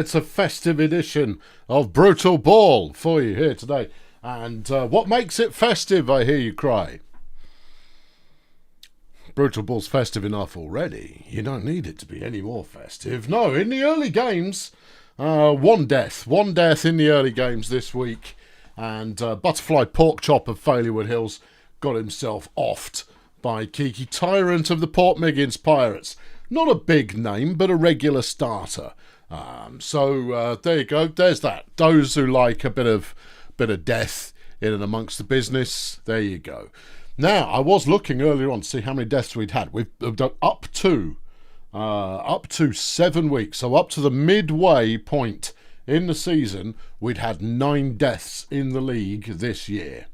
it's a festive edition of Brutalball for you here today. And what makes it festive, I hear you cry? Brutalball's festive enough already. You don't need it to be any more festive. No, in the early games, one death in the early games this week. And Butterfly Porkchop of Failurwood Hills got himself offed by Kiki, Tyrant of the Port Miggins Pirates. Not a big name, but a regular starter. So there you go. There's that. Those who like a bit of death in and amongst the business, there you go. Now, I was looking earlier on to see how many deaths we'd had. We've done up to 7 weeks. So up to the midway point in the season, we'd had 9 deaths in the league this year,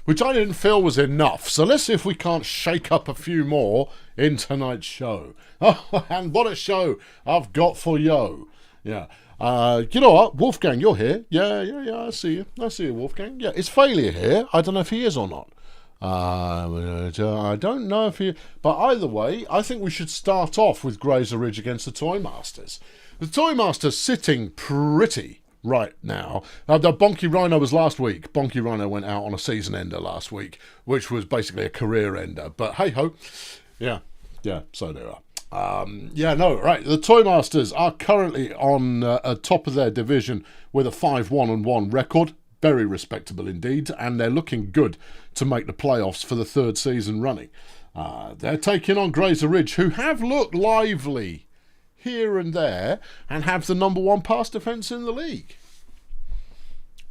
which I didn't feel was enough. So let's see if we can't shake up a few more in tonight's show. Oh, and what a show I've got for yo. Yeah. You know what? Wolfgang, you're here. Yeah. I see you, Wolfgang. Yeah, is Failure here? I don't know if he is or not. I don't know if he... But either way, I think we should start off with Grazer Ridge against the Toy Masters. The Toy Masters sitting pretty right now. The Bonky Rhino was last week. Bonky Rhino went out on a season ender last week, which was basically a career ender. But hey-ho. Yeah, so they are. The Toy Masters are currently on top of their division with a 5-1-1 record. Very respectable indeed, and they're looking good to make the playoffs for the 3rd season running. They're taking on Grazer Ridge, who have looked lively here and there and have the number 1 pass defence in the league.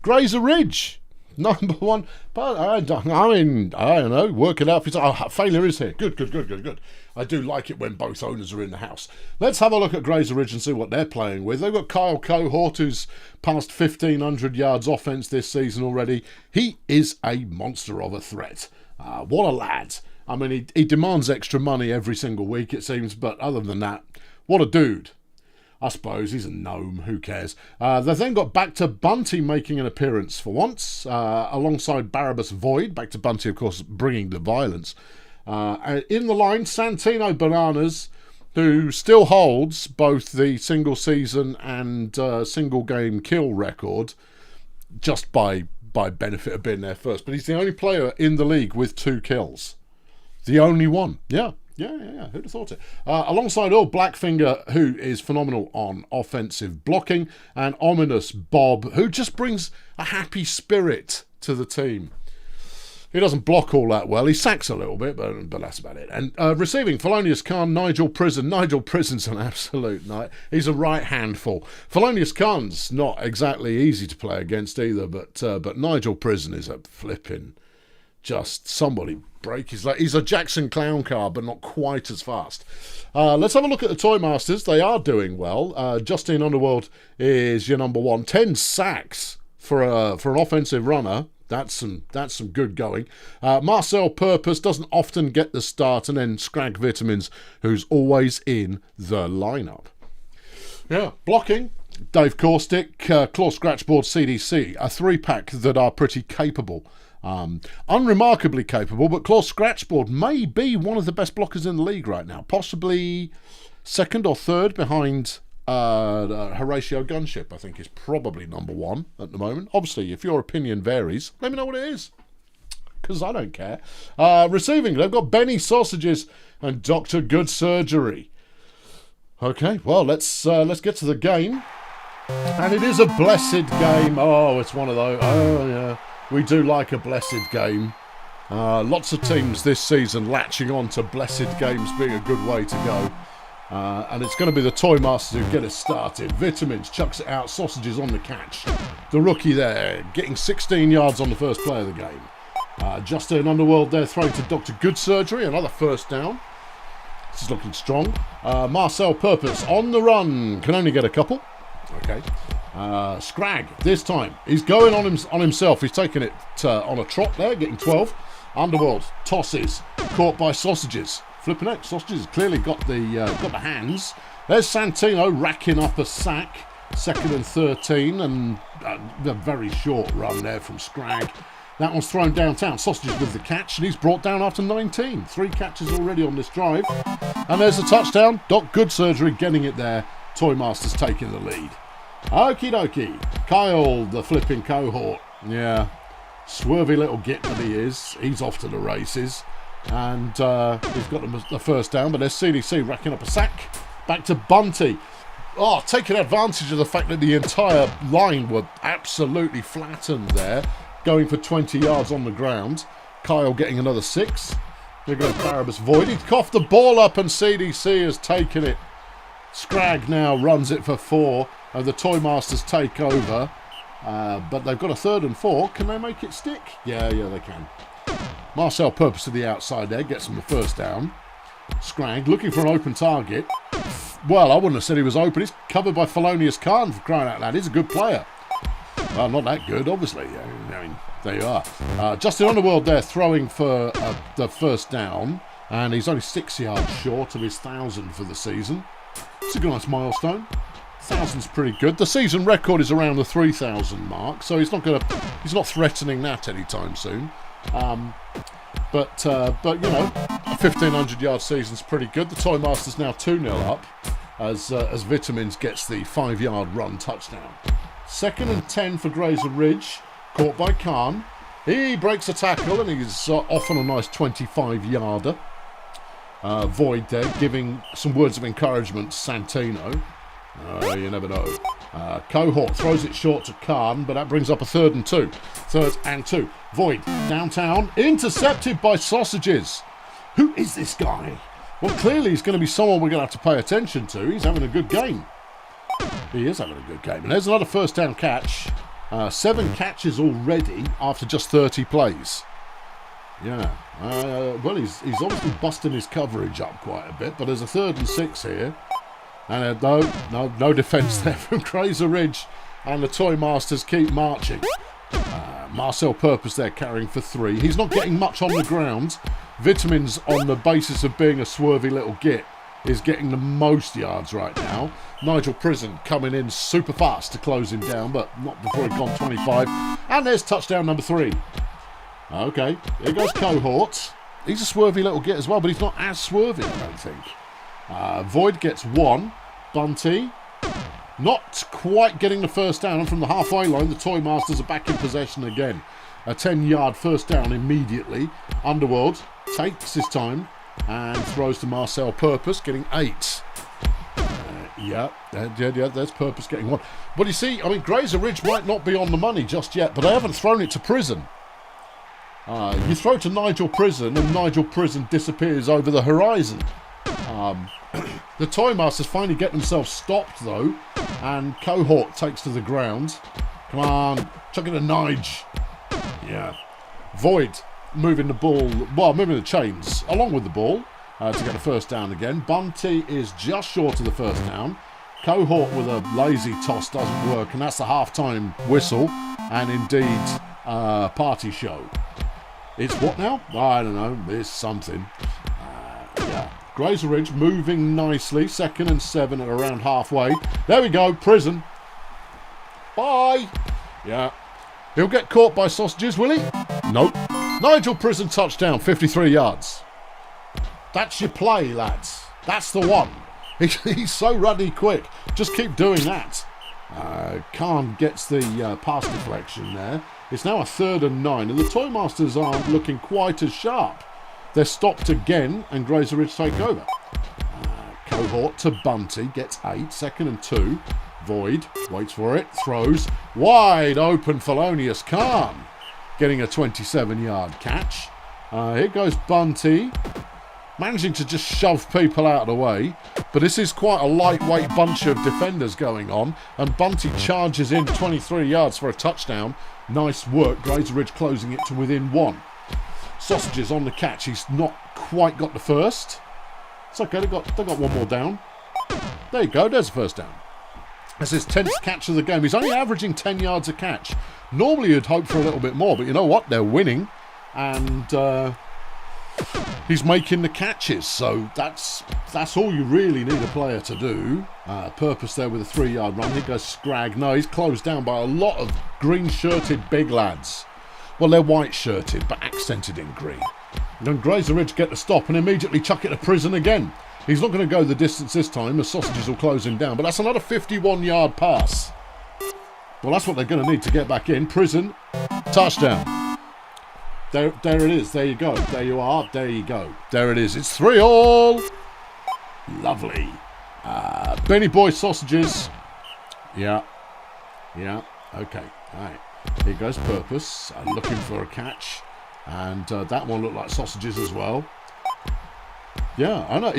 Grazer Ridge, number 1. But I don't know, work it out for yourself. Oh, Failure is here. Good. I do like it when both owners are in the house. Let's have a look at Grazer Ridge and see what they're playing with. They've got Kyle Cohort, who's passed 1,500 yards offence this season already. He is a monster of a threat. What a lad. I mean, he demands extra money every single week, it seems, but other than that, what a dude. I suppose he's a gnome, who cares? They've then got Back to Bunty making an appearance for once, alongside Barabbas Void. Back to Bunty, of course, bringing the violence. In the line, Santino Bananas, who still holds both the single season and single game kill record, just by benefit of being there first. But he's the only player in the league with 2 kills. The only one. Yeah. Who'd have thought it? Alongside Earl Blackfinger, who is phenomenal on offensive blocking, and Ominous Bob, who just brings a happy spirit to the team. He doesn't block all that well. He sacks a little bit, but that's about it. And receiving, Felonious Khan, Nigel Prison. Nigel Prison's an absolute night. He's a right handful. Felonious Khan's not exactly easy to play against either, but Nigel Prison is a flipping... Just somebody break his leg. He's a Jackson clown car, but not quite as fast. Let's have a look at the Toy Masters. They are doing well. Justine Underworld is your number 1. 10 sacks for an offensive runner. That's some good going. Marcel Purpose doesn't often get the start, and then Scrag Vitamins, who's always in the lineup. Yeah, blocking. Dave Caustic, Claw Scratchboard CDC, a 3-pack that are pretty capable. Unremarkably capable, but Claw Scratchboard may be one of the best blockers in the league right now. Possibly 2nd or 3rd behind Horatio Gunship. I think is probably number 1 at the moment. Obviously, if your opinion varies, let me know what it is, because I don't care. Receiving, they've got Benny Sausages and Dr. Good Surgery. Okay, well, let's get to the game. And it is a blessed game. Oh, it's one of those. Oh, yeah. We do like a blessed game. Lots of teams this season latching on to blessed games being a good way to go. And it's going to be the Toy Masters who get us started. Vitamins chucks it out, Sausages on the catch. The rookie there, getting 16 yards on the first play of the game. Justin Underworld there throwing to Dr. Good Surgery, another first down. This is looking strong. Marcel Purpose on the run, can only get a couple. Okay. Scrag, this time, he's going on himself. He's taking it on a trot there, getting 12. Underworld tosses, caught by Sausages. Flipping out, Sausages clearly got the hands. There's Santino racking up a sack, 2nd and 13, and a very short run there from Scrag. That one's thrown downtown. Sausages with the catch, and he's brought down after 19. 3 catches already on this drive. And there's a touchdown. Doc Good Surgery getting it there. Toy Masters taking the lead. Okie dokie. Kyle, the flipping cohort. Yeah. Swervy little git that he is. He's off to the races. And he's got the first down, but there's CDC racking up a sack. Back to Bunty. Oh, taking advantage of the fact that the entire line were absolutely flattened there, going for 20 yards on the ground. Kyle getting another 6. There goes Barabbas Void. He's coughed the ball up and CDC has taken it. Scrag now runs it for 4, and the Toy Masters take over. But they've got a 3rd and 4. Can they make it stick? Yeah, they can. Marcel Purpose to the outside there, gets them the first down. Scrag looking for an open target. Well, I wouldn't have said he was open. He's covered by Felonious Khan, for crying out loud. He's a good player. Well, not that good, obviously. I mean, there you are. Justin Underworld there throwing for the first down. And he's only 6 yards short of his 1,000 for the season. It's a nice milestone. 1,000's pretty good. The season record is around the 3,000 mark, so he's not threatening that anytime soon. But you know, a 1,500 yard season's pretty good. The Toy Master's now 2-0 up as Vitamins gets the 5-yard run touchdown. 2nd and 10 for Grazer Ridge, caught by Khan. He breaks a tackle and he's off on a nice 25-yarder. Void there giving some words of encouragement to Santino. You never know. Cohort throws it short to Khan, but that brings up a 3rd and 2. 3rd and 2. Void downtown, intercepted by Sausages. Who is this guy? Well, clearly he's going to be someone we're going to have to pay attention to. He's having a good game. He is having a good game. And there's another first down catch. 7 catches already after just 30 plays. Yeah. Well, he's obviously busting his coverage up quite a bit, but there's a 3rd and 6 here. And no defence there from Grazer Ridge, and the Toy Masters keep marching. Marcel Purpose there carrying for 3. He's not getting much on the ground. Vitamins, on the basis of being a swervy little git, is getting the most yards right now. Nigel Prison coming in super fast to close him down, but not before he'd gone 25. And there's touchdown number 3. Okay, here goes Cohort. He's a swervy little git as well, but he's not as swervy, I don't think. Void gets 1. Bunty not quite getting the first down, and from the halfway line the Toy Masters are back in possession again. A 10-yard first down immediately. Underworld takes his time and throws to Marcel Purpose, getting 8. Yeah, there's Purpose getting 1. But you see, I mean, Grazer Ridge might not be on the money just yet, but they haven't thrown it to Prison. You throw to Nigel Prison and Nigel Prison disappears over the horizon. The Toy Masters finally get themselves stopped though, and Cohort takes to the ground. Come on, chuck it to Nige. Yeah. Void moving the ball, well, moving the chains along with the ball to get a first down again. Bunty is just short of the first down. Cohort with a lazy toss doesn't work, and that's the halftime whistle, and indeed party show. It's what now? I don't know. It's something. Yeah. Grazer Ridge moving nicely. 2nd and 7 at around halfway. There we go. Prison. Bye. Yeah. He'll get caught by Sausages, will he? Nope. Nigel Prison touchdown. 53 yards. That's your play, lads. That's the one. He's so ruddy quick. Just keep doing that. Khan gets the pass deflection there. It's now a 3rd and 9, and the Toy Masters aren't looking quite as sharp. They're stopped again, and Grazer Ridge take over. Cohort to Bunty, gets 8, 2nd and 2. Void, waits for it, throws. Wide open Felonious Khan, getting a 27-yard catch. Here goes Bunty, managing to just shove people out of the way. But this is quite a lightweight bunch of defenders going on, and Bunty charges in 23 yards for a touchdown. Nice work, Grazer Ridge closing it to within 1. Sausages on the catch, he's not quite got the first. It's okay, they got one more down. There you go, there's the first down. That's his 10th catch of the game. He's only averaging 10 yards a catch. Normally you'd hope for a little bit more, but you know what? They're winning, and he's making the catches, so that's all you really need a player to do. Purpose there with a 3-yard run. Here goes Scrag. No, he's closed down by a lot of green-shirted big lads. Well, they're white-shirted, but accented in green. And then Grazer Ridge get the stop and immediately chuck it to Prison again. He's not going to go the distance this time, as Sausages will close him down, but that's another 51-yard pass. Well, that's what they're going to need to get back in. Prison, touchdown. There it is. There you go. There you are. There you go. There it is. It's 3-all. Lovely. Benny Boy sausages. Yeah. Yeah. Okay. All right. Here goes Purpose. Looking for a catch. And that one looked like sausages as well. Yeah, I know.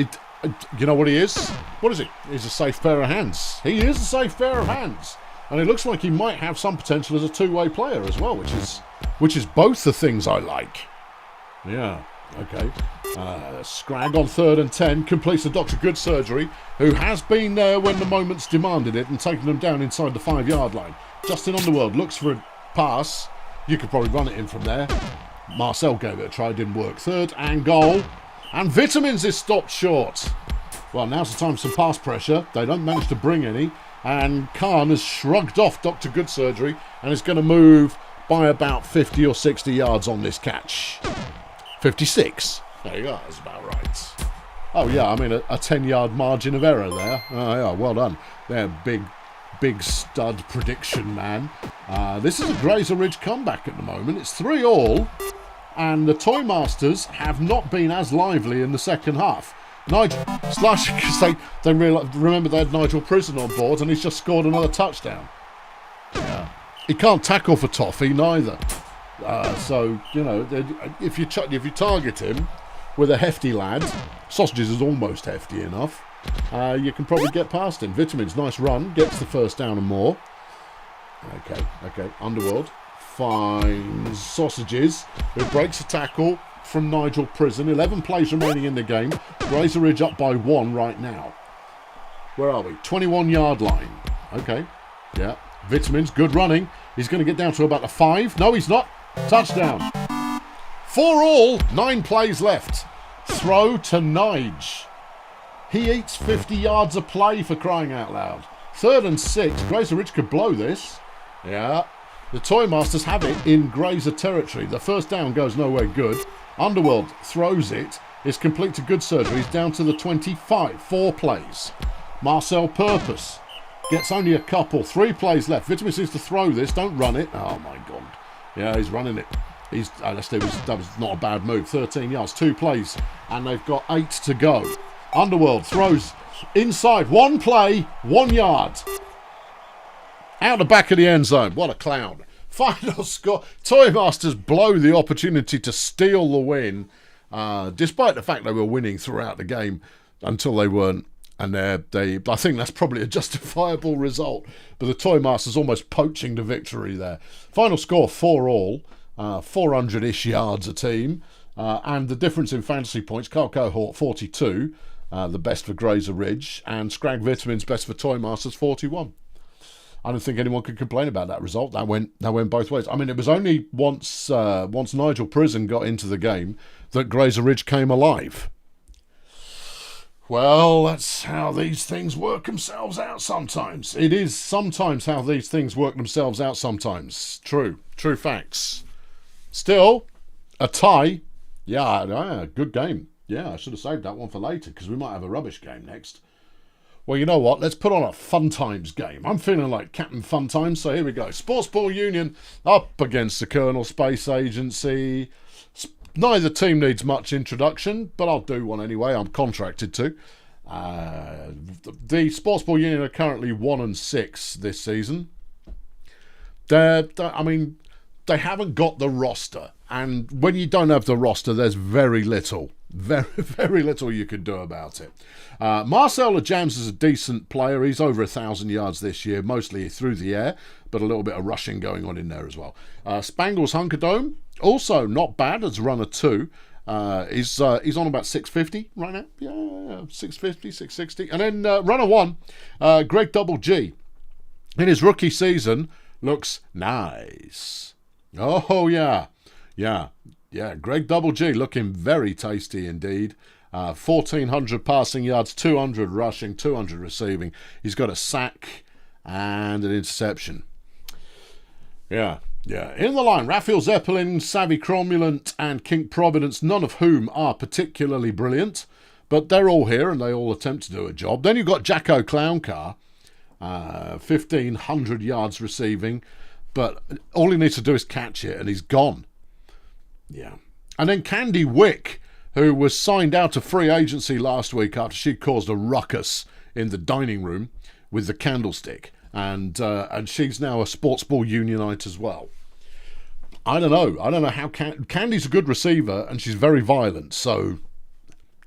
You know what he is? What is it? He's a safe pair of hands. He is a safe pair of hands. And it looks like he might have some potential as a two-way player as well, which is both the things I like. Yeah, okay. Scrag on 3rd and 10 completes the Dr. Good surgery, who has been there when the moments demanded it and taken them down inside the 5-yard line. Justin Underworld looks for a pass. You could probably run it in from there. Marcel gave it a try, didn't work. 3rd and goal. And Vitamins is stopped short. Well, now's the time for some pass pressure. They don't manage to bring any. And Khan has shrugged off Dr. Good surgery and is going to move by about 50 or 60 yards on this catch. 56. There you go, that's about right. Oh yeah, I mean a 10-yard margin of error there. Oh yeah, well done. They're big stud prediction man. This is a Grazer Ridge comeback at the moment. It's 3-all, and the Toy Masters have not been as lively in the second half. Nigel Slash, because they remember they had Nigel Prison on board, and he's just scored another touchdown. Yeah, he can't tackle for toffee neither. So you know, if you target him with a hefty lad, Sausages is almost hefty enough. You can probably get past him. Vitamins, nice run, gets the first down and more. Okay. Underworld finds Sausages, who breaks a tackle from Nigel Prison. 11 plays remaining in the game. Grazer Ridge up by 1 right now. Where are we? 21-yard line. Okay. Yeah. Vitamins, good running. He's going to get down to about the 5. No, he's not. Touchdown. 4-all. 9 plays left. Throw to Nige. He eats 50 yards a play, for crying out loud. 3rd and 6. Grazer Ridge could blow this. Yeah. The Toy Masters have it in Grazer territory. The first down goes nowhere good. Underworld throws it. It's complete to Good surgery. He's down to the 25. 4 plays. Marcel Purpose gets only a couple. 3 plays left. Vitamin seems to throw this. Don't run it. Oh, my God. Yeah, he's running it. That was not a bad move. 13 yards. 2 plays. And they've got 8 to go. Underworld throws inside. 1 play. 1 yard. Out the back of the end zone. What a clown. Final score. Toy Masters blow the opportunity to steal the win, despite the fact they were winning throughout the game until they weren't. And I think that's probably a justifiable result. But the Toy Masters almost poaching the victory there. Final score 4-all, 400-ish yards a team. And the difference in fantasy points, Carl Cohort 42, the best for Grazer Ridge, and Scrag Vitamins best for Toy Masters 41. I don't think anyone could complain about that result. That went both ways. I mean, it was only once Nigel Prison got into the game that Grazer Ridge came alive. Well, that's how these things work themselves out sometimes. It is sometimes how these things work themselves out sometimes. True facts. Still, a tie. Yeah, good game. Yeah, I should have saved that one for later because we might have a rubbish game next. Well, you know what? Let's put on a Fun Times game. I'm feeling like Captain Fun Times, so here we go. Sports Ball Union up against the Kearney Space Agency. Neither team needs much introduction, but I'll do one anyway. I'm contracted to. The Sports Ball Union are currently 1-6 this season. They haven't got the roster. And when you don't have the roster, there's very little you can do about it. Marcel Jams is a decent player. He's over 1,000 yards this year, mostly through the air, but a little bit of rushing going on in there as well. Spangles Hunkerdome, also not bad as runner 2. He's on about 650 right now. Yeah, 650, 660. And then runner 1, Greg Double G, in his rookie season, looks nice. Oh, yeah. Greg Double G looking very tasty indeed. 1,400 passing yards, 200 rushing, 200 receiving. He's got a sack and an interception. Yeah. In the line, Raphael Zeppelin, Savvy Cromulent, and Kink Providence, none of whom are particularly brilliant, but they're all here and they all attempt to do a job. Then you've got Jacko Clown Car, 1,500 yards receiving, but all he needs to do is catch it and he's gone. Yeah. And then Candy Wick, who was signed out of free agency last week after she caused a ruckus in the dining room with the candlestick, and she's now a sports ball unionite as well. I don't know how Candy's a good receiver and she's very violent, so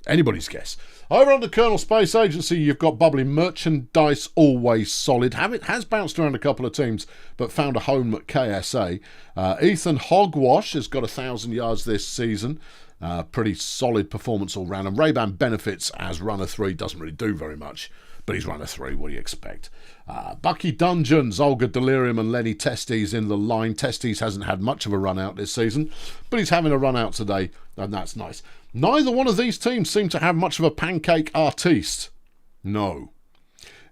anybody's guess. Over on the Colonel Space Agency, you've got Bubbly Merchandise, always solid. Has bounced around a couple of teams, but found a home at KSA. Ethan Hogwash has got 1,000 yards this season. Pretty solid performance all round. And Ray-Ban Benefits as runner 3 doesn't really do very much, but he's runner 3. What do you expect? Bucky Dungeons, Olga Delirium and Lenny Testes in the line. Testes hasn't had much of a run out this season, but he's having a run out today, and that's nice. Neither one of these teams seem to have much of a pancake artiste. No.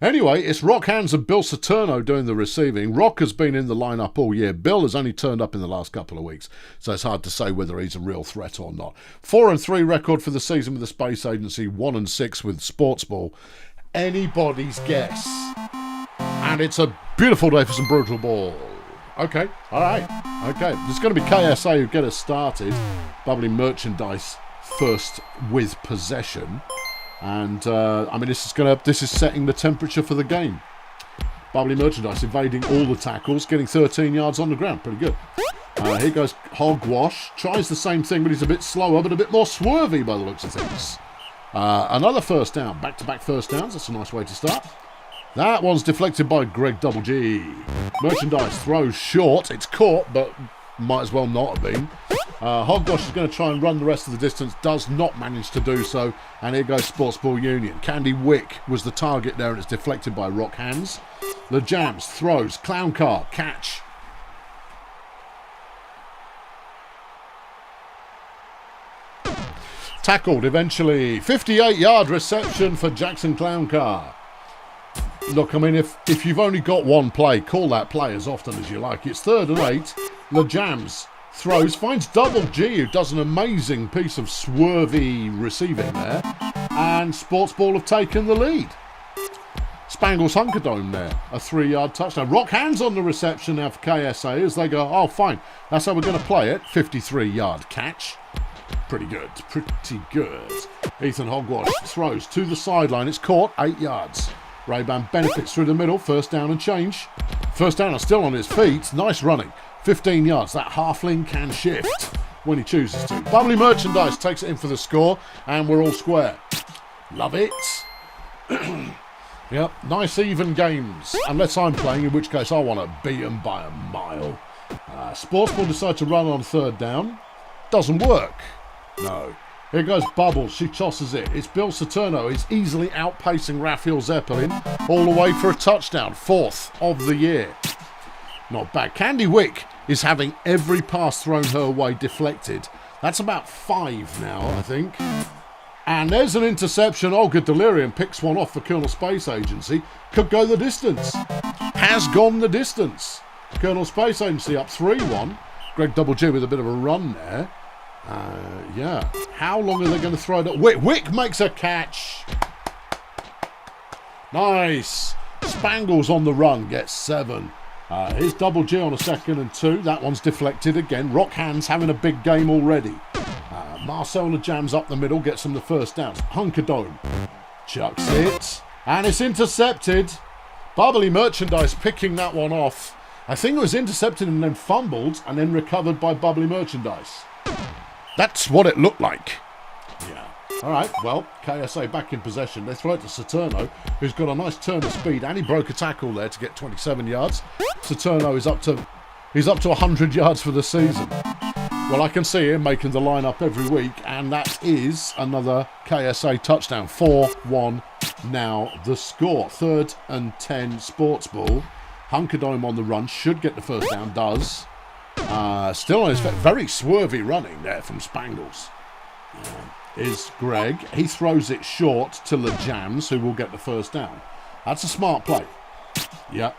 Anyway, it's Rock Hands and Bill Saturno doing the receiving. Rock has been in the lineup all year. Bill has only turned up in the last couple of weeks, so it's hard to say whether he's a real threat or not. 4-3 record for the season with the Space Agency, 1-6 with Sports Ball. Anybody's guess. And it's a beautiful day for some Brutal Ball. Okay, all right. Okay, there's going to be KSA who get us started. Bubbly Merchandise first with possession. And, I mean, this is setting the temperature for the game. Bubbly Merchandise evading all the tackles, getting 13 yards on the ground. Pretty good. Here goes Hogwash. Tries the same thing, but he's a bit slower, but a bit more swervy by the looks of things. Another first down. Back-to-back first downs. That's a nice way to start. That one's deflected by Greg Double G. Merchandise throws short. It's caught, but might as well not have been. Hogwash is going to try and run the rest of the distance. Does not manage to do so. And here goes Sports Ball Union. Candy Wick was the target there, and it's deflected by Rock Hands. The Jams throws. Clown Car. Catch. Tackled eventually. 58-yard reception for Jackson Clown Car. Look, I mean, if you've only got one play, call that play as often as you like. It's 3rd and 8. The Jams throws, finds Double G, who does an amazing piece of swervy receiving there. And Sports Ball have taken the lead. Spangles Hunkerdome there, a 3-yard touchdown. Rock Hands on the reception now for KSA as they go, oh, fine, that's how we're going to play it. 53-yard catch. Pretty good, pretty good. Ethan Hogwash throws to the sideline. It's caught, 8 yards. Ray-Ban Benefits through the middle, first down and change. First down, still on his feet. Nice running. 15 yards. That halfling can shift when he chooses to. Bubbly Merchandise takes it in for the score, and we're all square. Love it. Yep, nice even games. Unless I'm playing, in which case I want to beat them by a mile. Sportsball decide to run on 3rd down. Doesn't work. No. Here goes Bubbles. She tosses it. It's Bill Saturno. He's easily outpacing Raphael Zeppelin all the way for a touchdown. 4th of the year. Not bad. Candy Wick is having every pass thrown her way deflected. That's about 5 now, I think. And there's an interception. Olga Delirium picks one off for Colonel Space Agency. Could go the distance. Has gone the distance. Colonel Space Agency up 3-1. Greg Double G with a bit of a run there. Yeah. How long are they going to throw it? Wick makes a catch. Nice. Spangles on the run gets 7. Here's Double G on a 2nd and 2. That one's deflected again. Rock Hands having a big game already. Marcel the Jams up the middle, gets him the first down. Hunkerdome chucks it. And it's intercepted. Bubbly Merchandise picking that one off. I think it was intercepted and then fumbled and then recovered by Bubbly Merchandise. That's what it looked like. Yeah. All right, well, KSA back in possession. They throw it to Saturno, who's got a nice turn of speed, and he broke a tackle there to get 27 yards. Saturno is up to 100 yards for the season. Well, I can see him making the lineup every week, and that is another KSA touchdown. 4-1 now the score. 3rd and 10 Sports Ball. Hunkerdome on the run, should get the first down, does. Still on his feet. Very swervy running there from Spangles. Is Greg. He throws it short to the Jams, who will get the first down. That's a smart play. Yep.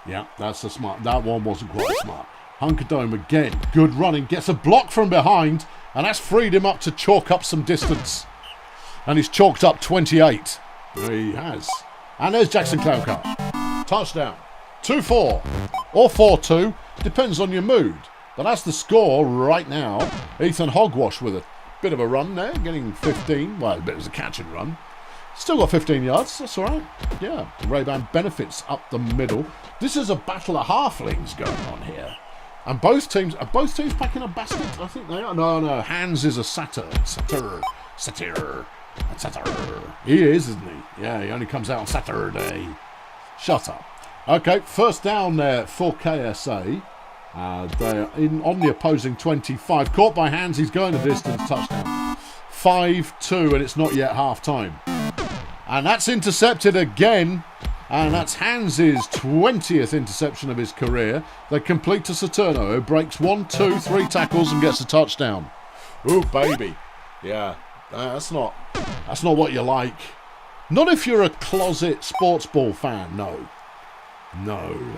Yeah, that's a smart. That one wasn't quite smart. Hunkerdome again. Good running. Gets a block from behind, and that's freed him up to chalk up some distance. And he's chalked up 28. There he has. And there's Jackson Clowncar. Touchdown. 2-4 or 4-2. Depends on your mood. But that's the score right now. Ethan Hogwash with a bit of a run there, getting 15. Well, a bit was a catch and run. Still got 15 yards. That's all right. Yeah. Ray-Ban Benefits up the middle. This is a battle of halflings going on here. And both teams packing a basket? I think they are. No. Hans is a satyr. Satyr. He is, isn't he? Yeah, he only comes out on Saturday. Shut up. Okay, first down there for KSA. They're on the opposing 25. Caught by Hans, he's going a distance. Touchdown. 5-2, and it's not yet half-time. And that's intercepted again. And that's Hans's 20th interception of his career. They complete to Saturno, who breaks 1, 2, 3 tackles and gets a touchdown. Ooh, baby. Yeah, that's not what you like. Not if you're a closet sports ball fan, no.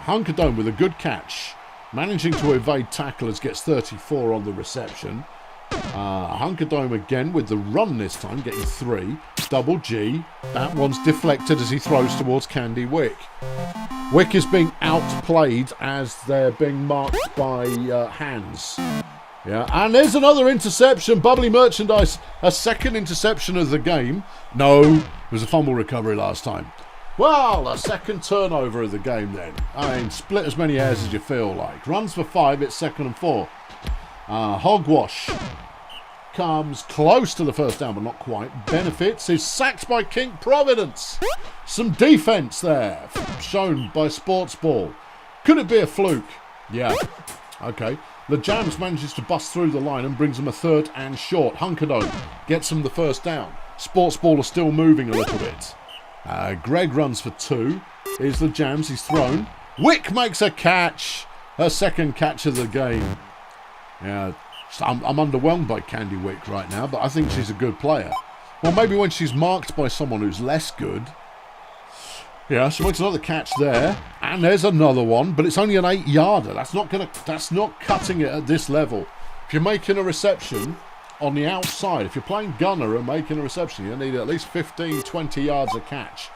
Hunkerdome with a good catch. Managing to evade tacklers, gets 34 on the reception. Hunkerdome again with the run this time, getting 3. Double G. That one's deflected as he throws towards Candy Wick. Wick is being outplayed as they're being marked by Hans. Yeah, and there's another interception. Bubbly Merchandise, a second interception of the game. No, it was a fumble recovery last time. Well, a second turnover of the game then. I mean, split as many hairs as you feel like. Runs for 5, it's 2nd and 4. Hogwash comes close to the first down, but not quite. Benefits is sacked by King Providence. Some defense there, shown by Sports Ball. Could it be a fluke? Yeah. Okay. The Jams manages to bust through the line and brings them a 3rd and short. Hunkerdome gets them the first down. Sports Ball are still moving a little bit. Greg runs for 2. Here's the Jams, he's thrown. Wick makes a catch. Her second catch of the game. Yeah, I'm underwhelmed by Candy Wick right now, but I think she's a good player. Well, maybe when she's marked by someone who's less good. Yeah, she makes another catch there. And there's another one, but it's only an 8-yarder. That's not cutting it at this level. If you're making a reception on the outside, if you're playing gunner and making a reception, you need at least 15, 20 yards a catch.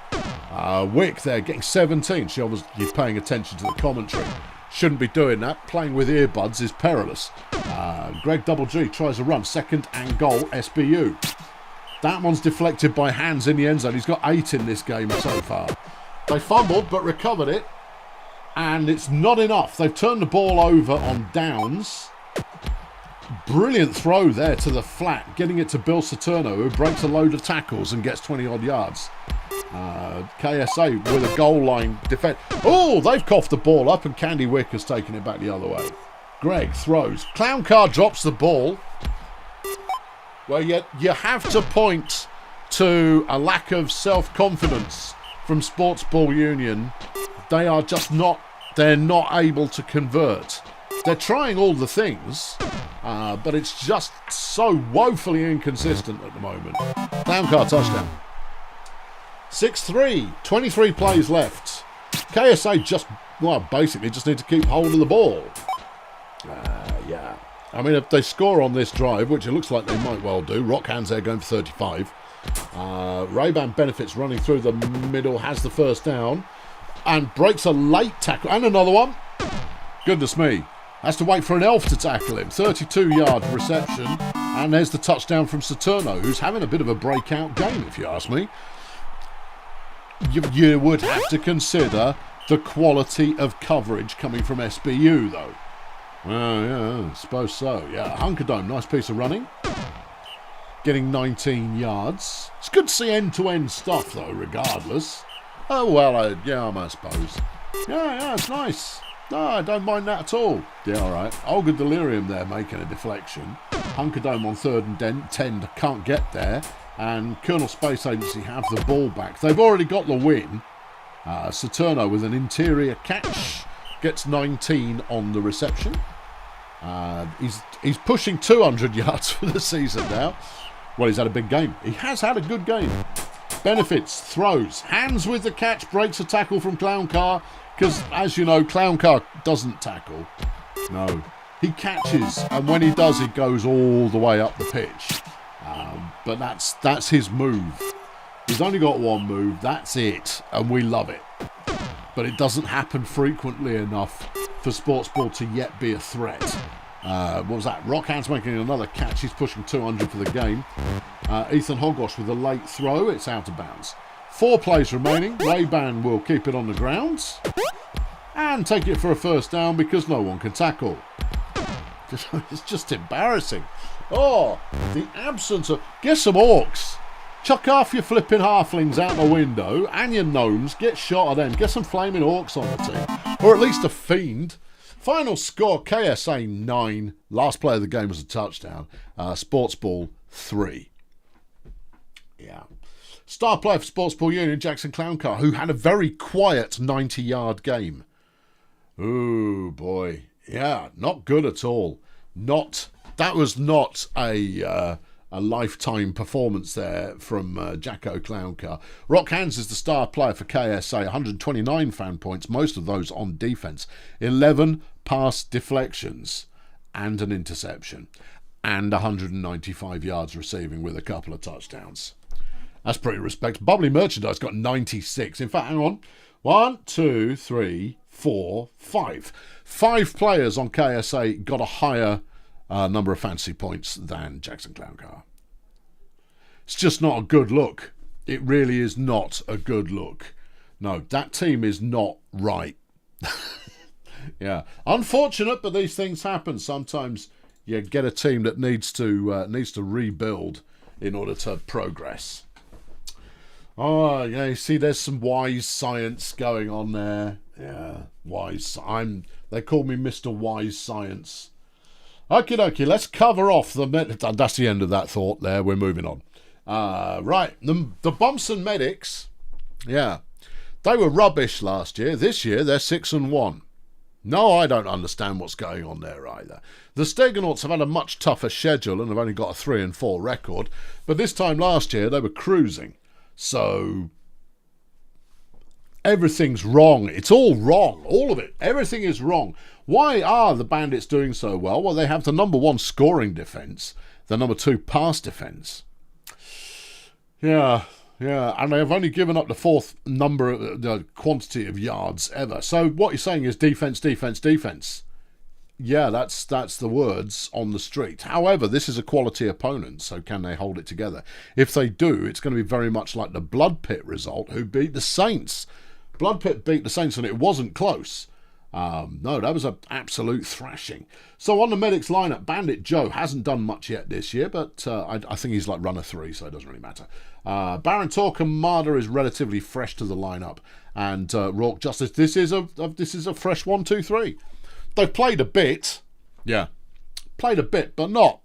Wick there getting 17. She obviously paying attention to the commentary. Shouldn't be doing that. Playing with earbuds is perilous. Greg Double G tries a run. 2nd and goal, SBU. That one's deflected by Hans in the end zone. He's got 8 in this game so far. They fumbled but recovered it. And it's not enough. They've turned the ball over on downs. Brilliant throw there to the flat. Getting it to Bill Saturno, who breaks a load of tackles and gets 20-odd yards. KSA with a goal line defense. Oh, they've coughed the ball up and Candy Wick has taken it back the other way. Greg throws. Clown Car drops the ball. Well, you have to point to a lack of self-confidence from Sports Ball Union. They are just not, they're not able to convert. They're trying all the things, but it's just so woefully inconsistent at the moment. Clown Car touchdown. 6-3, 23 plays left. KSA basically just need to keep hold of the ball. Yeah. I mean, if they score on this drive, which it looks like they might well do, Rockhands there going for 35. Ray-Ban Benefits running through the middle, has the first down, and breaks a late tackle. And another one. Goodness me. Has to wait for an elf to tackle him. 32-yard reception. And there's the touchdown from Saturno, who's having a bit of a breakout game, if you ask me. You would have to consider the quality of coverage coming from SBU, though. Well, yeah, I suppose so. Yeah, Hunkerdome, nice piece of running. Getting 19 yards. It's good to see end-to-end stuff, though, regardless. Oh, well, I suppose. Yeah, it's nice. No, I don't mind that at all. Yeah, all right. Olga Delirium there making a deflection. Hunkerdome on 3rd and 10 can't get there. And Colonel Space Agency have the ball back. They've already got the win. Saturno with an interior catch. Gets 19 on the reception. He's pushing 200 yards for the season now. Well, he's had a big game. He has had a good game. Benefits, throws. Hands with the catch, breaks a tackle from Clown Car. Because, as you know, Clown Car doesn't tackle. No. He catches, and when he does, he goes all the way up the pitch. But that's his move. He's only got one move. That's it. And we love it. but it doesn't happen frequently enough for Sportsball to yet be a threat. What was that? Rockhand's making another catch. He's pushing 200 for the game. Ethan Hogosh with a late throw. It's out of bounds. 4 plays remaining. Ray-Ban will keep it on the ground and take it for a first down because no one can tackle. It's just embarrassing. Oh, the absence of... Get some orcs. Chuck half your flipping halflings out the window and your gnomes. Get shot of them. Get some flaming orcs on the team. Or at least a fiend. Final score, KSA 9. Last play of the game was a touchdown. Sportsball 3. Yeah. Star player for Sportsball Union, Jackson Clowncar, who had a very quiet 90-yard game. Ooh, boy. Yeah, not good at all. That was not a lifetime performance there from Jacko Clowncar. Rock Hands is the star player for KSA, 129 fan points, most of those on defence. 11 pass deflections and an interception. And 195 yards receiving with a couple of touchdowns. That's pretty respectable. Bubbly Merchandise got 96. In fact, hang on. 1, 2, 3, 4, 5. 5 players on KSA got a higher number of fantasy points than Jackson Clowncar. It's just not a good look. It really is not a good look. No, that team is not right. Yeah, unfortunate, but these things happen. Sometimes you get a team that needs to rebuild in order to progress. Oh, yeah, you see, there's some wise science going on there. Yeah, wise. They call me Mr. Wise Science. Okie dokie, let's cover off that's the end of that thought there. We're moving on. Right, the Bumpson Medics, yeah, they were rubbish last year. This year, they're 6-1. No, I don't understand what's going on there either. The Steganauts have had a much tougher schedule and have only got a 3-4 record. But this time last year, they were cruising. So everything's wrong. It's all wrong. All of it. Everything is wrong. Why are the Bandits doing so well? Well, they have the number 1 scoring defence, the number 2 pass defence. Yeah, and they have only given up the 4th the quantity of yards ever. So what you're saying is defence, defence, defence. Yeah, that's the words on the street. However, this is a quality opponent, so can they hold it together? If they do, it's going to be very much like the Blood Pit result, who beat the Saints. Blood Pit beat the Saints, and it wasn't close. No, that was an absolute thrashing. So on the Medics lineup, Bandit Joe hasn't done much yet this year, but I think he's like runner 3, so it doesn't really matter. Baron Torquemada is relatively fresh to the lineup, and Rourke Justice. This is a fresh 1, 2, 3. They've played a bit, but not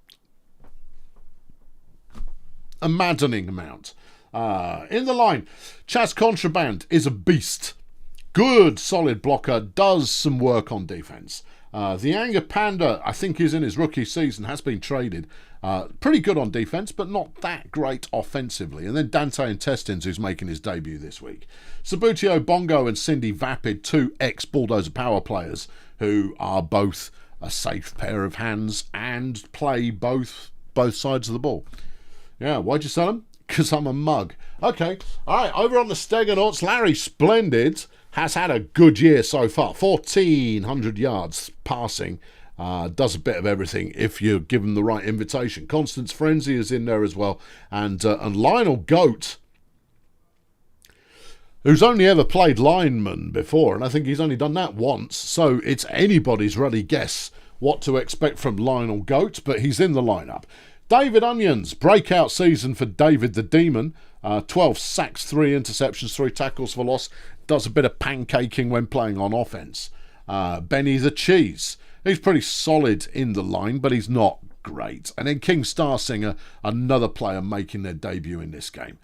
a maddening amount. In the line, Chaz Contraband is a beast. Good, solid blocker, does some work on defence. The Anger Panda, I think, is in his rookie season, has been traded. Pretty good on defence, but not that great offensively. And then Dante Intestines, who's making his debut this week. Sabutio Bongo and Cindy Vapid, 2 ex-Bulldozer power players, who are both a safe pair of hands and play both sides of the ball. Yeah, why'd you sell them? Because I'm a mug. Okay, all right, over on the Steganauts, Larry Splendid has had a good year so far. 1,400 yards passing. Does a bit of everything if you give him the right invitation. Constance Frenzy is in there as well. And Lionel Goat, who's only ever played lineman before, and I think he's only done that once. So it's anybody's ready guess what to expect from Lionel Goat, but he's in the lineup. David Onions, breakout season for David the Demon. 12 sacks, 3 interceptions, 3 tackles for loss. Does a bit of pancaking when playing on offense. Benny the Cheese. He's pretty solid in the line, but he's not great. And then King Star Singer, another player making their debut in this game.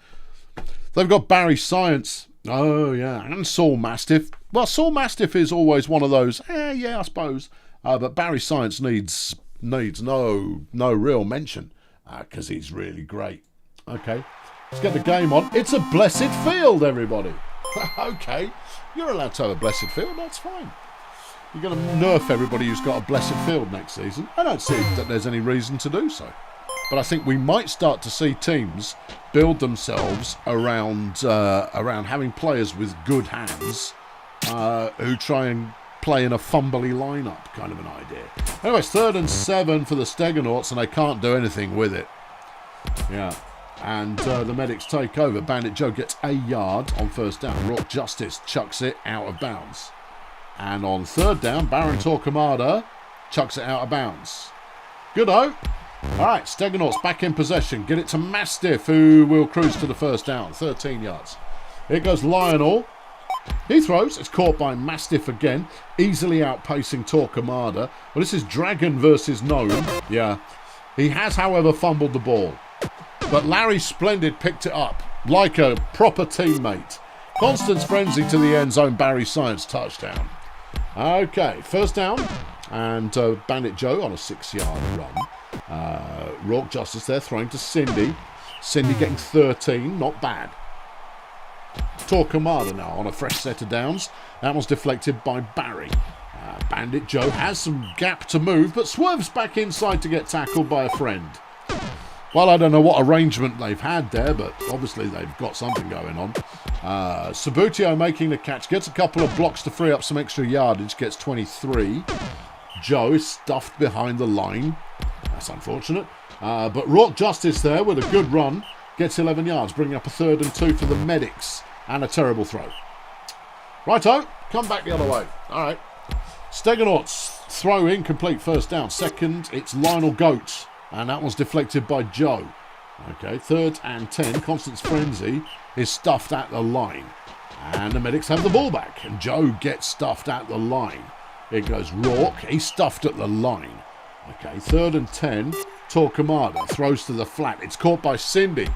They've got Barry Science. Oh, yeah. And Saul Mastiff. Well, Saul Mastiff is always one of those, yeah, I suppose. But Barry Science needs no real mention because he's really great. Okay, let's get the game on. It's a blessed field, everybody. Okay, you're allowed to have a blessed field, that's fine. You're going to nerf everybody who's got a blessed field next season. I don't see that there's any reason to do so. But I think we might start to see teams build themselves around having players with good hands who try and play in a fumbly lineup, kind of an idea. Anyway, it's 3rd and 7 for the Stegonauts, and they can't do anything with it. Yeah. And the medics take over. Bandit Joe gets a yard on 1st down. Rock Justice chucks it out of bounds. And on 3rd down, Baron Torquemada chucks it out of bounds. Good-o. All right, Stegonauts back in possession. Get it to Mastiff, who will cruise to the 1st down. 13 yards. Here goes Lionel. He throws. It's caught by Mastiff again. Easily outpacing Torquemada. Well, this is Dragon versus Gnome. Yeah. He has, however, fumbled the ball. But Larry Splendid picked it up like a proper teammate. Constance Frenzy to the end zone. Barry Science touchdown. Okay, 1st down. And Bandit Joe on a 6-yard run. Rourke Justice there throwing to Cindy. Cindy getting 13. Not bad. Torquemada now on a fresh set of downs. That was deflected by Barry. Bandit Joe has some gap to move, but swerves back inside to get tackled by a friend. Well, I don't know what arrangement they've had there, but obviously they've got something going on. Sabutio making the catch, gets a couple of blocks to free up some extra yardage, gets 23. Joe is stuffed behind the line. That's unfortunate. But Rourke Justice there with a good run, gets 11 yards, bringing up a 3rd and 2 for the medics, and a terrible throw. Righto, come back the other way. All right. Stegonauts throw incomplete 1st down. 2nd, it's Lionel Goat. And that was deflected by Joe. Okay, 3rd and 10. Constance Frenzy is stuffed at the line. And the medics have the ball back. And Joe gets stuffed at the line. Here goes Rourke. He's stuffed at the line. Okay, 3rd and 10. Torquemada throws to the flat. It's caught by Cindy,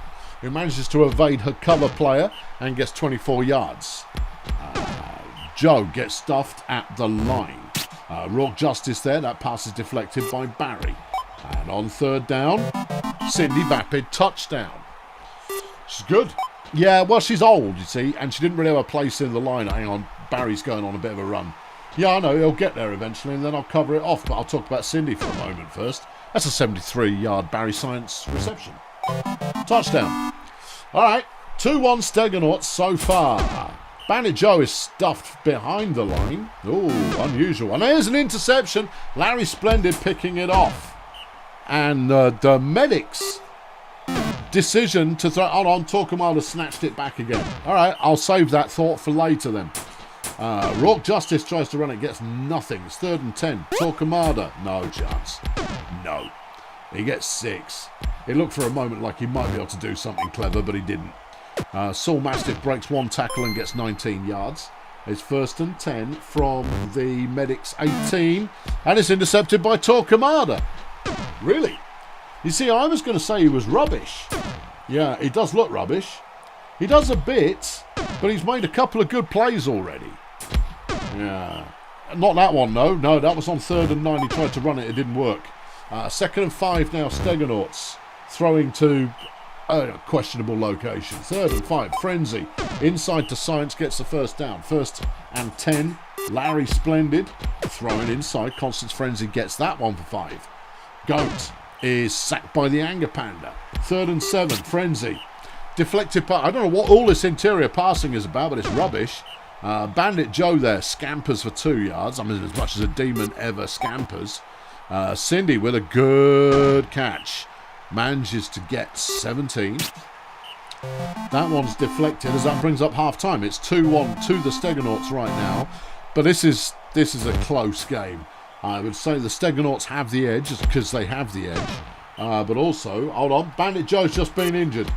who manages to evade her cover player and gets 24 yards. Joe gets stuffed at the line. Rourke Justice there. That pass is deflected by Barry. And on 3rd down, Cindy Vapid touchdown. She's good. Yeah, well, she's old, you see, and she didn't really have a place in the line. Hang on, Barry's going on a bit of a run. Yeah, I know, he'll get there eventually, and then I'll cover it off, but I'll talk about Cindy for a moment first. That's a 73-yard Barry Science reception. Touchdown. All right, 2-1 Stegonauts so far. Bandit Joe is stuffed behind the line. Ooh, unusual. And there's an interception. Larry Splendid picking it off. And the medics' decision to throw... Hold on, Torquemada snatched it back again. All right, I'll save that thought for later then. Rourke Justice tries to run it, gets nothing. It's 3rd and 10. Torquemada, no chance. No. He gets 6. It looked for a moment like he might be able to do something clever, but he didn't. Saul Mastiff breaks 1 tackle and gets 19 yards. It's 1st and 10 from the medics' 18. And it's intercepted by Torquemada. Really? You see, I was going to say he was rubbish. Yeah, he does look rubbish. He does a bit, but he's made a couple of good plays already. Yeah. Not that one, no. No, that was on 3rd and 9. He tried to run it. It didn't work. 2nd and 5 now, Stegonauts. Throwing to a questionable location. 3rd and 5, Frenzy. Inside to Science, gets the 1st down. 1st and 10, Larry Splendid. Throwing inside. Constance Frenzy gets that one for 5. Goat is sacked by the Anger Panda. 3rd and 7, Frenzy. Deflected pass. I don't know what all this interior passing is about, but it's rubbish. Bandit Joe there scampers for 2 yards. I mean, as much as a demon ever scampers. Cindy with a good catch. Manages to get 17. That one's deflected as that brings up half time. It's 2-1 to the Stegonauts right now. But this is a close game. I would say the Stegonauts have the edge because they have the edge. But also, hold on, Bandit Joe's just been injured.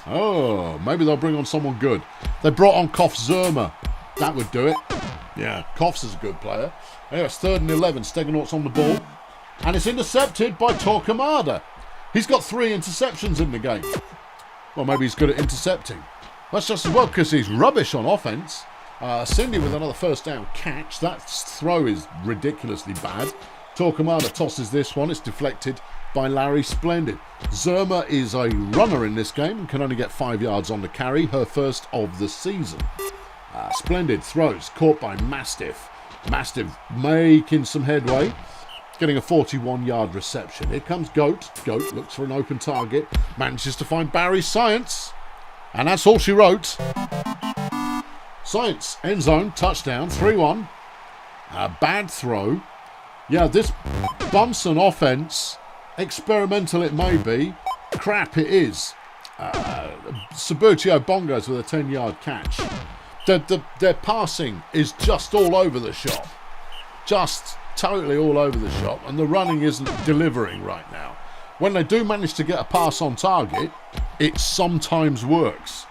Oh, maybe they'll bring on someone good. They brought on Koff Zerma. That would do it. Yeah, Koff's is a good player. Anyway, it's 3rd and 11. Stegonauts on the ball. And it's intercepted by Torquemada. He's got 3 interceptions in the game. Well, maybe he's good at intercepting. That's just as well because he's rubbish on offense. Cindy with another 1st down catch. That throw is ridiculously bad. Torquemada tosses this one. It's deflected by Larry Splendid. Zerma is a runner in this game and can only get 5 yards on the carry. Her first of the season. Splendid throws. Caught by Mastiff. Mastiff making some headway. Getting a 41-yard reception. Here comes Goat. Goat looks for an open target. Manages to find Barry Science. And that's all she wrote. Science, end zone, touchdown, 3-1. Bad throw. Yeah, this Bunsen offense, experimental it may be, crap it is. Subbuteo Bongos with a 10-yard catch. Their passing is just all over the shop. Just totally all over the shop, and the running isn't delivering right now. When they do manage to get a pass on target, it sometimes works.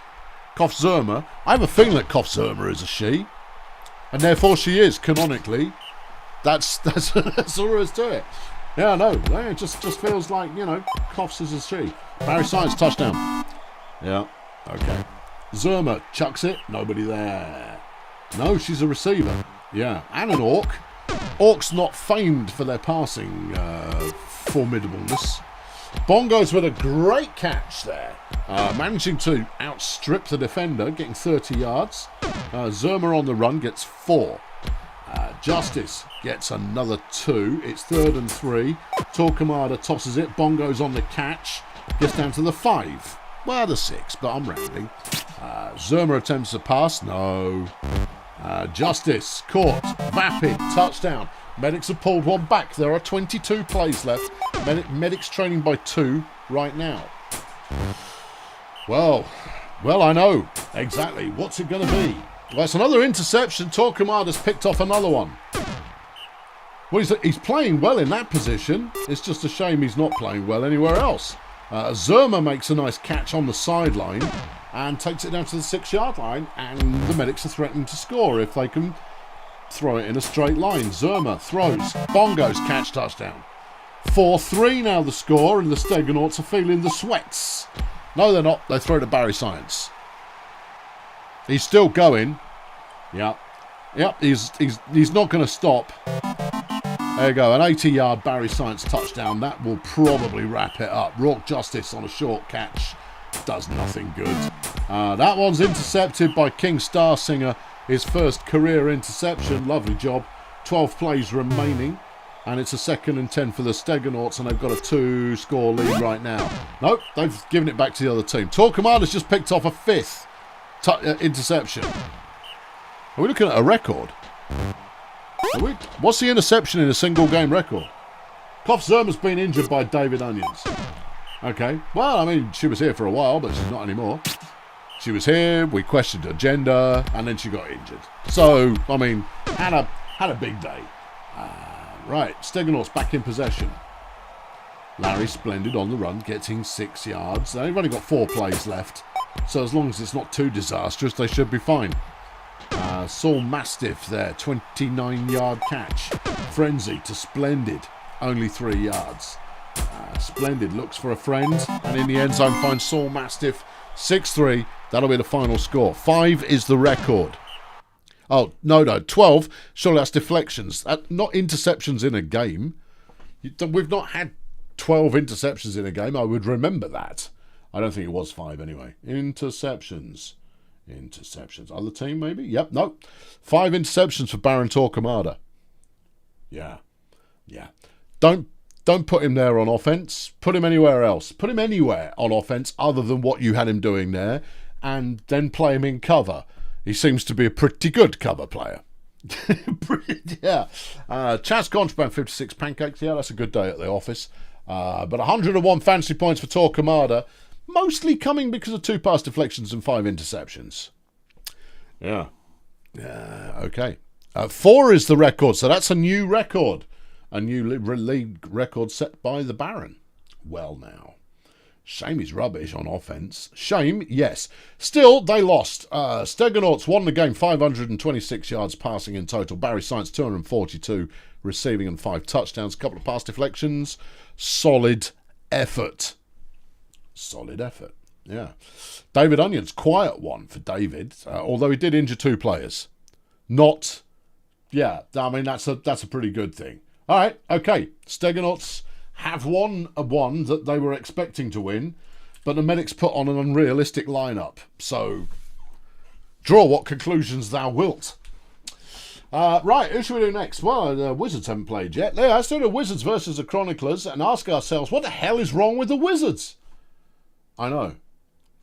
Kofzerma, I have a feeling that Kofzerma is a she, and therefore she is, canonically. That's all there is to it. Yeah, I know. It just feels like, you know, Kofs is a she. Barry Science, touchdown. Yeah, okay. Zerma chucks it. Nobody there. No, she's a receiver. Yeah, and an Orc. Orcs not famed for their passing formidableness. Bongos with a great catch there. Managing to outstrip the defender, getting 30 yards. Zerma on the run gets 4. Justice gets another 2. It's 3rd and 3. Torquemada tosses it. Bongos on the catch. Gets down to the 5. Well, the 6, but I'm rounding. Zerma attempts to pass. No. Justice caught. Vapid. Touchdown. Medics have pulled one back. There are 22 plays left. Medics training by 2 right now. Well, I know. Exactly. What's it going to be? Well, it's another interception. Torquemada's picked off another one. Well, he's playing well in that position. It's just a shame he's not playing well anywhere else. Zerma makes a nice catch on the sideline and takes it down to the 6-yard line, and the medics are threatening to score if they can throw it in a straight line. Zerma throws. Bongos catch, touchdown. 4-3 now the score, and the Steganauts are feeling the sweats. No, they're not. They throw to Barry Science. He's still going. Yep. He's not going to stop. There you go. An 80-yard Barry Science touchdown. That will probably wrap it up. Rourke Justice on a short catch. Does nothing good. That one's intercepted by King Starsinger. His first career interception. Lovely job. 12 plays remaining. And it's a 2nd and 10 for the Steganauts, and they've got a 2-score lead right now. Nope, they've given it back to the other team. Torquemada's just picked off a 5th interception. Are we looking at a record? What's the interception in a single game record? Kofzerma's been injured by David Onions. Okay, well, I mean, she was here for a while, but she's not anymore. She was here, we questioned her gender, and then she got injured. So, I mean, had a big day. Right, Steganauts back in possession. Larry splendid on the run, getting 6 yards. They've only got 4 plays left, so as long as it's not too disastrous, they should be fine. Saul Mastiff there, 29-yard catch. Frenzy to Splendid, only 3 yards. Splendid looks for a friend, and in the end zone finds Saul Mastiff. 6-3, that'll be the final score. 5 is the record. Oh, no, 12. Surely that's deflections. Not interceptions in a game. We've not had 12 interceptions in a game. I would remember that. I don't think it was 5 anyway. Interceptions. Other team, maybe? Yep, no. 5 interceptions for Baron Torquemada. Yeah. Don't put him there on offense. Put him anywhere else. Put him anywhere on offense other than what you had him doing there, and then play him in cover. He seems to be a pretty good cover player. Yeah. Chaz Conchban, 56 pancakes. Yeah, that's a good day at the office. But 101 fantasy points for Torquemada, mostly coming because of 2 pass deflections and 5 interceptions. Yeah. Okay. 4 is the record, so that's a new record. A new league record set by the Baron. Well now. Shame he's rubbish on offense. Shame, yes. Still, they lost. Steganauts won the game, 526 yards passing in total. Barry Science, 242 receiving and 5 touchdowns. A couple of pass deflections. Solid effort. Yeah. David Onions, quiet one for David, although he did injure 2 players. Yeah, I mean, that's a pretty good thing. All right, okay. Steganauts have won a one that they were expecting to win, but the medics put on an unrealistic lineup. So, draw what conclusions thou wilt. Right, who should we do next? Well, the Wizards haven't played yet. Let's do the Wizards versus the Chroniclers and ask ourselves, what the hell is wrong with the Wizards? I know.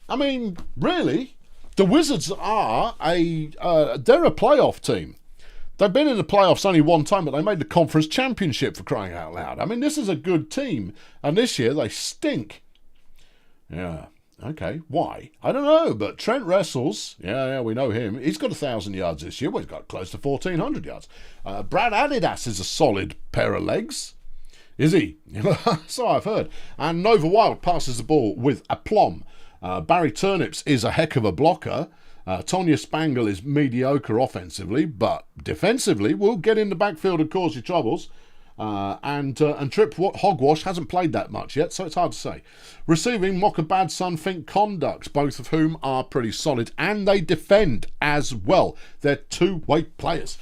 I mean, really? The Wizards are they're a playoff team. They've been in the playoffs only one time, but they made the conference championship, for crying out loud. I mean, this is a good team, and this year they stink. Yeah, okay, why? I don't know, but Trent Wrestles, yeah, we know him. He's got 1,000 yards this year. Well, he's got close to 1,400 yards. Brad Adidas is a solid pair of legs. Is he? So I've heard. And Nova Wild passes the ball with aplomb. Barry Turnips is a heck of a blocker. Tonya Spangle is mediocre offensively, but defensively will get in the backfield and cause you troubles. And Trip Hogwash hasn't played that much yet, so it's hard to say. Receiving, Mocha Bad Son, Fink Conduct, both of whom are pretty solid, and they defend as well. They're two-way players.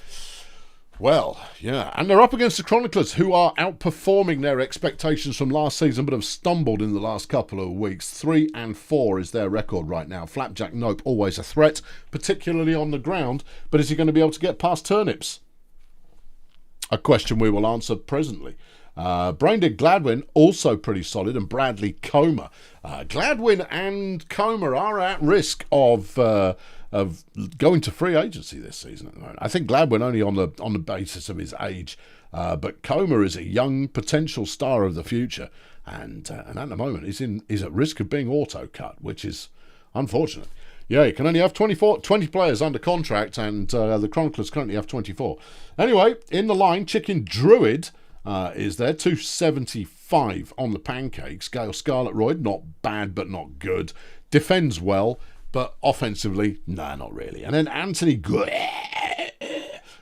Well, yeah, and they're up against the Chroniclers, who are outperforming their expectations from last season, but have stumbled in the last couple of weeks. 3-4 is their record right now. Flapjack Nope, always a threat, particularly on the ground, but is he going to be able to get past Turnips? A question we will answer presently. Braindead Gladwin, also pretty solid, and Bradley Comer. Gladwin and Comer are at risk of going to free agency this season at the moment. I think Gladwin only on the basis of his age, but Comer is a young potential star of the future, and at the moment he's at risk of being auto-cut, which is unfortunate. Yeah, you can only have 20 players under contract, and the Chroniclers currently have 24. Anyway, in the line, Chicken Druid is there, 275 on the pancakes. Gale Scarlet Royd, not bad but not good. Defends well, but offensively, nah, not really. And then Anthony Good,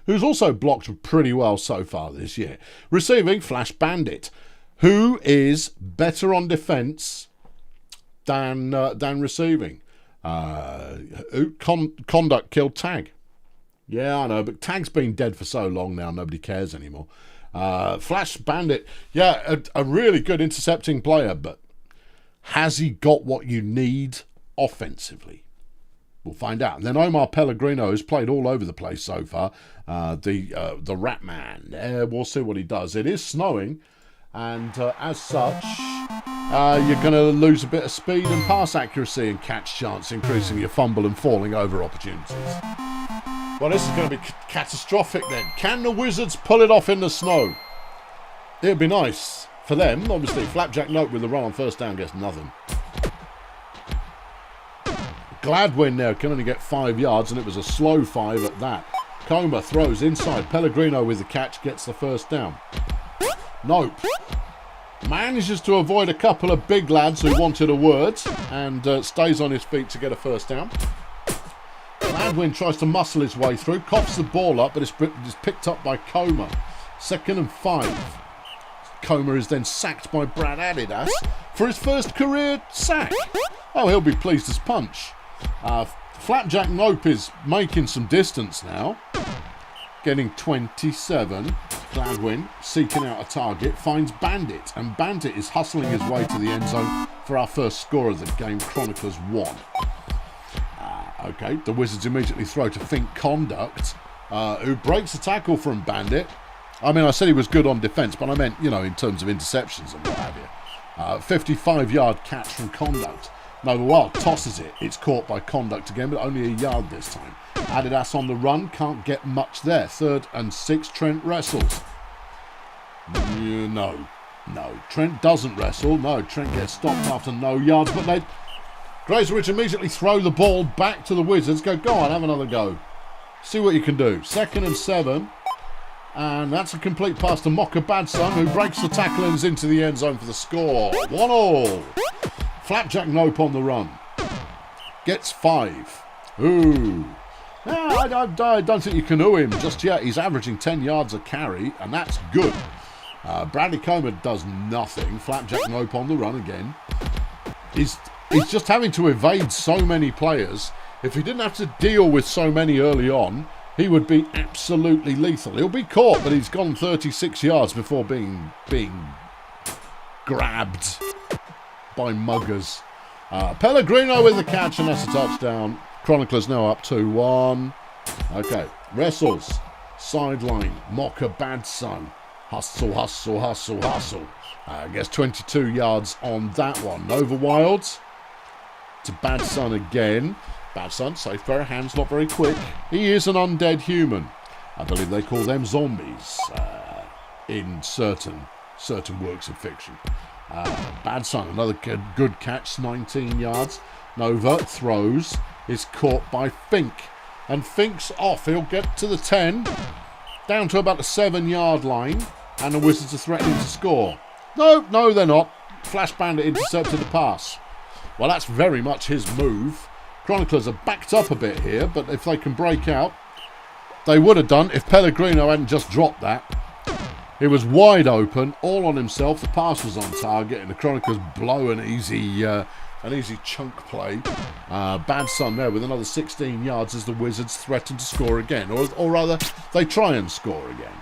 who's also blocked pretty well so far this year. Receiving, Flash Bandit, who is better on defence than receiving. Conduct killed Tag. Yeah, I know, but Tag's been dead for so long now, nobody cares anymore. Flash Bandit, yeah, a really good intercepting player, but has he got what you need offensively? We'll find out. And then Omar Pellegrino has played all over the place so far. The Rat Man. We'll see what he does. It is snowing, and as such, you're going to lose a bit of speed and pass accuracy and catch chance, increasing your fumble and falling over opportunities. Well, this is going to be catastrophic then. Can the Wizards pull it off in the snow? It'd be nice for them. Obviously, Flapjack Note with the run on first down gets nothing. Gladwin there can only get 5 yards, and it was a slow 5 at that. Comer throws inside. Pellegrino with the catch gets the first down. Nope. Manages to avoid a couple of big lads who wanted a word, and stays on his feet to get a first down. Gladwin tries to muscle his way through, coughs the ball up, but it's picked up by Comer. 2nd and 5. Comer is then sacked by Brad Adidas for his first career sack. Oh, he'll be pleased as punch. Flapjack Nope is making some distance now. Getting 27. Gladwin seeking out a target, finds Bandit, and Bandit is hustling his way to the end zone for our first score of the game. Chroniclers 1. Okay, the Wizards immediately throw to Fink Conduct, who breaks the tackle from Bandit. I mean, I said he was good on defence, but I meant, in terms of interceptions and what have you. 55-yard catch from Conduct. Nova Wild tosses it. It's caught by Conduct again, but only a yard this time. Adidas on the run, can't get much there. 3rd and 6, Trent wrestles. No. Trent doesn't wrestle. No, Trent gets stopped after no yards, but Grazer immediately throw the ball back to the Wizards. Go on, have another go. See what you can do. 2nd and 7. And that's a complete pass to Mocha Badson, who breaks the tackle and is into the end zone for the score. 1-1. Flapjack Nope on the run. Gets 5. Ooh. I don't think you can ooh him just yet. He's averaging 10 yards a carry, and that's good. Bradley Comer does nothing. Flapjack Nope on the run again. He's just having to evade so many players. If he didn't have to deal with so many early on, he would be absolutely lethal. He'll be caught, but he's gone 36 yards before being grabbed by muggers. Pellegrino with the catch, and that's a touchdown. Chroniclers now up 2-1. Okay, wrestles. Sideline. Mocha Badson. Hustle. Gets 22 yards on that one. Nova Wilds to Badson again. Bad Son, safe pair of hands, not very quick. He is an undead human. I believe they call them zombies in certain works of fiction. Bad Son, another good catch, 19 yards. Nova throws, is caught by Fink. And Fink's off. He'll get to the 10, down to about the 7-yard line. And the Wizards are threatening to score. No, they're not. Flash Bandit intercepted the pass. Well, that's very much his move. Chroniclers are backed up a bit here, but if they can break out, they would have done if Pellegrino hadn't just dropped that. It was wide open, all on himself. The pass was on target, and the Chroniclers blow an easy chunk play. Bad Son there with another 16 yards as the Wizards threaten to score again, or rather, they try and score again.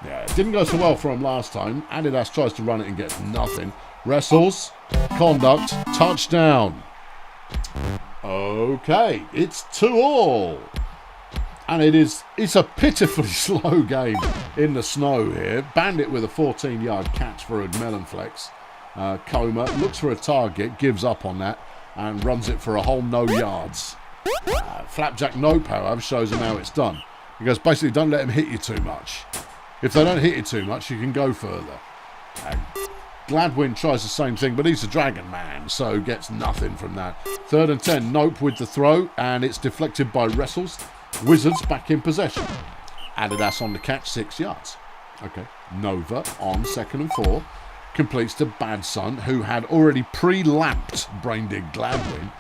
Yeah, it didn't go so well for him last time. Adidas tries to run it and gets nothing. Wrestles, conduct, touchdown. Okay, it's 2-all. And it's a pitifully slow game in the snow here. Bandit with a 14-yard catch for a melon flex. Coma looks for a target, gives up on that, and runs it for a whole no yards. Flapjack Nope, however, shows him how it's done. He goes, basically, don't let him hit you too much. If they don't hit you too much, you can go further. Gladwin tries the same thing, but he's a dragon man, so gets nothing from that. 3rd and 10, Nope with the throw, and it's deflected by Wrestles. Wizards back in possession. Adidas on the catch, 6 yards. Okay, Nova on 2nd and 4. Completes to Bad Son, who had already pre-lapped Braindig Gladwin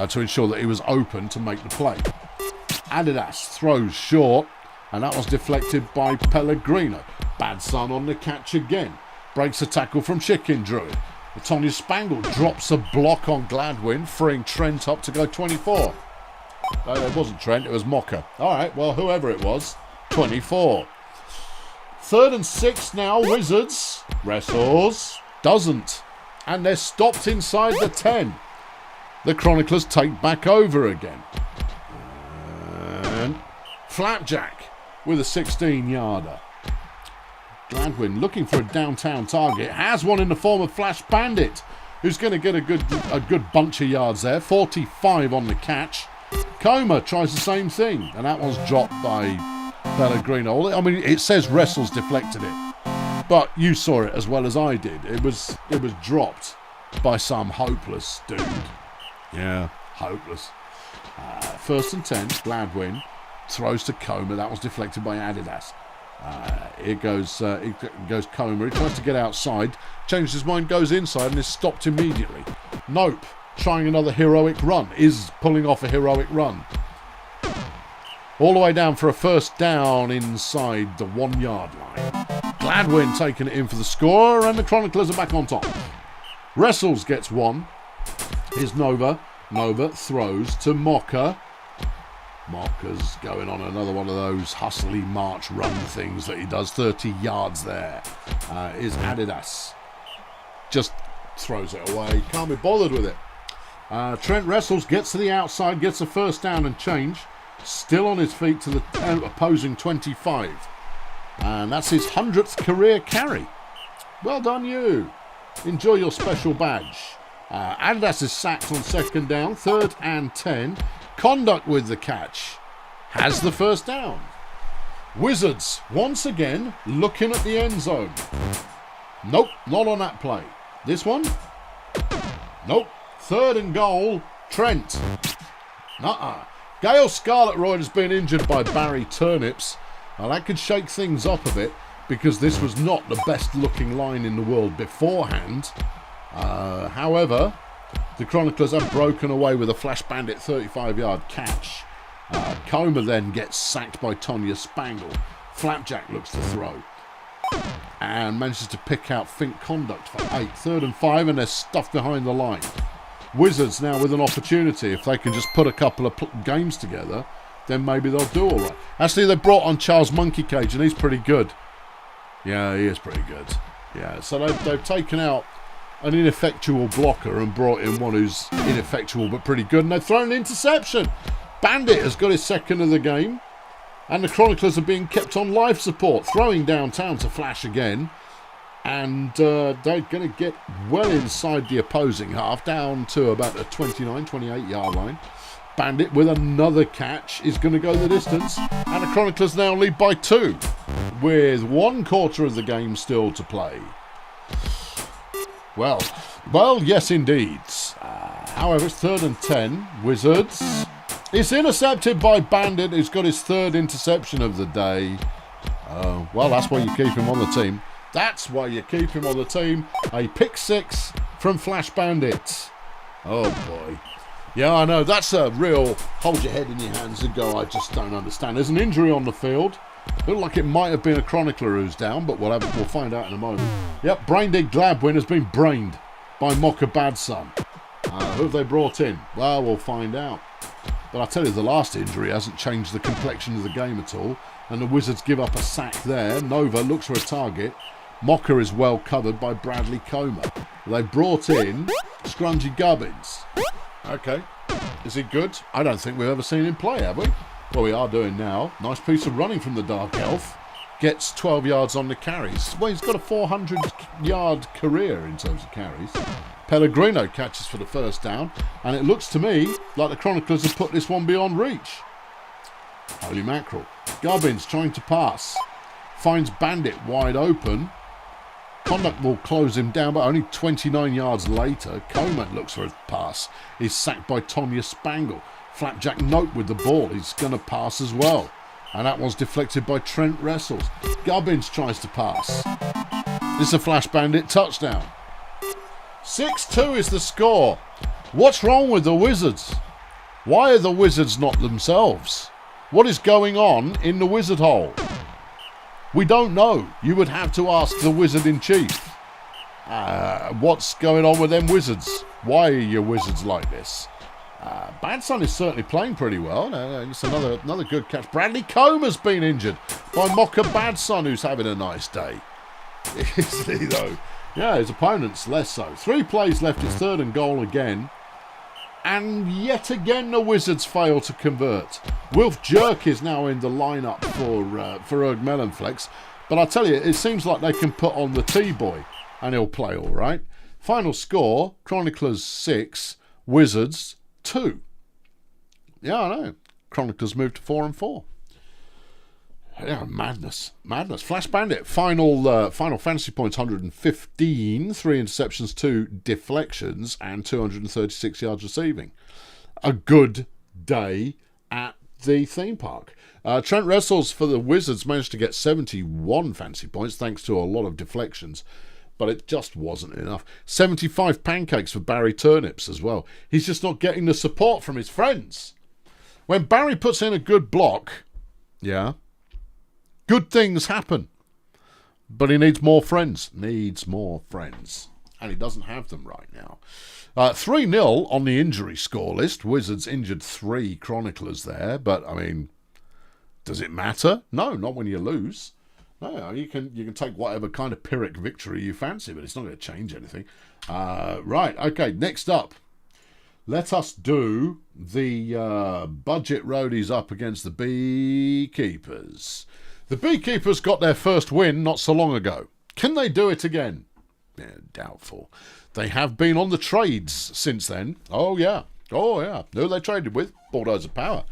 to ensure that he was open to make the play. Adidas throws short, and that was deflected by Pellegrino. Bad Son on the catch again. Breaks a tackle from Chicken Druid. Tonya Spangle drops a block on Gladwin, freeing Trent up to go 24. No, it wasn't Trent, it was Mocker. All right, well, whoever it was, 24. 3rd and 6 now, Wizards. Wrestles. Doesn't. And they're stopped inside the 10. The Chroniclers take back over again. And Flapjack with a 16-yarder. Gladwin looking for a downtown target. Has one in the form of Flash Bandit, who's going to get a good bunch of yards there. 45 on the catch. Coma tries the same thing, and that one's dropped by Pellegrino. I mean, it says Wrestles deflected it, but you saw it as well as I did. It was dropped by some hopeless dude. Yeah, hopeless. 1st and 10, Gladwin throws to Coma. That was deflected by Adidas. It goes Coma. He tries to get outside, changes his mind, goes inside, and is stopped immediately. Nope. Trying another heroic run, is pulling off a heroic run. All the way down for a 1st down inside the 1-yard line. Gladwin taking it in for the score, and the Chroniclers are back on top. Wrestles gets 1. Here's Nova. Nova throws to Mocker. Mocker's going on another one of those hustly march run things that he does. 30 yards there. Is Adidas. Just throws it away. Can't be bothered with it. Trent Wrestles gets to the outside, gets a 1st down and change. Still on his feet to the opposing 25. And that's his 100th career carry. Well done, you. Enjoy your special badge. Adidas is sacked on 2nd down, 3rd and 10. Conduct with the catch. Has the 1st down. Wizards, once again, looking at the end zone. Nope, not on that play. This one? Nope. 3rd and goal, Trent. Gale Scarlet-Royd has been injured by Barry Turnips. Now that could shake things up a bit, because this was not the best looking line in the world beforehand. However, the Chroniclers have broken away with a Flash Bandit 35-yard catch. Coma then gets sacked by Tonya Spangle. Flapjack looks to throw and manages to pick out Fink Conduct for 8. 3rd and 5, and they're stuffed behind the line. Wizards now with an opportunity. If they can just put a couple of games together, then maybe they'll do all right. Actually, they brought on Charles Monkey Cage, and he's pretty good. Yeah, he is pretty good. Yeah, so they've taken out an ineffectual blocker and brought in one who's ineffectual but pretty good, and they've thrown an interception. Bandit has got his 2nd of the game, and the Chroniclers are being kept on life support, throwing downtown to Flash again. And they're going to get well inside the opposing half, down to about the 29, 28-yard line. Bandit with another catch is going to go the distance, and the Chroniclers now lead by 2 with 1/4 of the game still to play. Well, yes indeed. However, it's 3rd and 10. Wizards. It's intercepted by Bandit, who's got his 3rd interception of the day. Well, that's why you keep him on the team. That's why you keep him on the team. A pick 6 from Flash Bandit. Oh boy. Yeah, I know. That's a real hold your head in your hands and go, I just don't understand. There's an injury on the field. Looked like it might have been a Chronicler who's down, but we'll find out in a moment. Yep, Braindig Gladwin has been brained by Mocha Badson. Who have they brought in? Well, we'll find out. But I tell you, the last injury hasn't changed the complexion of the game at all. And the Wizards give up a sack there. Nova looks for a target. Mocha is well covered by Bradley Comer. They brought in Scrungy Gubbins. Okay. Is he good? I don't think we've ever seen him play, have we? Well, we are doing now. Nice piece of running from the Dark Elf. Gets 12 yards on the carries. Well, he's got a 400-yard career in terms of carries. Pellegrino catches for the first down, and it looks to me like the Chroniclers have put this one beyond reach. Holy mackerel. Gubbins trying to pass. Finds Bandit wide open. Conduct will close him down, but only 29 yards later, Coleman looks for a pass. He's sacked by Tonya Spangle. Flapjack Note with the ball. He's going to pass as well. And that one's deflected by Trent Wrestles. Gubbins tries to pass. This is a Flash Bandit touchdown. 6-2 is the score. What's wrong with the Wizards? Why are the Wizards not themselves? What is going on in the Wizard hole? We don't know. You would have to ask the Wizard-in-Chief. What's going on with them Wizards? Why are your Wizards like this? Badson is certainly playing pretty well. It's another good catch. Bradley Comer's been injured by Mocha Badson, who's having a nice day. Is he, though? Yeah, his opponent's less so. 3 plays left. It's 3rd and goal again. And yet again, the Wizards fail to convert. Wilf Jerk is now in the lineup for Erg Melonflex. But I tell you, it seems like they can put on the T-Boy and he'll play all right. Final score, Chroniclers 6, Wizards 2. Yeah, I know. Chroniclers moved to 4 and 4. Yeah, madness. Flash Bandit, final fantasy points, 115, 3 interceptions, 2 deflections, and 236 yards receiving. A good day at the theme park. Trent Wrestles for the Wizards managed to get 71 fantasy points, thanks to a lot of deflections, but it just wasn't enough. 75 pancakes for Barry Turnips as well. He's just not getting the support from his friends. When Barry puts in a good block, yeah, good things happen. But he needs more friends. And he doesn't have them right now. 3-0 on the injury score list. Wizards injured 3 Chroniclers there. But, I mean, does it matter? No, not when you lose. No, you can take whatever kind of Pyrrhic victory you fancy, but it's not going to change anything. Right, okay, next up. Let us do the budget roadies up against the Beekeepers. The Beekeepers got their first win not so long ago. Can they do it again? Yeah, doubtful. They have been on the trades since then. Oh, yeah. Who they traded with? Bulldozer Power.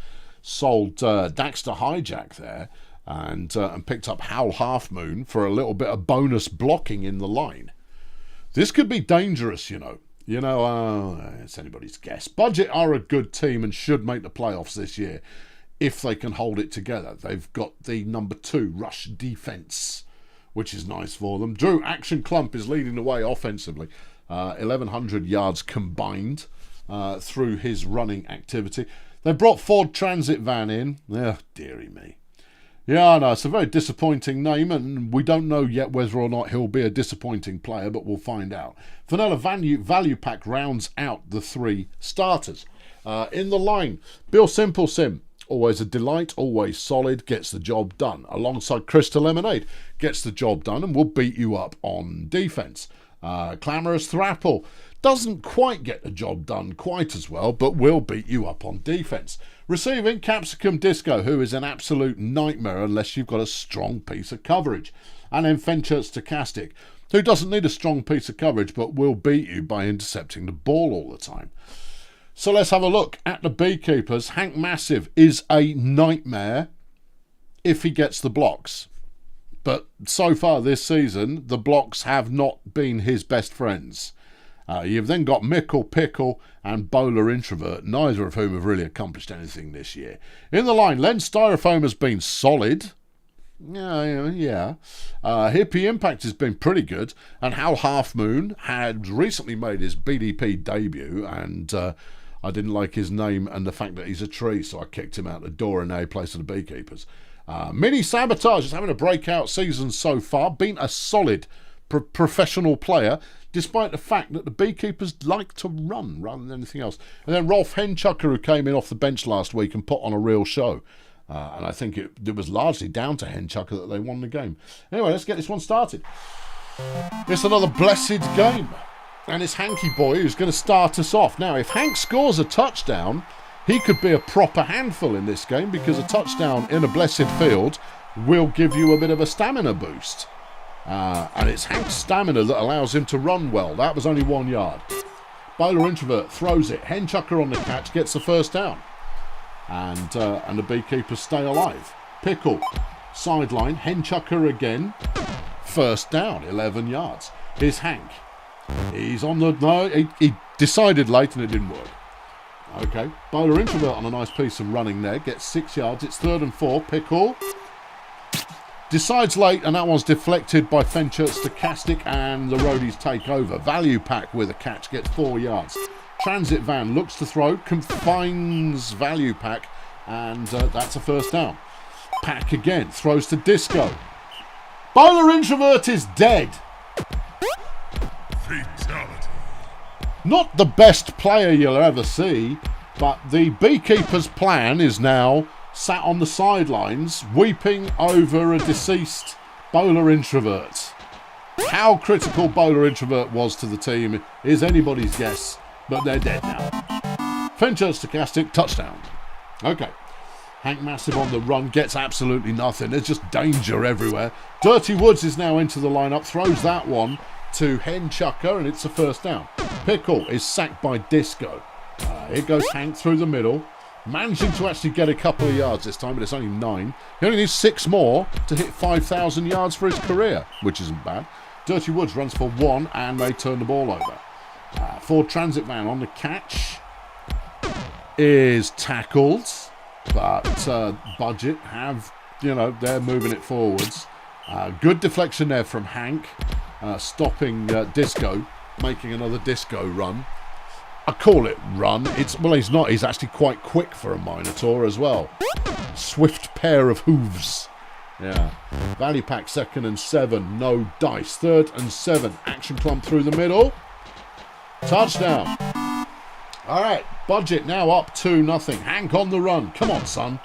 Sold Daxter Hijack there and picked up Howl Half Moon for a little bit of bonus blocking in the line. This could be dangerous, you know. It's anybody's guess. Budget are a good team and should make the playoffs this year if they can hold it together. They've got the number 2 rush defense, which is nice for them. Drew Action Clump is leading the way offensively. 1,100 yards combined through his running activity. They brought Ford Transit Van in. Oh, dearie me. Yeah, I know, it's a very disappointing name, and we don't know yet whether or not he'll be a disappointing player, but we'll find out. Vanilla Value Pack rounds out the 3 starters. In the line, Bill Simple Sim, always a delight, always solid, gets the job done. Alongside Crystal Lemonade, gets the job done and will beat you up on defence. Clamorous Thrapple doesn't quite get the job done quite as well, but will beat you up on defence. Receiving, Capsicum Disco, who is an absolute nightmare unless you've got a strong piece of coverage. And then Fenchurch Stochastic, who doesn't need a strong piece of coverage but will beat you by intercepting the ball all the time. So let's have a look at the Beekeepers. Hank Massive is a nightmare if he gets the blocks. But so far this season, the blocks have not been his best friends. You've then got Mickle, Pickle and Bowler Introvert, neither of whom have really accomplished anything this year. In the line, Len Styrofoam has been solid. Yeah. Hippie Impact has been pretty good. And Hal Half Moon had recently made his BDP debut, and I didn't like his name and the fact that he's a tree, so I kicked him out the door and now he plays for the Beekeepers. Mini Sabotage is having a breakout season so far, been a solid professional player, despite the fact that the Beekeepers like to run rather than anything else. And then Rolf Henchucker, who came in off the bench last week and put on a real show. And I think it was largely down to Henchucker that they won the game. Anyway, let's get this one started. It's another blessed game. And it's Hanky Boy who's going to start us off. Now, if Hank scores a touchdown, he could be a proper handful in this game, because a touchdown in a blessed field will give you a bit of a stamina boost. And it's Hank's stamina that allows him to run well. That was only 1 yard. Bowler Introvert throws it. Henchucker on the catch, gets the first down. And the Beekeepers stay alive. Pickle, sideline. Henchucker again. First down, 11 yards. Here's Hank. He's on the... No, he decided late and it didn't work. Okay. Bowler Introvert on a nice piece of running there. Gets 6 yards. It's 3rd and 4. Pickle decides late, and that one's deflected by Fenchurch Stochastic, and the Roadies take over. Value Pack with a catch, gets 4 yards. Transit Van looks to throw, confines Value Pack, and that's a first down. Pack again, throws to Disco. Bowler Introvert is dead. Fatality. Not the best player you'll ever see, but the Beekeepers' plan is now sat on the sidelines, weeping over a deceased Bowler Introvert. How critical Bowler Introvert was to the team is anybody's guess, but they're dead now. Fenchurch Stochastic, touchdown. Okay. Hank Massive on the run, gets absolutely nothing. There's just danger everywhere. Dirty Woods is now into the lineup, throws that one to Henchucker, and it's a first down. Pickle is sacked by Disco. Here goes Hank through the middle. Managing to actually get a couple of yards this time, but it's only 9. He only needs 6 more to hit 5,000 yards for his career, which isn't bad. Dirty Woods runs for 1, and they turn the ball over. Ford Transit Van on the catch is tackled, but Budget have, they're moving it forwards. Good deflection there from Hank, stopping Disco, making another Disco run. I call it run. He's not. He's actually quite quick for a Minotaur as well. Swift pair of hooves. Yeah. Value Pack 2nd and 7. No dice. 3rd and 7. Action Clump through the middle. Touchdown. All right. Budget now up 2-0. Hank on the run. Come on, son.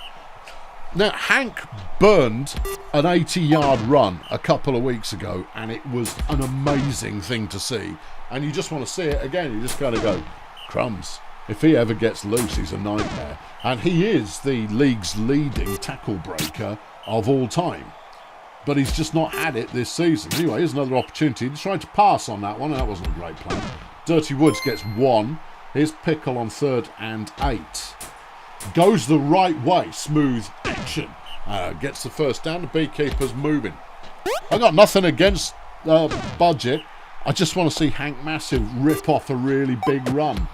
Now, Hank burned an 80-yard run a couple of weeks ago, and it was an amazing thing to see. And you just want to see it again. You just got to go, crumbs. If he ever gets loose, he's a nightmare. And he is the league's leading tackle breaker of all time. But he's just not had it this season. Anyway, here's another opportunity. He tried to pass on that one, and that wasn't a great plan. Dirty Woods gets 1. Here's Pickle on 3rd and 8. Goes the right way. Smooth action. Gets the first down. The Beekeepers moving. I got nothing against Budget. I just want to see Hank Massive rip off a really big run,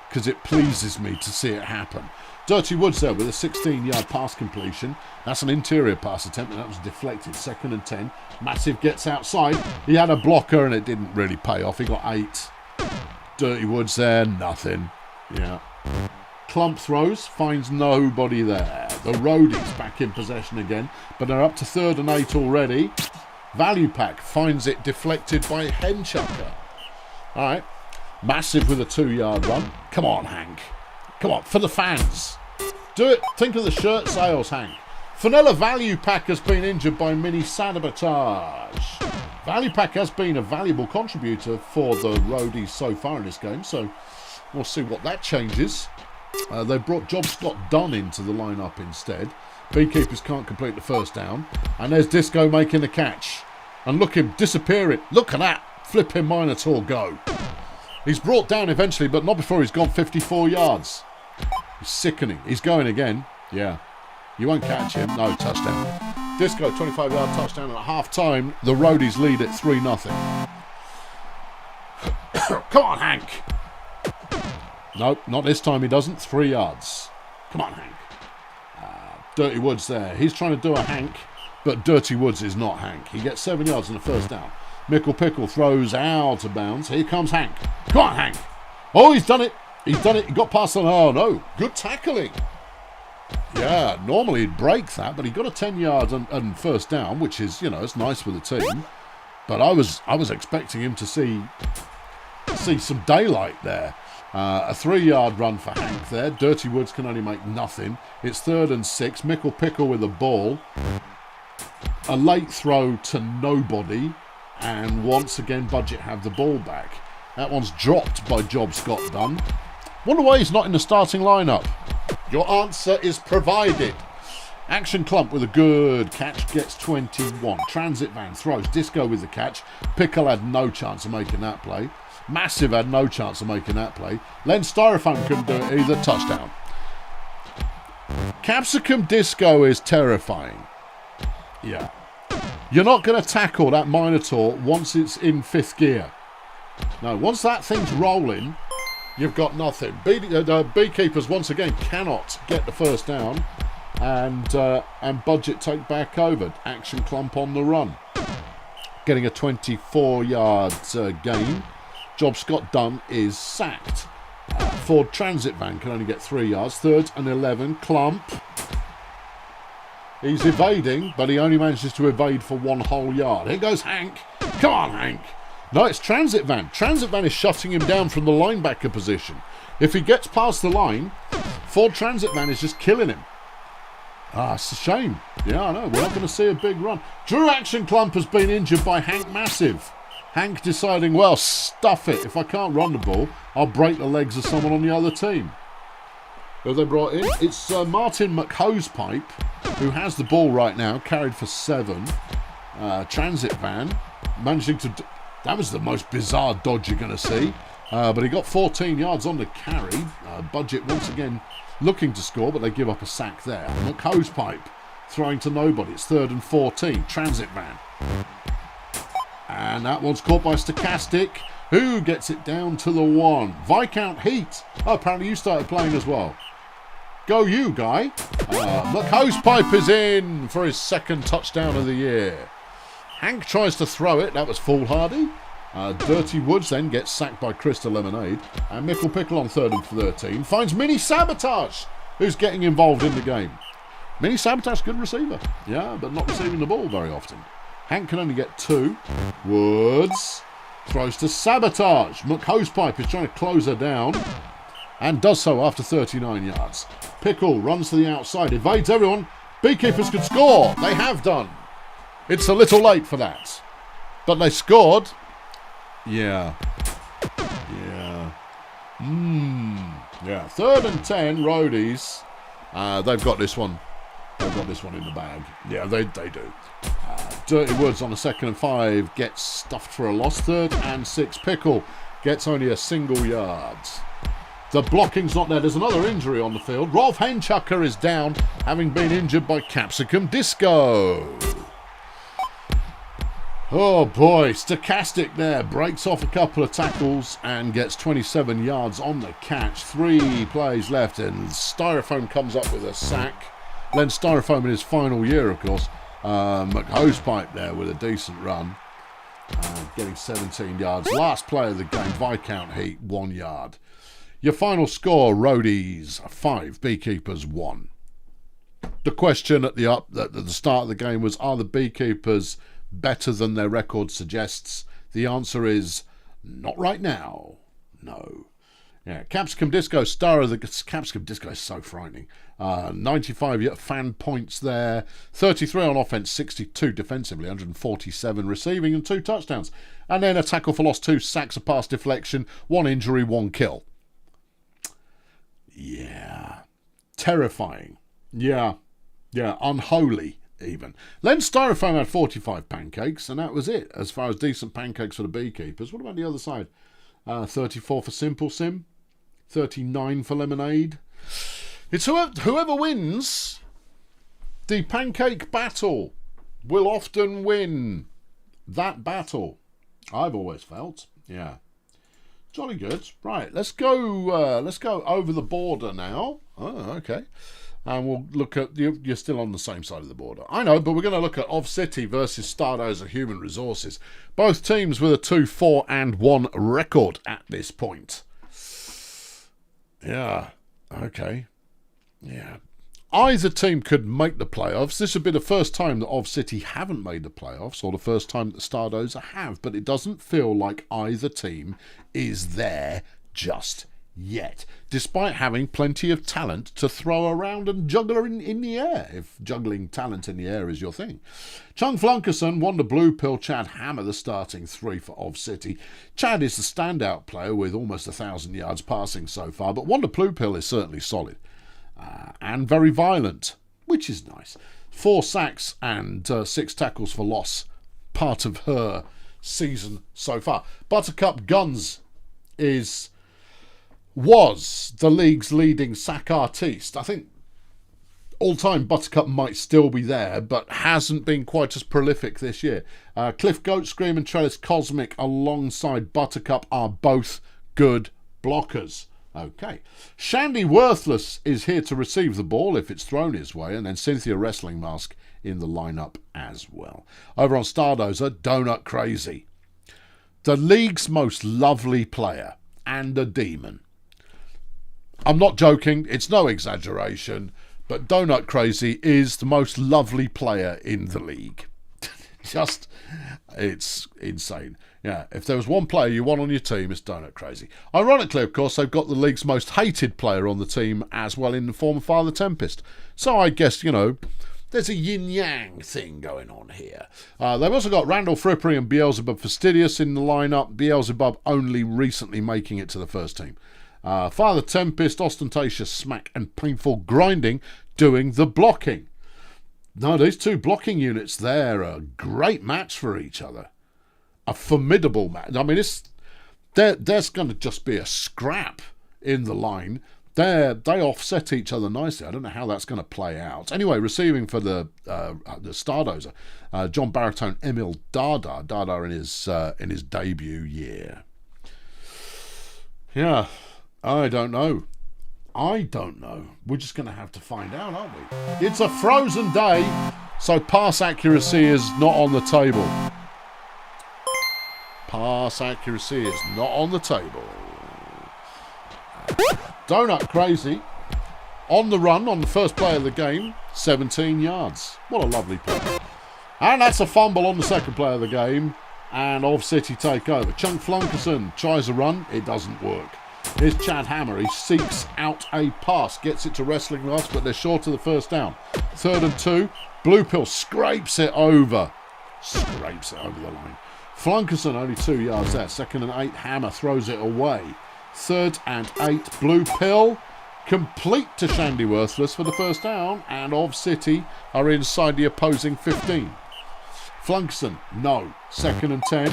because it pleases me to see it happen. Dirty Woods there with a 16-yard pass completion. That's an interior pass attempt, and that was deflected. 2nd and 10. Massive gets outside. He had a blocker, and it didn't really pay off. He got 8. Dirty Woods there, nothing. Yeah. Clump throws, finds nobody there. The Roadies back in possession again, but they're up to 3rd and 8 already. Value Pack finds it deflected by Henchucker. All right. Massive with a 2-yard run. Come on, Hank. Come on, for the fans. Do it. Think of the shirt sales, Hank. Vanilla Value Pack has been injured by Mini Sabotage. Value Pack has been a valuable contributor for the Roadies so far in this game, so we'll see what that changes. They brought Job Scott Dunn into the lineup instead. Beekeepers can't complete the first down. And there's Disco making the catch. And look him disappearing. Look at that. Flipping Minotaur go. He's brought down eventually, but not before he's gone 54 yards. He's sickening. He's going again. Yeah. You won't catch him. No, touchdown. Disco, 25-yard touchdown. And at half-time, the Roadies lead it 3-0. Come on, Hank. No, not this time he doesn't. 3 yards. Come on, Hank. Dirty Woods there. He's trying to do a Hank, but Dirty Woods is not Hank. He gets 7 yards on the first down. Mickle Pickle throws out of bounds. Here comes Hank. Come on, Hank. Oh, he's done it. He's done it. He got past on. Oh, no. Good tackling. Yeah, normally he'd break that, but he got a 10 yards and first down, which is, you know, it's nice for the team. But I was expecting him to see some daylight there. A 3-yard run for Hank there. Dirty Woods can only make nothing. It's 3rd and 6. Mickle Pickle with the ball. A late throw to nobody. And once again, Budget have the ball back. That one's dropped by Job Scott Dunn. Wonder why he's not in the starting lineup. Your answer is provided. Action Clump with a good catch gets 21. Transit Van throws. Disco with the catch. Pickle had no chance of making that play. Massive had no chance of making that play. Len Styrofoam couldn't do it either. Touchdown. Capsicum Disco is terrifying. Yeah. You're not going to tackle that Minotaur once it's in 5th gear. No, once that thing's rolling, you've got nothing. Beekeepers, once again, cannot get the first down. And Budget take back over. Action Clump on the run. Getting a 24-yard gain. Job Scott Dunn is sacked. Ford Transit Van can only get 3 yards. 3rd and 11. Clump. He's evading, but he only manages to evade for 1 whole yard. Here goes Hank. Come on, Hank. No, it's Transit Van. Transit Van is shutting him down from the linebacker position. If he gets past the line, Ford Transit Van is just killing him. It's a shame. Yeah, I know. We're not going to see a big run. Drew Action Clump has been injured by Hank Massive. Hank deciding, well, stuff it. If I can't run the ball, I'll break the legs of someone on the other team. Who have they brought in? It's Martin McHosepipe, who has the ball right now, carried for 7. Transit Van, managing to... That was the most bizarre dodge you're going to see. But he got 14 yards on the carry. Budget once again looking to score, but they give up a sack there. McHosepipe throwing to nobody. It's 3rd and 14. Transit Van. And that one's caught by Stochastic, who gets it down to the 1. Viscount Heat. Oh, apparently you started playing as well. Go you, guy. McHosepipe is in for his 2nd touchdown of the year. Hank tries to throw it. That was foolhardy. Dirty Woods then gets sacked by Crystal Lemonade. And Mickle Pickle on 3rd and 13 finds Mini Sabotage, who's getting involved in the game. Mini Sabotage, good receiver. Yeah, but not receiving the ball very often. Hank can only get 2. Woods throws to Sabotage. McHosepipe is trying to close her down. And does so after 39 yards. Pickle runs to the outside, evades everyone. Beekeepers could score. They have done. It's a little late for that. But they scored. Yeah. Yeah. Yeah. 3rd and 10, Roadies. They've got this one. They've got this one in the bag. Yeah, they do. Dirty Woods on the 2nd and 5 gets stuffed for a loss. 3rd and 6, Pickle gets only a single yard. The blocking's not there. There's another injury on the field. Rolf Henchucker is down, having been injured by Capsicum Disco. Oh boy, Stochastic there. Breaks off a couple of tackles and gets 27 yards on the catch. 3 plays left and Styrofoam comes up with a sack. Len Styrofoam in his final year, of course. McHosepipe there with a decent run. Getting 17 yards. Last play of the game, Viscount Heat, 1 yard. Your final score, Roadies 5, Beekeepers 1. The question at the start of the game was, are the Beekeepers better than their record suggests? The answer is, not right now. No. Yeah, Capsicum Disco, star of the... Capsicum Disco is so frightening. 95 fan points there. 33 on offense, 62 defensively, 147 receiving and 2 touchdowns. And then a tackle for loss, 2 sacks, a pass deflection, 1 injury, 1 kill. Yeah. Terrifying. Yeah. Yeah, unholy even. Len Styrofoam had 45 pancakes, and that was it as far as decent pancakes for the Beekeepers. What about the other side? 34 for Simple Sim. 39 for Lemonade. It's whoever wins the pancake battle will often win that battle. I've always felt. Yeah. Jolly good. Right, let's go over the border now. Oh, okay. And we'll look at... You're still on the same side of the border. I know, but we're going to look at Of City versus Stardoza Human Resources. Both teams with a 2-4-1 record at this point. Yeah. Okay. Yeah. Either team could make the playoffs. This would be the first time that Of City haven't made the playoffs, or the first time that Stardoza have, but it doesn't feel like either team is there just yet, despite having plenty of talent to throw around and juggle in the air, if juggling talent in the air is your thing. Chung Flunkerson, Wonder Blue Pill, Chad Hammer, the starting three for Of City. Chad is the standout player with almost 1,000 yards passing so far, but Wonder Blue Pill is certainly solid. And very violent, which is nice. 4 sacks and 6 tackles for loss, part of her season so far. Buttercup Guns was the league's leading sack artiste. I think all-time Buttercup might still be there, but hasn't been quite as prolific this year. Cliff Goat Scream and Trellis Cosmic alongside Buttercup are both good blockers. Okay. Shandy Worthless is here to receive the ball if it's thrown his way, and then Cynthia Wrestling Mask in the lineup as well. Over on Stardoza, Donut Crazy. The league's most lovely player and a demon. I'm not joking, it's no exaggeration, but Donut Crazy is the most lovely player in the league. It's insane. Yeah, if there was one player you want on your team, it's Donut Crazy. Ironically, of course, they've got the league's most hated player on the team as well in the form of Father Tempest. So I guess, there's a yin-yang thing going on here. They've also got Randall Frippery and Beelzebub Fastidious in the lineup. Beelzebub only recently making it to the first team. Father Tempest, Ostentatious Smack and Painful Grinding doing the blocking. No, these two blocking units there are a great match for each other. A formidable match. I mean, there's going to just be a scrap in the line. They offset each other nicely. I don't know how that's going to play out. Anyway, receiving for the Stardozer, John Baritone Emil Dada in his debut year. Yeah, I don't know. We're just going to have to find out, aren't we? It's a frozen day, so pass accuracy is not on the table. Pass accuracy is not on the table. Donut Crazy on the run on the first play of the game, 17 yards. What a lovely play. And that's a fumble on the second play of the game, and Of City take over. Chunk Flunkerson tries a run, it doesn't work. Here's Chad Hammer, he seeks out a pass, gets it to Wrestling Mask, but they're short of the first down. 3rd and 2, Blue Pill scrapes it over the line. Flunkerson only 2 yards there. 2nd and 8, Hammer throws it away. 3rd and 8, Blue Pill complete to Shandy Worthless for the first down, and Of City are inside the opposing 15. Flunkerson, no. 2nd and 10,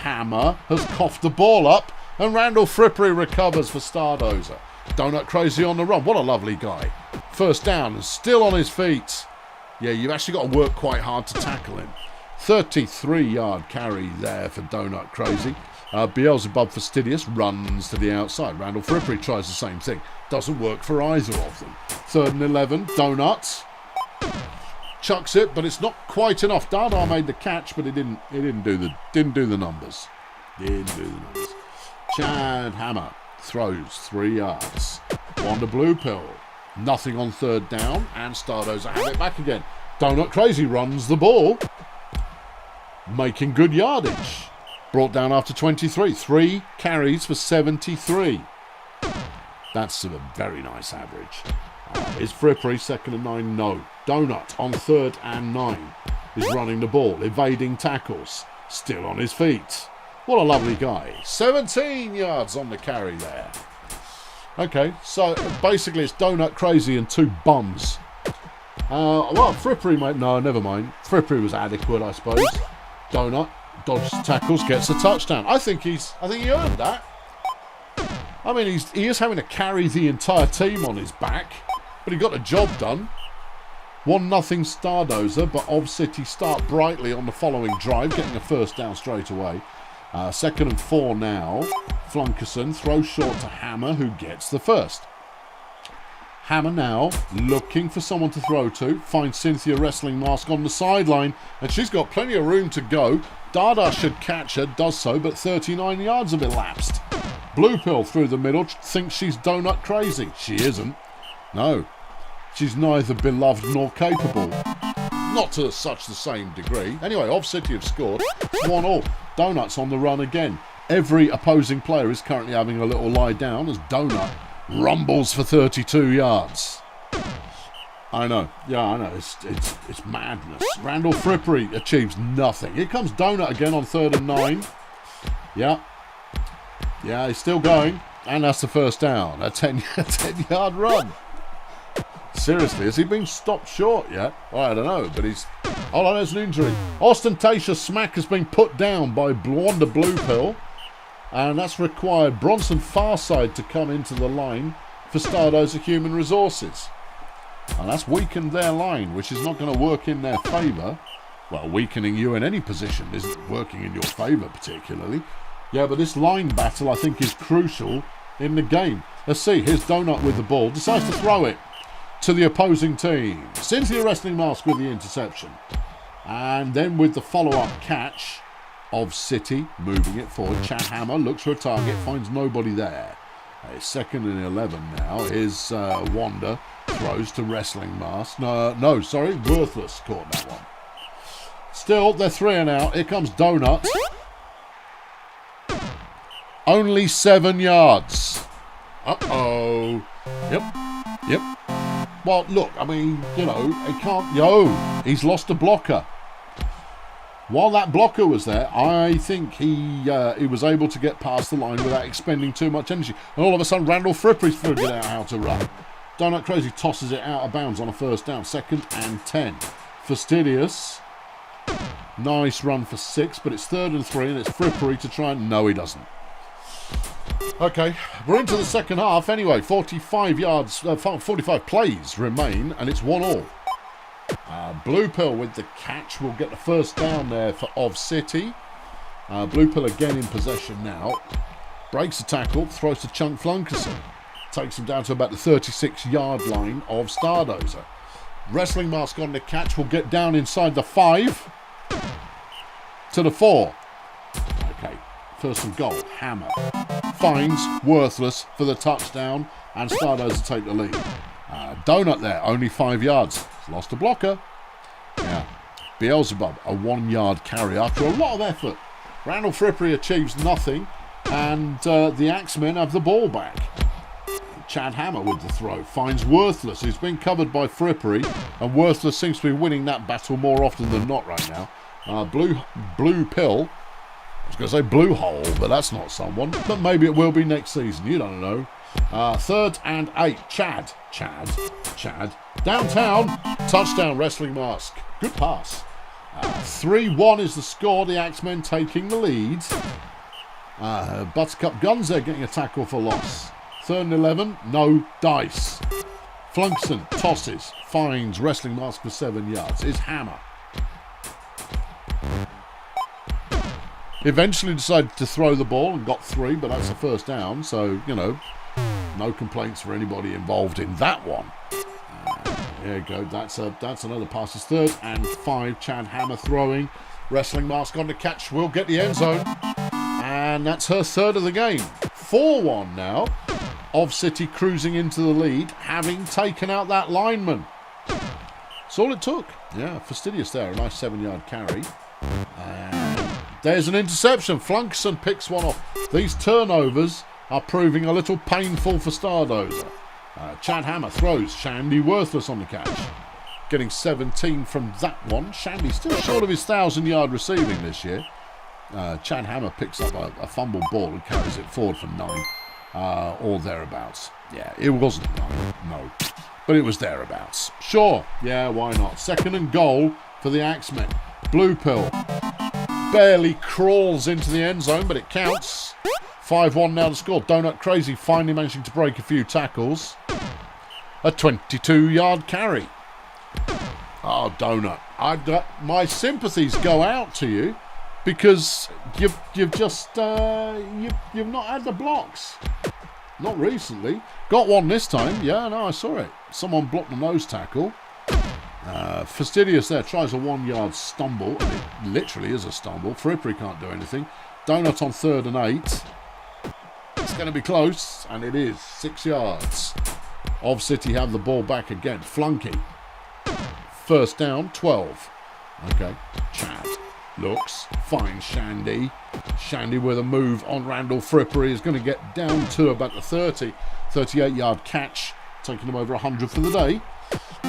Hammer has coughed the ball up, and Randall Frippery recovers for Stardoza. Donut Crazy on the run. What a lovely guy. First down and still on his feet. Yeah, you've actually got to work quite hard to tackle him. 33-yard carry there for Donut Crazy. Beelzebub Fastidious runs to the outside. Randall Frippery tries the same thing. Doesn't work for either of them. 3rd and 11, Donuts chucks it, but it's not quite enough. Dada made the catch, but it didn't do the numbers. Chad Hammer throws 3 yards. Wonder Blue Pill, nothing on 3rd down, and Stardoza have it back again. Donut Crazy runs the ball, making good yardage. Brought down after 23. 3 carries for 73. That's a very nice average. Is Frippery 2nd and 9? No. Donut on 3rd and 9 is running the ball, evading tackles, still on his feet. What a lovely guy. 17 yards on the carry there. Okay, so basically it's Donut Crazy and 2 bums. Frippery might... No, never mind. Frippery was adequate, I suppose. Donut dodges tackles, gets a touchdown. I think he earned that. I mean, he is having to carry the entire team on his back, but he got the job done. 1-0 Stardoza, but Of City start brightly on the following drive, getting a first down straight away. 2nd and 4 now. Flunkerson throws short to Hammer, who gets the first. Hammer now looking for someone to throw to. Finds Cynthia Wrestling Mask on the sideline, and she's got plenty of room to go. Dada should catch her, does so, but 39 yards have elapsed. Blue Pill through the middle, thinks she's donut crazy. She isn't. No. She's neither beloved nor capable. Not to such the same degree. Anyway, Of City have scored. 1-1. Donuts on the run again. Every opposing player is currently having a little lie down as Donut rumbles for 32 yards. I know. Yeah, I know. It's madness. Randall Frippery achieves nothing. Here comes Donut again on 3rd and 9. Yeah. Yeah, he's still going. And that's the first down. A 10-yard run. Seriously, has he been stopped short yet? Well, I don't know, but he's... Oh, no, there's an injury. Ostentatious smack has been put down by Wanda Blue Pill, and that's required Bronson Farside to come into the line for Stardoza Human Resources. And that's weakened their line, which is not going to work in their favour. Well, weakening you in any position isn't working in your favour particularly. Yeah, but this line battle, I think, is crucial in the game. Let's see, here's Donut with the ball. Decides to throw it to the opposing team. Cynthia Wrestling Mask with the interception. And then with the follow-up catch of City, moving it forward. Chad Hammer looks for a target, finds nobody there. 2nd and 11 now. Here's Wanda, throws to Wrestling Mask. No, sorry, Worthless caught that one. Still, they're 3 and out. Here comes Donut. Only 7 yards. Uh-oh. Yep. Well, look, I mean, you know, he can't... he's lost a blocker. While that blocker was there, I think he was able to get past the line without expending too much energy. And all of a sudden, Randall Frippery's figured out how to run. Donut Crazy tosses it out of bounds on a first down. 2nd and 10. Fastidious. Nice run for 6, but it's 3rd and 3, and it's Frippery to try and... No, he doesn't. Okay, we're into the second half anyway. 45 plays remain, and it's 1-1. Blue Pill with the catch will get the first down there for Of City. Blue Pill again in possession now. Breaks the tackle, throws to Chunk Flunkerson. Takes him down to about the 36-yard line of Stardoza. Wrestling Mask on the catch will get down inside the 5 to the 4. Okay, first and goal. Hammer finds Worthless for the touchdown, and Stardoza take the lead. Donut there, only 5 yards. He's lost a blocker. Yeah. Beelzebub, a 1-yard carry after a lot of effort. Randall Frippery achieves nothing, and the Axemen have the ball back. Chad Hammer with the throw finds Worthless, who's been covered by Frippery, and Worthless seems to be winning that battle more often than not right now. Blue Pill, I was going to say Blue Hole, but that's not someone, but maybe it will be next season, you don't know. 3rd and 8, Chad, downtown, touchdown Wrestling Mask, good pass. 3-1 is the score, the Axemen taking the lead. Buttercup Guns there getting a tackle for loss. 3rd and 11, no dice. Flunkson tosses, finds Wrestling Mask for 7 yards. Is Hammer. Eventually decided to throw the ball and got 3, but that's a first down, so, you know, no complaints for anybody involved in that one. There you go, that's another pass. It's 3rd and 5, Chad Hammer throwing. Wrestling Mask on the catch, will get the end zone. And that's her 3rd of the game. 4-1 now. Of City cruising into the lead, having taken out that lineman. That's all it took. Yeah, Fastidious there, a nice 7-yard carry. And there's an interception. Flunkerson picks one off. These turnovers are proving a little painful for Stardoza. Chad Hammer throws. Shandy Worthless on the catch. Getting 17 from that one. Shandy still short of his 1,000-yard receiving this year. Chad Hammer picks up a fumbled ball and carries it forward for 9. Or thereabouts. Yeah, it wasn't 9, no. But it was thereabouts. Sure, yeah, why not? 2nd and goal for the Axemen. Blue Pill barely crawls into the end zone, but it counts. 5-1 now to score. Donut Crazy finally managing to break a few tackles. A 22-yard carry. Oh, Donut. My sympathies go out to you because you've just you've not had the blocks. Not recently. Got one this time. Yeah, no, I saw it. Someone blocked the nose tackle. Fastidious there tries a 1-yard stumble. And it literally is a stumble. Frippery can't do anything. Donut on 3rd and 8. It's going to be close, and it is. 6 yards. Of City have the ball back again. Flunky. First down, 12. Okay. Chad looks. Finds Shandy. Shandy with a move on Randall. Frippery is going to get down to about the 30. 38-yard catch. Taking him over 100 for the day.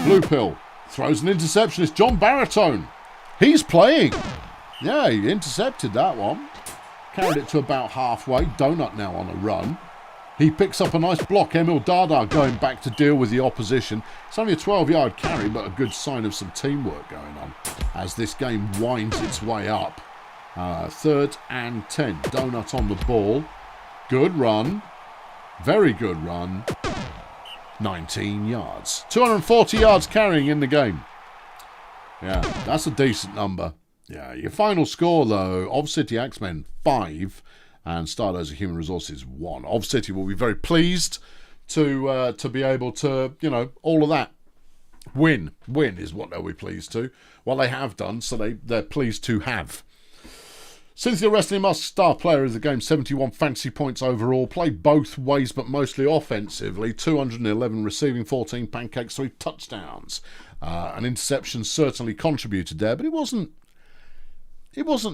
Blue Pill throws an interception. It's John Baritone. He's playing. Yeah, he intercepted that one. Carried it to about halfway. Donut now on a run. He picks up a nice block. Emil Dada going back to deal with the opposition. It's only a 12-yard carry, but a good sign of some teamwork going on as this game winds its way up. 3rd and 10. Donut on the ball. Good run. Very good run. 19 yards. 240 yards carrying in the game. Yeah, that's a decent number. Yeah, your final score, though, of City Axemen 5 and Stardoza Human Resources 1. Of City will be very pleased to be able to, you know, all of that. Win is what they'll be pleased to. Well, they have done, so they're pleased to have. Cynthia Wrestling Master star player of the game, 71 fantasy points overall. Played both ways, but mostly offensively. 211 receiving, 14 pancakes, 3 touchdowns. An interception certainly contributed there, but it wasn't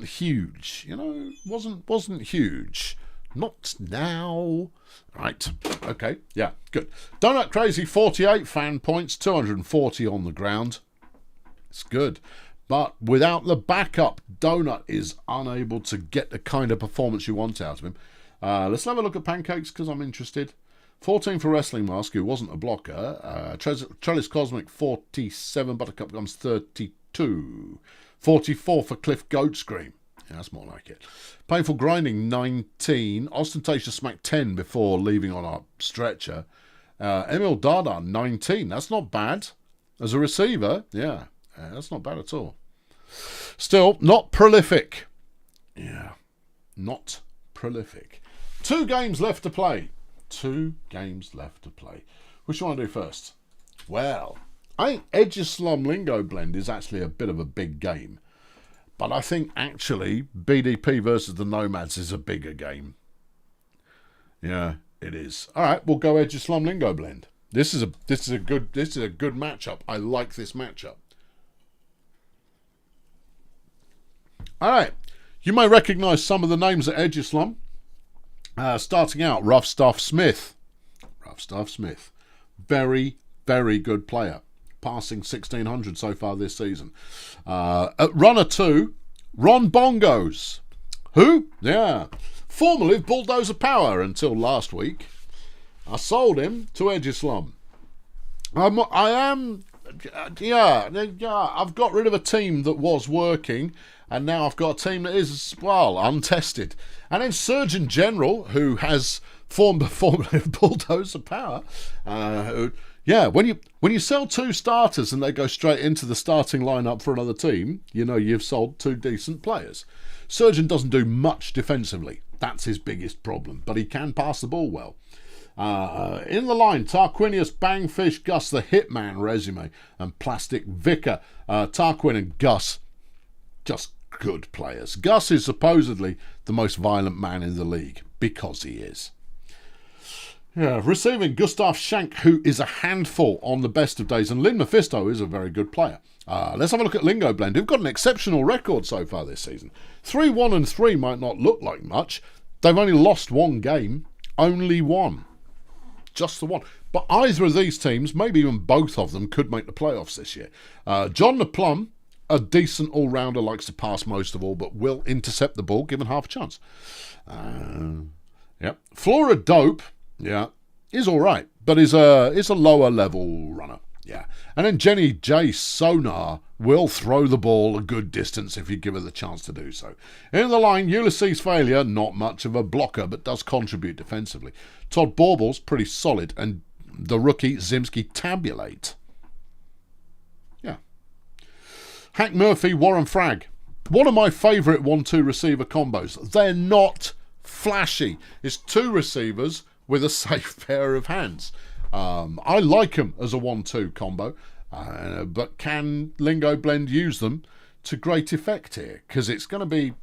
huge, you know. Wasn't huge. Not now. Right. Okay. Yeah. Good. Donut Crazy 48 fan points, 240 on the ground. It's good. But without the backup, Donut is unable to get the kind of performance you want out of him. Let's have a look at Pancakes because I'm interested. 14 for Wrestling Mask, who wasn't a blocker. Trellis Cosmic 47, Buttercup Gums 32. 44 for Cliff Goat Scream. Yeah, that's more like it. Painful Grinding 19. Ostentatious Smack 10 before leaving on our stretcher. Emil Dada 19. That's not bad. As a receiver, yeah, that's not bad at all. Still, not prolific. Yeah, not prolific. 2 games left to play. 2 games left to play. Which do you want to do first? Well, I think Edgy Slum Lingo Blend is actually a bit of a big game. But I think actually BDP versus the Nomads is a bigger game. Yeah, it is. All right, we'll go Edgy Slum Lingo Blend. This is a good matchup. I like this matchup. All right, you may recognise some of the names at Edgy Slum. Starting out, Rough Stuff Smith. Rough Stuff Smith. Very, very good player. Passing 1,600 so far this season. At runner 2, Ron Bongos. Who? Yeah. Formerly of Bulldozer Power until last week. I sold him to Edgy Slum. I've got rid of a team that was working, and now I've got a team that is, well, untested. And then Surgeon General, who has formerly of Bulldozer Power, yeah, when you sell 2 starters and they go straight into the starting lineup for another team, you know you've sold 2 decent players. Surgeon doesn't do much defensively. That's his biggest problem, but he can pass the ball well. In the line, Tarquinius, Bangfish, Gus the Hitman resume, and Plastic Vicar. Tarquin and Gus, just good players. Gus is supposedly the most violent man in the league, because he is. Yeah, receiving Gustav Schank, who is a handful on the best of days, and Lynn Mephisto is a very good player. Let's have a look at Lingo Blend, who've got an exceptional record so far this season. 3-1-3 might not look like much. They've only lost 1 game. Only 1. Just the 1. But either of these teams, maybe even both of them, could make the playoffs this year. John the Plum, a decent all-rounder, likes to pass most of all, but will intercept the ball given half a chance. Flora Dope, yeah, is all right, but is a lower level runner. Yeah. And then Jenny J. Sonar will throw the ball a good distance if you give her the chance to do so. In the line, Ulysses Failure, not much of a blocker, but does contribute defensively. Todd Baubles, pretty solid. And the rookie, Zimski Tabulate. Yeah. Hack Murphy, Warren Frag. One of my favourite 1-2 receiver combos. They're not flashy. It's two receivers with a safe pair of hands. I like them as a 1-2 combo, but can Lingo Blend use them to great effect here? Because it's going to be,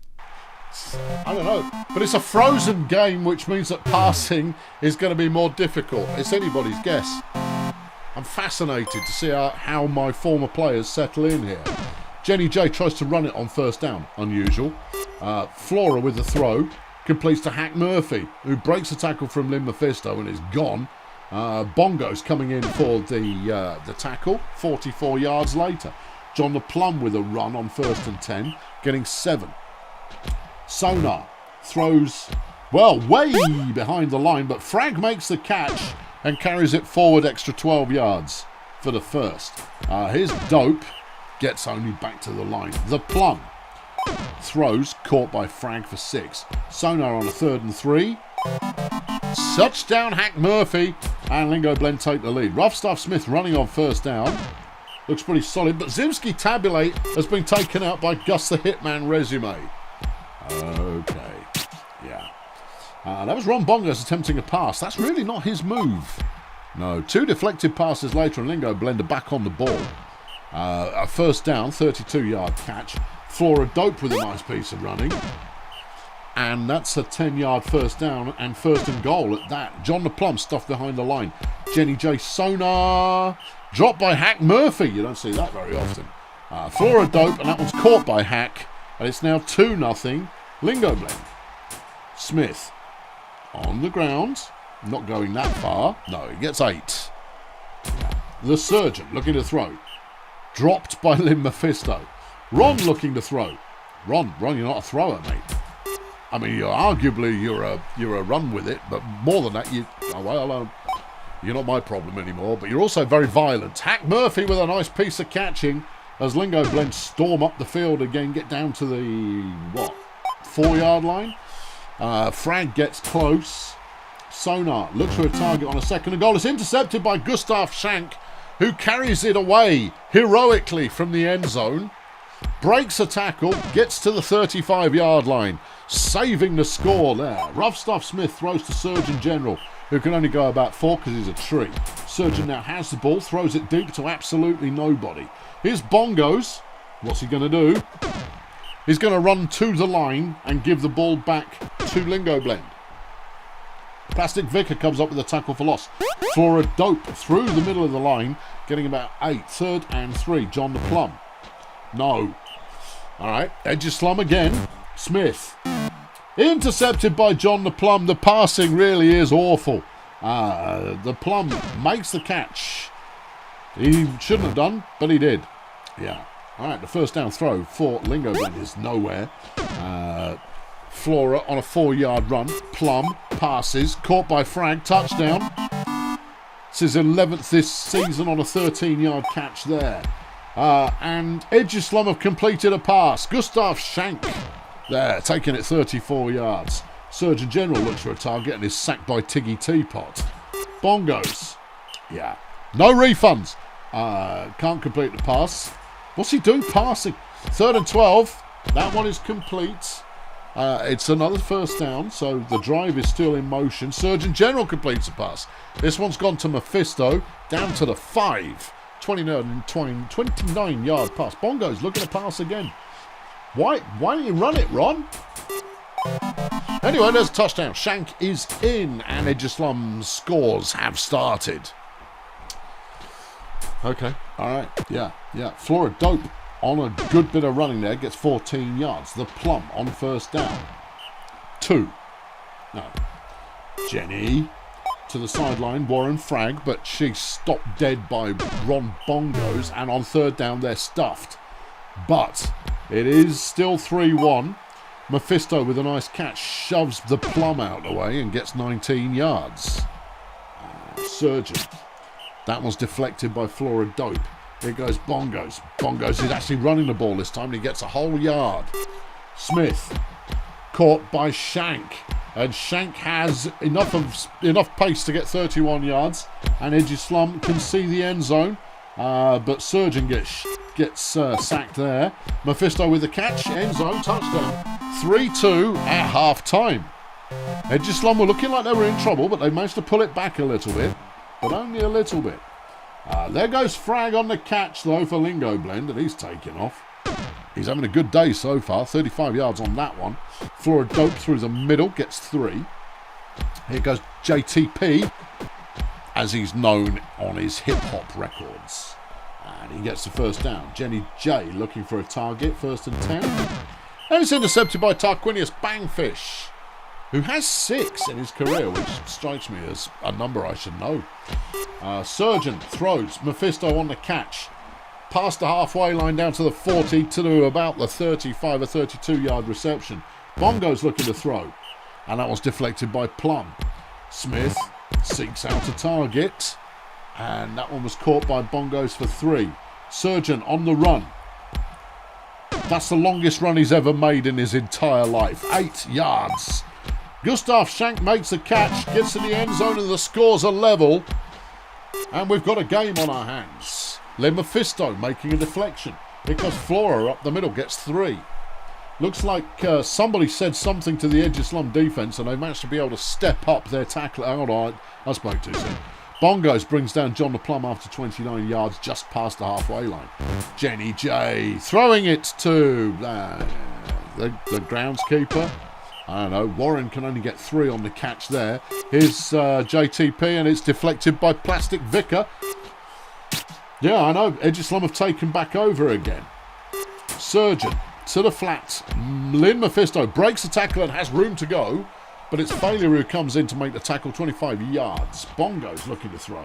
I don't know, but it's a frozen game, which means that passing is going to be more difficult. It's anybody's guess. I'm fascinated to see how my former players settle in here. Jenny J tries to run it on first down, unusual. Flora with the throw completes to Hack Murphy, who breaks a tackle from Lynn Mephisto and is gone. Bongo's coming in for the tackle 44 yards later. John the Plum with a run on 1st and 10, getting 7. Sonar throws, well, way behind the line, but Frag makes the catch and carries it forward extra 12 yards for the first. Here's Dope, gets only back to the line. The Plum throws, caught by Frag for 6. Sonar on a 3rd and 3. Touchdown Hack Murphy, and Lingo Blend take the lead. Rough Stuff Smith running on first down. Looks pretty solid, but Zimski Tabulate has been taken out by Gus the Hitman Resume. Okay, yeah. That was Ron Bongos attempting a pass. That's really not his move. No, 2 deflected passes later and Lingo Blend are back on the ball. A first down, 32-yard catch. Flora Dope with a nice piece of running. And that's a 10-yard first down and 1st and goal at that. John the Plum stuffed behind the line. Jenny J. Sonar dropped by Hack Murphy. You don't see that very often. Flora Dope, and that one's caught by Hack. And it's now 2-0 Lingo Blend. Smith on the ground. Not going that far. No, he gets 8. The Surgeon looking to throw. Dropped by Lynn Mephisto. Ron looking to throw. Ron, you're not a thrower, mate. I mean, you're a run with it, but more than that, you're not my problem anymore. But you're also very violent. Hack Murphy with a nice piece of catching as Lingo Blend storm up the field again, get down to the 4-yard line. Frag gets close. Sonar looks for a target on a 2nd and goal. It's intercepted by Gustav Schank, who carries it away heroically from the end zone. Breaks a tackle, gets to the 35-yard line, saving the score there. Rough Stuff Smith throws to Surgeon General, who can only go about 4 because he's a tree. Surgeon now has the ball, throws it deep to absolutely nobody. Here's Bongos. What's he going to do? He's going to run to the line and give the ball back to Lingo Blend. Plastic Vicar comes up with a tackle for loss. Flora Dope through the middle of the line, getting about 8. 3rd and 3. John the Plum. No. All right. Edgy Slum again. Smith. Intercepted by John the Plum. The passing really is awful. The Plum makes the catch. He shouldn't have done, but he did. Yeah. All right. The first down throw for Lingo Blend is nowhere. Flora on a 4-yard run. Plum passes. Caught by Frag. Touchdown. This is 11th this season on a 13-yard catch there. And Edgy Slum have completed a pass. Gustav Schank there, taking it 34 yards. Surgeon General looks for a target and is sacked by Tiggy Teapot. Bongos. Yeah. No refunds. Can't complete the pass. What's he doing passing? 3rd and 12. That one is complete. It's another first down, so the drive is still in motion. Surgeon General completes a pass. This one's gone to Mephisto, down to the 5. 29-yard pass. Bongo's looking to pass again. Why don't you run it, Ron? Anyway, there's a touchdown. Shank is in, and Edgy Slum's scores have started. Okay, all right, yeah. Flora Dope on a good bit of running there, gets 14 yards. The Plum on first down. 2. No. Jenny to the sideline, Warren Frag, but she's stopped dead by Ron Bongos, and on 3rd down they're stuffed. But it is still 3-1. Mephisto with a nice catch shoves the Plum out of the way and gets 19 yards. Surgeon That was deflected by Flora Dope. Here goes Bongos. Bongos is actually running the ball this time, and he gets a whole yard. Smith caught by Shank, and Shank has enough pace to get 31 yards, and Edgy Slum can see the end zone, but Surgeon gets sacked there. Mephisto with the catch, end zone, touchdown. 3-2 at half time. Edgy Slum were looking like they were in trouble, but they managed to pull it back a little bit, but only a little bit. There goes Frag on the catch, though, for Lingo Blend, and he's taking off. He's having a good day so far. 35 yards on that one. Flora Dope through the middle, gets 3. Here goes JTP, as he's known on his hip-hop records. And he gets the first down. Jenny J looking for a target, 1st and 10. And it's intercepted by Tarquinius Bangfish, who has 6 in his career, which strikes me as a number I should know. Surgeon throws. Mephisto on the catch. Past the halfway line down to the 40 to about the 35 or 32 yard reception. Bongo's looking to throw, and that was deflected by Plum. Smith seeks out a target, and that one was caught by Bongos for 3. Surgeon on the run. That's the longest run he's ever made in his entire life. 8 yards. Gustav Shank makes the catch, gets to the end zone, and the scores are level. And we've got a game on our hands. Len Mephisto making a deflection because Flora up the middle gets 3. Looks like somebody said something to the Edgy Slum defense, and they managed to be able to step up their tackle. Hold on, I spoke too soon. Bongos brings down John the Plum after 29 yards just past the halfway line. Jenny J throwing it to the groundskeeper. I don't know. Warren can only get 3 on the catch there. Here's JTP, and it's deflected by Plastic Vicar. Yeah, I know. Edgy Slum have taken back over again. Surgeon to the flat. Lynn Mephisto breaks the tackle and has room to go, but it's Failure who comes in to make the tackle 25 yards. Bongo's looking to throw.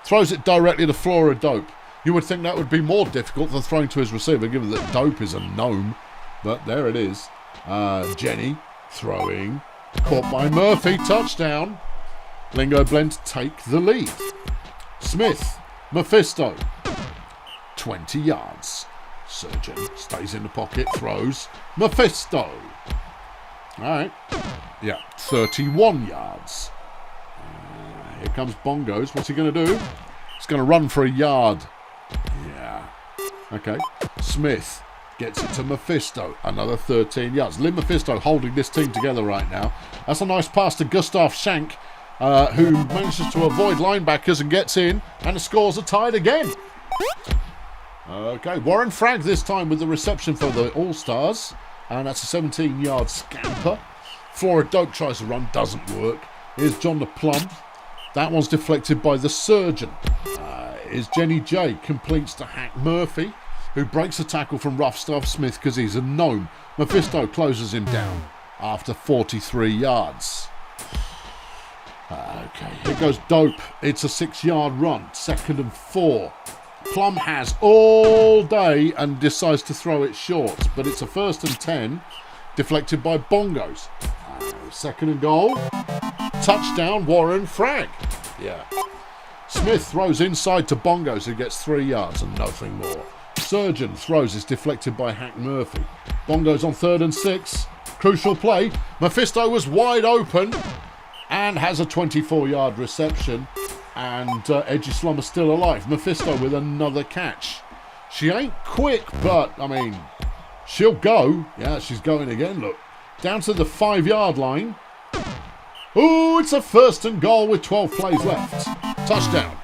Throws it directly to Flora Dope. You would think that would be more difficult than throwing to his receiver, given that Dope is a gnome, but there it is. Jenny throwing. Caught by Murphy. Touchdown. Lingo Blend take the lead. Smith. Mephisto. 20 yards. Surgeon stays in the pocket. Throws. Mephisto. Alright. Yeah. 31 yards. Here comes Bongos. What's he going to do? He's going to run for a yard. Yeah. Okay. Smith gets it to Mephisto. Another 13 yards. Lynn Mephisto holding this team together right now. That's a nice pass to Gustav Shank, who manages to avoid linebackers and gets in. And the scores are tied again. Okay, Warren Frag this time with the reception for the All-Stars. And that's a 17-yard scamper. Flora Dope tries to run. Doesn't work. Here's John the Plum. That one's deflected by the Surgeon. Here's Jenny J. Completes to Hack Murphy, who breaks a tackle from Rough Stuff Smith because he's a gnome. Mephisto closes him down after 43 yards. Okay, here goes Dope. It's a 6-yard run. 2nd and 4. Plum has all day and decides to throw it short, but it's a 1st and 10, deflected by Bongos. 2nd and goal. Touchdown, Warren Frag. Yeah. Smith throws inside to Bongos, who gets 3 yards and nothing more. Surgeon throws is deflected by Hack Murphy. Bongos on 3rd and 6. Crucial play. Mephisto was wide open and has a 24-yard reception. And Edgy Slum is still alive. Mephisto with another catch. She ain't quick, but, I mean, she'll go. Yeah, she's going again, look. Down to the 5-yard line. Ooh, it's a 1st and goal with 12 plays left. Touchdown.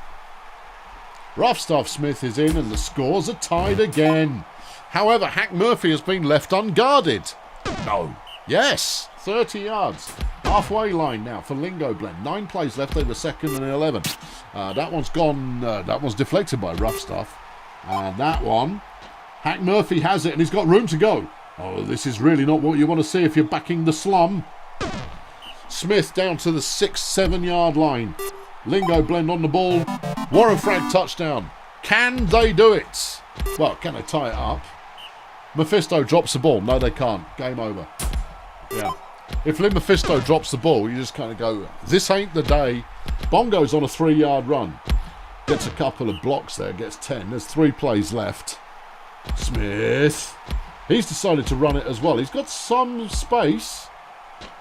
Rough Stuff Smith is in and the scores are tied again. However, Hack Murphy has been left unguarded. No. Yes. 30 yards. Halfway line now for Lingo Blend. 9 plays left. They were 2nd and 11. That one's gone. That one's deflected by Rough Stuff. That one. Hack Murphy has it and he's got room to go. Oh, this is really not what you want to see if you're backing the Slum. Smith down to the 6-7 yard line. Lingo Blend on the ball. Warren Frag touchdown. Can they do it? Well, can they tie it up? Mephisto drops the ball. No, they can't. Game over. Yeah. If Lynn Mephisto drops the ball, you just kind of go, this ain't the day. Bongo's on a 3-yard run. Gets a couple of blocks there, gets 10. There's 3 plays left. Smith. He's decided to run it as well. He's got some space,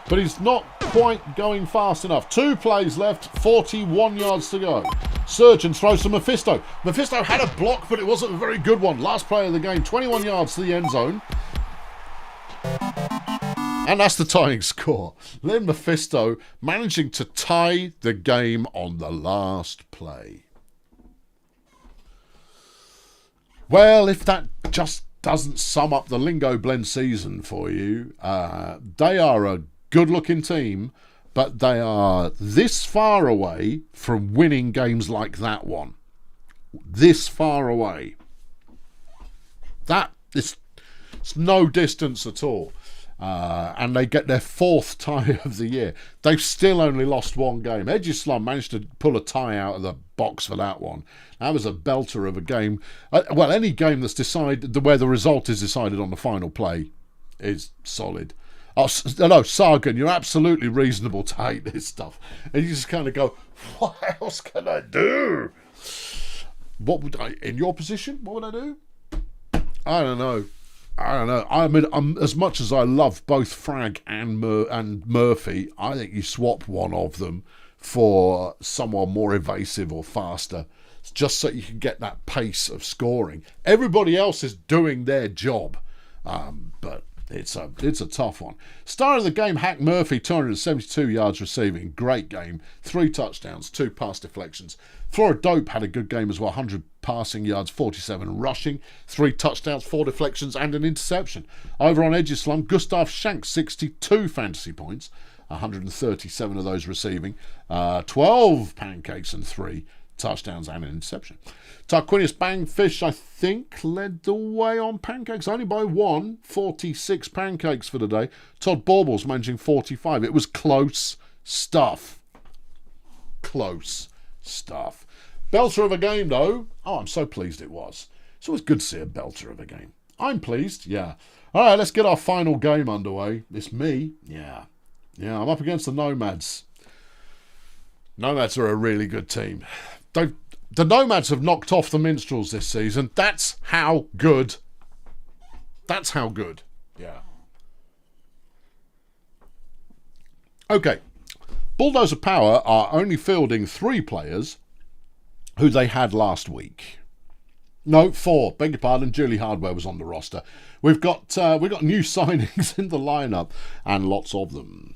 but he's not quite going fast enough. 2 plays left, 41 yards to go. Surgeon throws to Mephisto. Mephisto had a block, but it wasn't a very good one. Last play of the game, 21 yards to the end zone. And that's the tying score. Lynn Mephisto managing to tie the game on the last play. Well, if that just doesn't sum up the Lingo Blend season for you, they are a good-looking team, but they are this far away from winning games like that one. This far away. It's no distance at all. And they get their 4th tie of the year. They've still only lost 1 game. Edgy Slum managed to pull a tie out of the box for that one. That was a belter of a game. Well, any game that's decided where the result is decided on the final play is solid. Oh, no, Sargon, you're absolutely reasonable to hate this stuff. And you just kind of go, what else can I do? What would I, in your position, what would I do? I don't know. I mean, as much as I love both Frag and Murphy, I think you swap one of them for someone more evasive or faster, just so you can get that pace of scoring. Everybody else is doing their job, but it's a tough one. Star of the game, Hack Murphy, 272 yards receiving. Great game. 3 touchdowns, 2 pass deflections. Flora Dope had a good game as well. 100 passing yards, 47 rushing. 3 touchdowns, 4 deflections, and an interception. Over on Edgy Slum, Gustav Shank, 62 fantasy points. 137 of those receiving. 12 pancakes and 3 touchdowns and an interception. Tarquinius Bangfish, I think, led the way on pancakes, only by 1, 46 pancakes for the day. Todd Baubles managing 45. It was close stuff. Close stuff. Belter of a game, though. Oh, I'm so pleased it was. It's always good to see a belter of a game. I'm pleased, yeah. All right, let's get our final game underway. It's me, yeah. Yeah, I'm up against the Nomads. Nomads are a really good team. The Nomads have knocked off the Minstrels this season. That's how good. That's how good. Yeah. Okay. Bulldozer Power are only fielding 3 players who they had last week. No, 4. Beg your pardon. Julie Hardware was on the roster. We've got new signings in the lineup, and lots of them.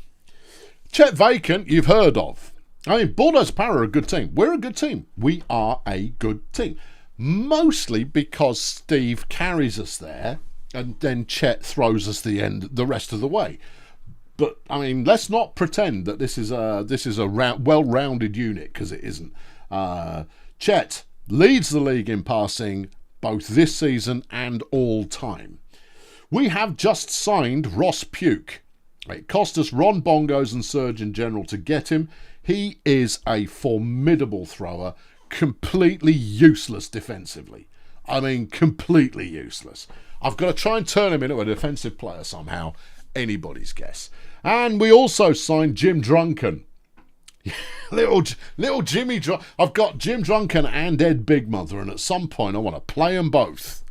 Chet Vacant, you've heard of. I mean, Bulldozer Power are a good team. We're a good team. We are a good team. Mostly because Steve carries us there, and then Chet throws us the rest of the way. But I mean, let's not pretend that this is a well-rounded unit, because it isn't. Chet leads the league in passing both this season and all time. We have just signed Ross Puke. It cost us Ron Bongos and Surgeon General to get him. He is a formidable thrower, completely useless defensively. I mean, completely useless. I've got to try and turn him into a defensive player somehow. Anybody's guess. And we also signed Jim Drunken. little Jimmy Drunken. I've got Jim Drunken and Ed Bigmother, and at some point I want to play them both.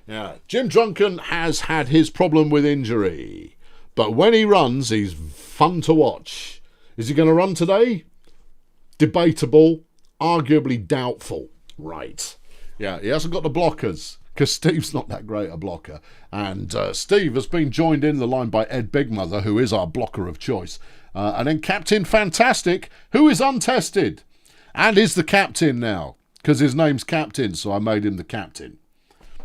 Yeah, Jim Drunken has had his problem with injury, but when he runs, he's fun to watch. Is he going to run today? Debatable, arguably doubtful. Right. Yeah, he hasn't got the blockers, because Steve's not that great a blocker. And Steve has been joined in the line by Ed Bigmother, who is our blocker of choice. And then Captain Fantastic, who is untested and is the captain now, because his name's Captain, so I made him the captain.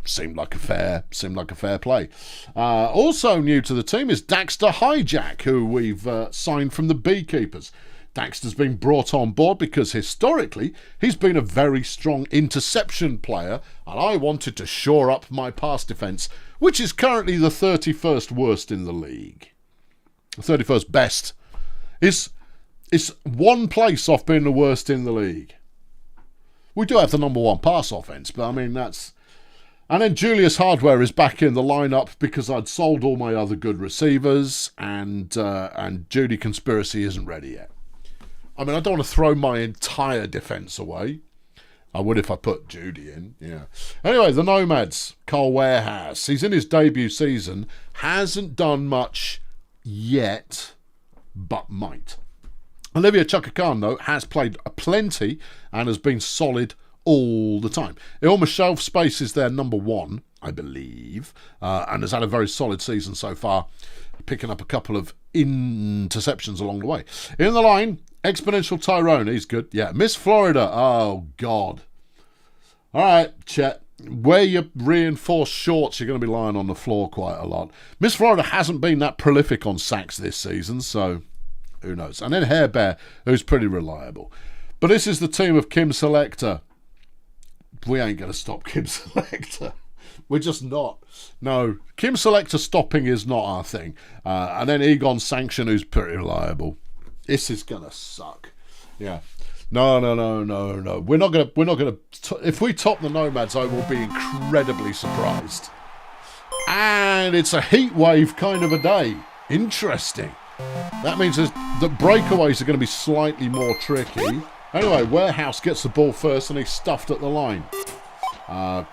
Seemed like a fair play. Also new to the team is Daxter Hijack, who we've signed from the Beekeepers. Daxter's been brought on board because historically he's been a very strong interception player, and I wanted to shore up my pass defence, which is currently the 31st worst in the league. The 31st best. It's one place off being the worst in the league. We do have the number 1 pass offence, but I mean that's... And then Julius Hardware is back in the lineup because I'd sold all my other good receivers, and Judy Conspiracy isn't ready yet. I mean, I don't want to throw my entire defence away. I would if I put Judy in, yeah. Anyway, the Nomads, Carl Warehouse. He's in his debut season. Hasn't done much yet, but might. Olivia Chaka-Khan, though, has played plenty and has been solid all the time. Ilma Shelf Space is their number one, I believe, and has had a very solid season so far, picking up a couple of interceptions along the way. In the line, Exponential Tyrone, he's good. Yeah, Miss Florida, oh God. All right, Chet, wear your reinforced shorts, you're going to be lying on the floor quite a lot. Miss Florida hasn't been that prolific on sacks this season, so who knows. And then Hair Bear, who's pretty reliable. But this is the team of Kim Selector. We ain't going to stop Kim Selector. We're just not. No, Kim Selector stopping is not our thing. And then Egon Sanction, who's pretty reliable. This is gonna suck. Yeah. No. We're not gonna. If we top the Nomads, I will be incredibly surprised. And it's a heat wave kind of a day. Interesting. That means that breakaways are going to be slightly more tricky. Anyway, Warehouse gets the ball first and he's stuffed at the line.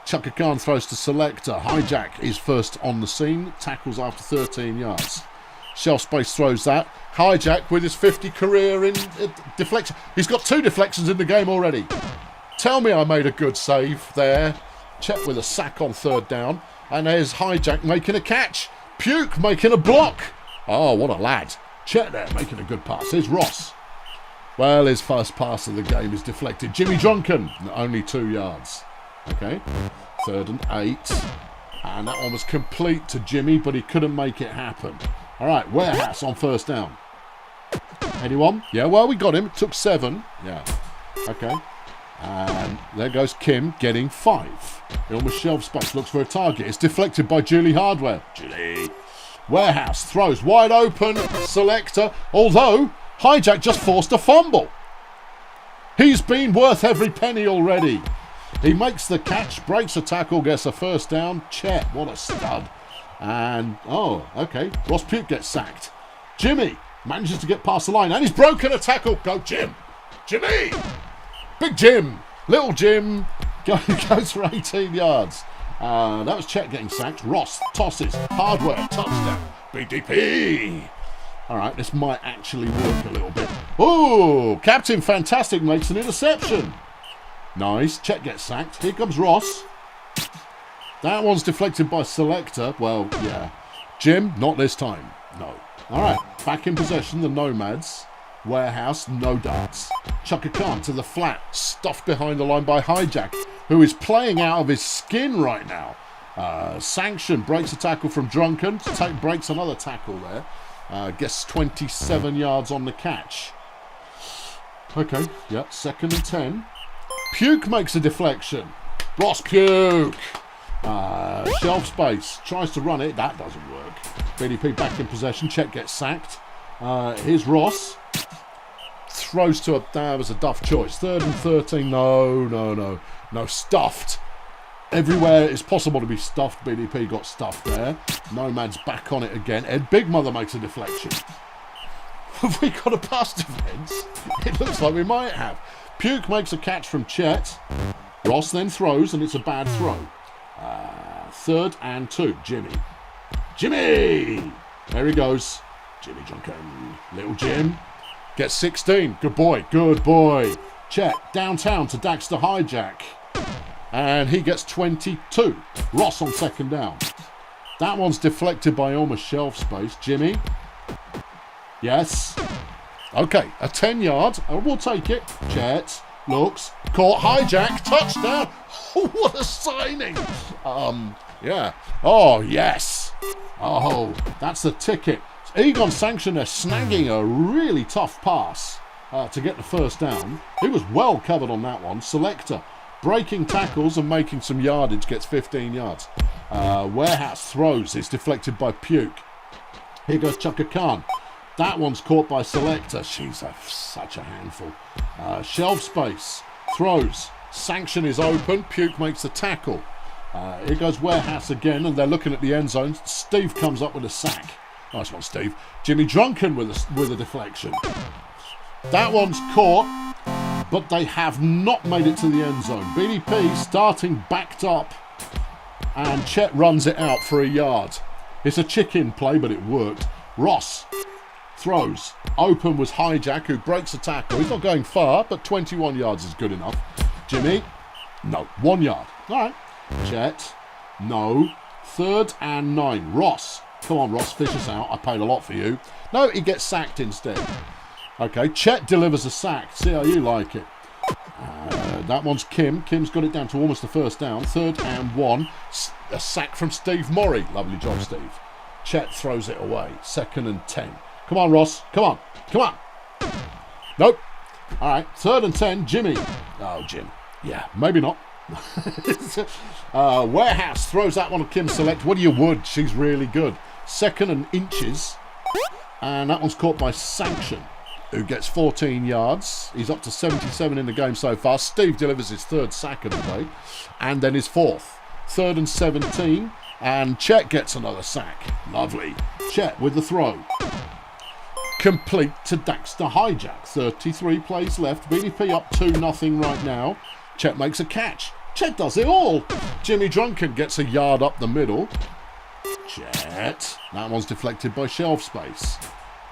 Chaka Khan throws to Selector. Hijack is first on the scene. Tackles after 13 yards. Shelf Space throws that. Hijack with his 50 career in deflection. He's got 2 deflections in the game already. Tell me I made a good save there. Chet with a sack on 3rd down. And there's Hijack making a catch. Puke making a block. Oh, what a lad. Chet there making a good pass. Here's Ross. Well, his first pass of the game is deflected. Jimmy Drunken, only 2 yards. Okay, 3rd and 8. And that one was complete to Jimmy, but he couldn't make it happen. All right, Warehouse on 1st down. Anyone? Yeah, well, we got him. It took 7. Yeah, okay. And there goes Kim getting 5. Ilma Shelf Space looks for a target. It's deflected by Julie Hardware. Julie. Warehouse throws wide open. Selector. Although, Hijack just forced a fumble. He's been worth every penny already. He makes the catch, breaks a tackle, gets a 1st down. Chet, what a stud. And, oh, okay. Ross Puke gets sacked. Jimmy manages to get past the line, and he's broken a tackle. Go, Jim. Jimmy. Big Jim. Little Jim goes for 18 yards. That was Chet getting sacked. Ross tosses. Hardware. Touchdown. BDP. All right, this might actually work a little bit. Oh, Captain Fantastic makes an interception. Nice. Chet gets sacked. Here comes Ross. That one's deflected by Selector. Well, yeah. Jim, not this time. No. All right, back in possession, the Nomads. Warehouse, no darts. Chaka Khan to the flat, stuffed behind the line by Hijack, who is playing out of his skin right now. Sanction breaks a tackle from Drunken. Breaks another tackle there. Gets 27 yards on the catch. Okay, yeah, 2nd and 10. Puke makes a deflection. Ross Puke. Shelf Space tries to run it. That doesn't work. BDP back in possession. Chet gets sacked. Here's Ross. Throws to a... That was a duff choice. 3rd and 13. No. Stuffed. Everywhere it's possible to be stuffed. BDP got stuffed there. Nomad's back on it again. Ed Big Mother makes a deflection. Have we got a pass defence? It looks like we might have. Puke makes a catch from Chet. Ross then throws, and it's a bad throw. 3rd and 2. Jimmy! There he goes. Jimmy Drunken. Little Jim. Gets 16. Good boy. Chet downtown to Daxter Hijack. And he gets 22. Ross on 2nd down. That one's deflected by almost Shelf Space. Jimmy. Yes. Okay, a 10-yard. We'll take it. Chet looks. Caught. Hijack. Touchdown. Oh, what a signing. Yeah. Oh, yes. Oh, that's the ticket. Egon Sanction there snagging a really tough pass to get the 1st down. He was well covered on that one. Selector breaking tackles and making some yardage, gets 15 yards. Warehouse throws. It's deflected by Puke. Here goes Chaka Khan. That one's caught by Selector. She's such a handful. Shelf Space throws. Sanction is open. Puke makes the tackle. Here goes Warehouse again, and they're looking at the end zone. Steve comes up with a sack. Nice one, Steve. Jimmy Drunken with a deflection. That one's caught, but they have not made it to the end zone. BDP starting backed up, and Chet runs it out for a yard. It's a chicken play, but it worked. Ross throws. Open was Hijack, who breaks a tackle. He's not going far, but 21 yards is good enough. Jimmy, no, 1 yard. All right. Chet, no. 3rd and 9. Ross, come on, Ross, fish us out. I paid a lot for you. No, he gets sacked instead. Okay, Chet delivers a sack. See how you like it. That one's Kim. Kim's got it down to almost the first down. 3rd and 1. A sack from Steve Morey. Lovely job, Steve. Chet throws it away. 2nd and 10. Come on, Ross. Come on. Come on. Nope. All right. 3rd and 10. Jimmy. Oh, Jim. Yeah, maybe not. Warehouse throws that one to Kim Select. What do you would? She's really good. 2nd and inches. And that one's caught by Sanction, who gets 14 yards. He's up to 77 in the game so far. Steve delivers his 3rd sack of the day. And then his 4th. 3rd and 17. And Chet gets another sack. Lovely. Chet with the throw. Complete to Daxter Hijack. 33 plays left. BDP up 2-0 right now. Chet makes a catch. Chet does it all. Jimmy Drunken gets a yard up the middle. Chet. That one's deflected by shelf space.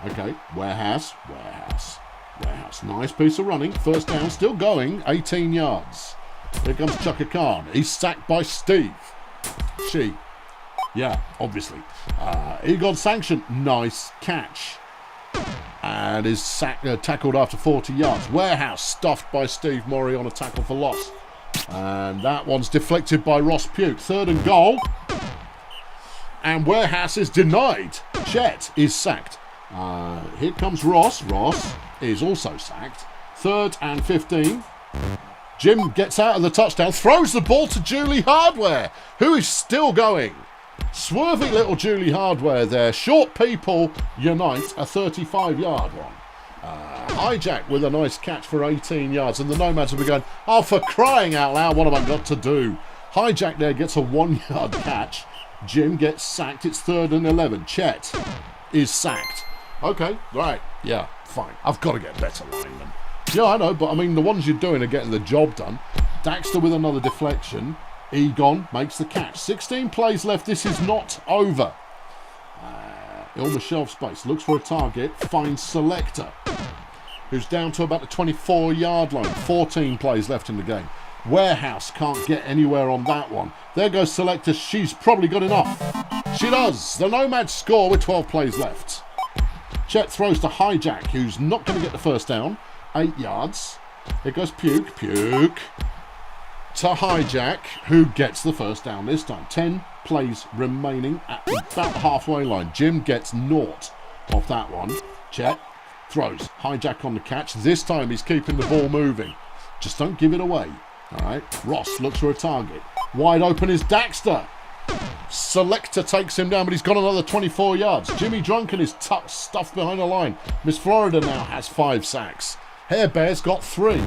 Okay, Warehouse. Nice piece of running. 1st down, still going. 18 yards. Here comes Chaka Khan. He's sacked by Steve. Yeah, obviously. Egon Sanction. Nice catch. And is tackled after 40 yards. Warehouse stuffed by Steve Morey on a tackle for loss. And that one's deflected by Ross Puke. 3rd and goal. And Warehouse is denied. Chet is sacked. Here comes Ross. Ross is also sacked. 3rd and 15. Jim gets out of the touchdown, throws the ball to Julie Hardware, who is still going. Swervy little Julie Hardware there. Short people unite, a 35-yard one. Hijack with a nice catch for 18 yards, and the Nomads will be going, oh, for crying out loud, what have I got to do? Hijack there gets a 1-yard catch. Jim gets sacked. It's 3rd and 11. Chet is sacked. Okay, right, yeah, fine. I've got to get better linemen. Yeah, I know, but I mean, the ones you're doing are getting the job done. Daxter with another deflection. Egon makes the catch. 16 plays left. This is not over. Ilma shelf space. Looks for a target. Finds Selector, who's down to about the 24-yard line. 14 plays left in the game. Warehouse can't get anywhere on that one. There goes Selector. She's probably got enough. She does. The Nomads score with 12 plays left. Chet throws to Hijack, who's not going to get the 1st down. 8 yards. Here goes Puke. Puke to Hijack, who gets the 1st down this time. 10 plays remaining at about the halfway line. Jim gets 0 off that one. Chet throws. Hijack on the catch. This time he's keeping the ball moving. Just don't give it away. All right. Ross looks for a target. Wide open is Daxter. Selector takes him down, but he's got another 24 yards. Jimmy Drunken is stuffed behind the line. Miss Florida now has 5 sacks. Hair Bear's got 3.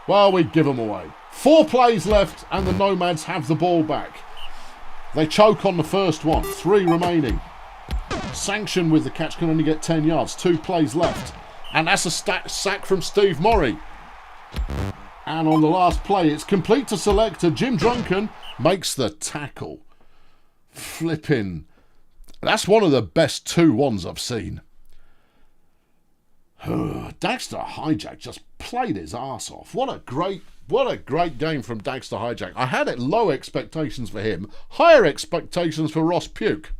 Well, we give them away. 4 plays left, and the Nomads have the ball back. They choke on the first one. 3 remaining. Sanction with the catch can only get 10 yards. 2 plays left. And that's a sack from Steve Morey. And on the last play, it's complete to Selector. Jim Drunken makes the tackle. Flipping. That's one of the best 2-1s I've seen. Daxter Hijack just played his arse off. What a great game from Daxter Hijack. I had low expectations for him, higher expectations for Ross Puke.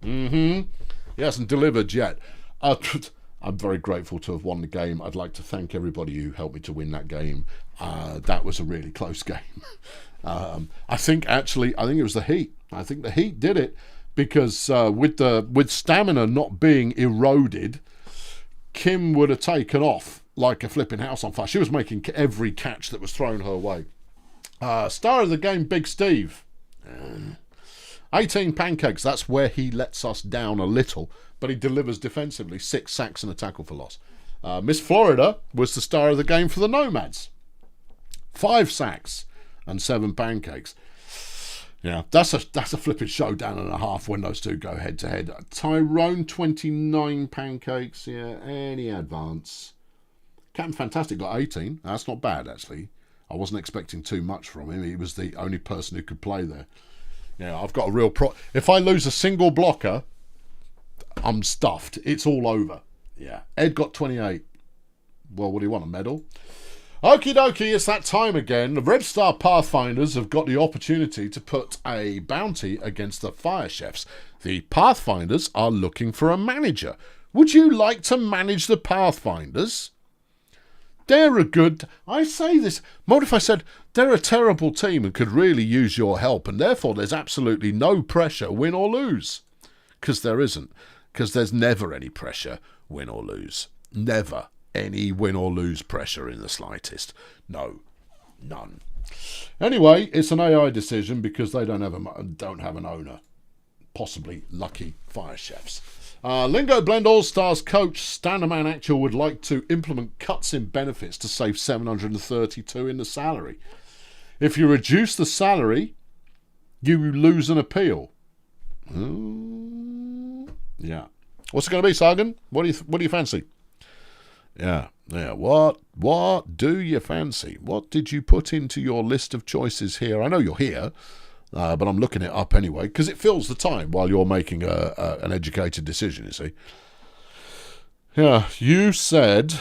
He hasn't delivered yet. I'm very grateful to have won the game. I'd like to thank everybody who helped me to win that game. That was a really close game. I think it was the Heat. I think the Heat did it because with stamina not being eroded, Kim would have taken off like a flipping house on fire. She was making every catch that was thrown her way. Star of the game, Big Steve. 18 pancakes. That's where he lets us down a little, but he delivers defensively. 6 sacks and a tackle for loss. Miss Florida was the star of the game for the Nomads. 5 sacks and 7 pancakes. Yeah, that's a flipping showdown and a half when those two go head to head. Tyrone, 29 pancakes. Yeah, any advance. Captain Fantastic got 18. That's not bad, actually. I wasn't expecting too much from him. He was the only person who could play there. Yeah, I've got a real if I lose a single blocker, I'm stuffed. It's all over. Yeah. Ed got 28. Well, what do you want, a medal? Okie dokie, it's that time again. The Red Star Pathfinders have got the opportunity to put a bounty against the Fire Chefs. The Pathfinders are looking for a manager. Would you like to manage the Pathfinders? They're a good... I say this... What if I said they're a terrible team and could really use your help, and therefore there's absolutely no pressure, win or lose? Because there isn't. Because there's never any pressure, win or lose. Never any win or lose pressure in the slightest. No, none. Anyway, it's an AI decision because they don't have an owner. Possibly lucky Fire Chefs. Lingo Blend All-Stars coach Standerman Actual would like to implement cuts in benefits to save $732 in the salary. If you reduce the salary, you lose an appeal. Yeah. What's it going to be, Sargon? What do you fancy? Yeah. What do you fancy? What did you put into your list of choices here? I know you're here, but I'm looking it up anyway because it fills the time while you're making an educated decision, you see. Yeah, you said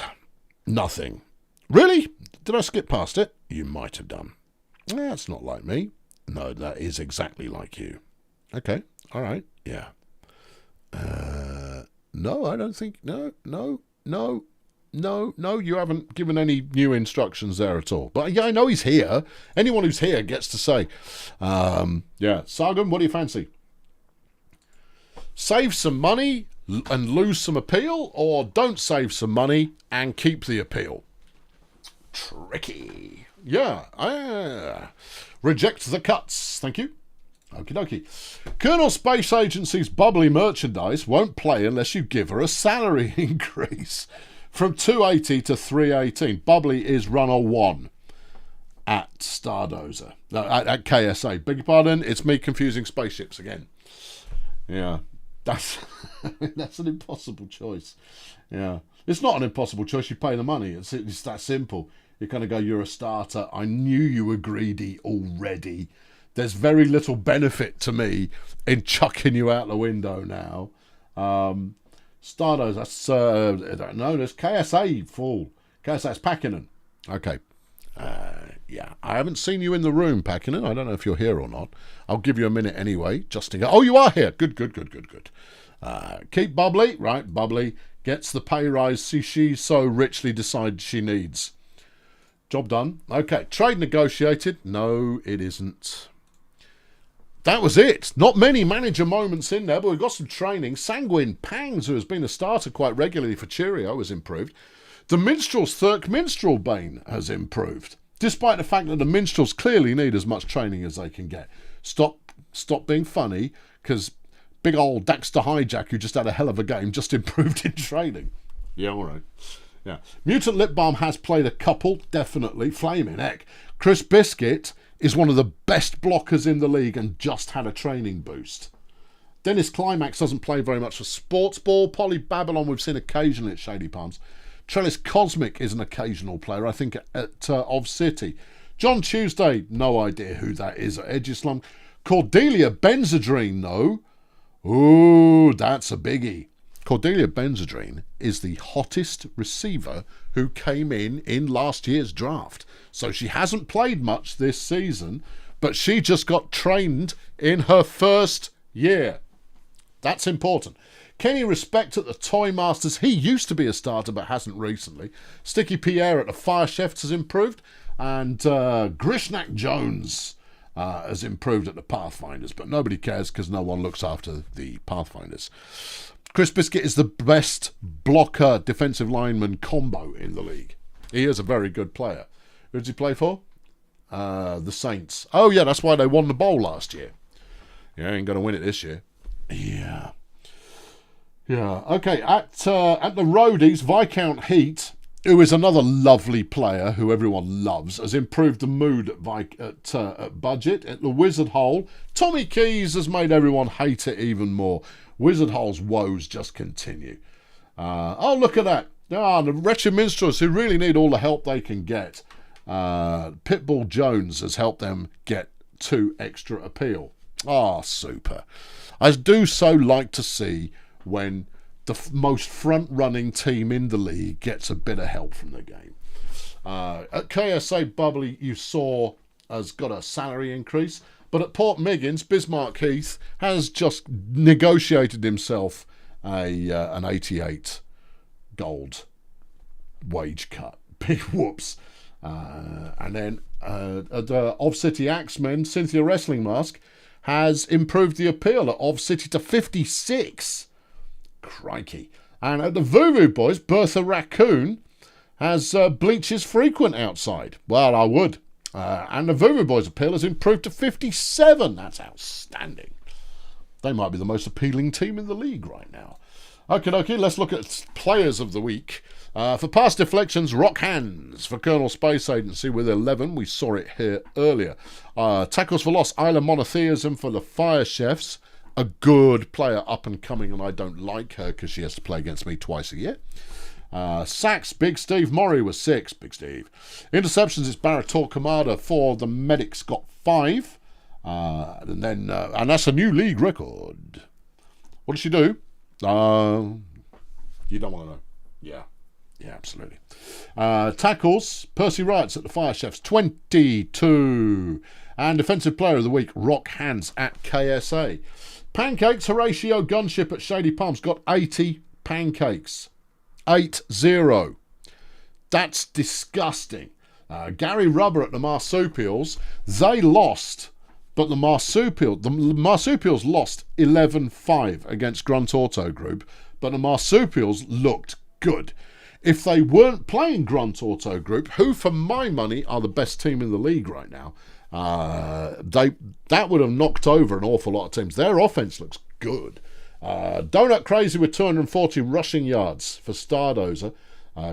nothing. Really? Did I skip past it? You might have done. That's not like me. No, that is exactly like you. Okay, all right, yeah. No, I don't think... No, you haven't given any new instructions there at all. But yeah, I know he's here. Anyone who's here gets to say. Yeah, Sargon, what do you fancy? Save some money and lose some appeal, or don't save some money and keep the appeal? Tricky. Yeah, reject the cuts. Thank you. Okie dokie. Colonel Space Agency's bubbly merchandise won't play unless you give her a salary increase. From 280 to 318. Bubbly is runner 1 at Stardoza. At KSA. Beg your pardon, it's me confusing spaceships again. Yeah. That's an impossible choice. Yeah. It's not an impossible choice, you pay the money. It's that simple. You kind of go, you're a starter. I knew you were greedy already. There's very little benefit to me in chucking you out the window now. Stardoza, that's, I don't know, there's KSA full. KSA's Packinen. Okay. Yeah, I haven't seen you in the room, Packinen. I don't know if you're here or not. I'll give you a minute anyway, just in case. Oh, you are here. Good. Keep Bubbly. Right, Bubbly gets the pay rise she so richly decides she needs. Job done. Okay, trade negotiated. No, it isn't. That was it. Not many manager moments in there, but we've got some training. Sanguine Pangs, who has been a starter quite regularly for Cheerio, has improved. The Minstrel's Thirk Minstrel Bane has improved, despite the fact that the Minstrels clearly need as much training as they can get. Stop being funny, because big old Daxter Hijack, who just had a hell of a game, just improved in training. Yeah, all right. Yeah. Mutant Lip Balm has played a couple, definitely. Flaming heck. Chris Biscuit is one of the best blockers in the league and just had a training boost. Dennis Climax doesn't play very much for Sports Ball. Polly Babylon we've seen occasionally at Shady Palms. Trellis Cosmic is an occasional player, I think, at Of City. John Tuesday, no idea who that is at Edgy Slum. Cordelia Benzedrine, though. Ooh, that's a biggie. Cordelia Benzedrine is the hottest receiver who came in last year's draft. So she hasn't played much this season, but she just got trained in her first year. That's important. Kenny Respect at the Toy Masters. He used to be a starter, but hasn't recently. Sticky Pierre at the Fire Chefs has improved. And Grishnak Jones has improved at the Pathfinders. But nobody cares because no one looks after the Pathfinders. Chris Biscuit is the best blocker defensive lineman combo in the league. He is a very good player. Who did he play for? The Saints. Oh, yeah, that's why they won the bowl last year. Yeah, ain't going to win it this year. Yeah. Yeah, okay. At the Roadies, Viscount Heat, who is another lovely player who everyone loves, has improved the mood at Budget. At the Wizard Hole, Tommy Keys has made everyone hate it even more. Wizard Hole's woes just continue. Oh, look at that. The Wretched Minstrels, who really need all the help they can get. Pitbull Jones has helped them get 2 extra appeal. Super. I do so like to see when the most front-running team in the league gets a bit of help from the game. At KSA, Bubbly, you saw, has got a salary increase. But at Port Miggins, Bismarck Heath has just negotiated himself an 88 gold wage cut. Big whoops. And then of City Axemen, Cynthia Wrestling Mask has improved the appeal of City to 56. Crikey. And at the Voodoo Boys, Bertha Raccoon has bleaches frequent outside. Well, I would. And the Voodoo Boys appeal has improved to 57. That's outstanding. They might be the most appealing team in the league right now. Okay, let's look at players of the week. For past deflections, Rock Hands for Colonel Space Agency with 11. We saw it here earlier. Tackles for loss, Isla Monotheism for the Fire Chefs. A good player, up and coming, and I don't like her because she has to play against me twice a year. Sacks, Big Steve Murray was 6. Big Steve. Interceptions, it's Barator Kamada for the Medics, got 5. And that's a new league record. What did she do? You don't want to know. Yeah, absolutely. Tackles, Percy Wrights at the Fire Chefs, 22. And Defensive Player of the Week, Rock Hands at KSA. Pancakes, Horatio Gunship at Shady Palms, got 80 pancakes. 8-0. That's disgusting. Gary Rubber at the Marsupials, they lost, but the Marsupials lost 11-5 against Grunt Auto Group, but the Marsupials looked good. If they weren't playing Grunt Auto Group, who for my money are the best team in the league right now, that would have knocked over an awful lot of teams. Their offense looks good. Donut Crazy with 240 rushing yards for Stardoza.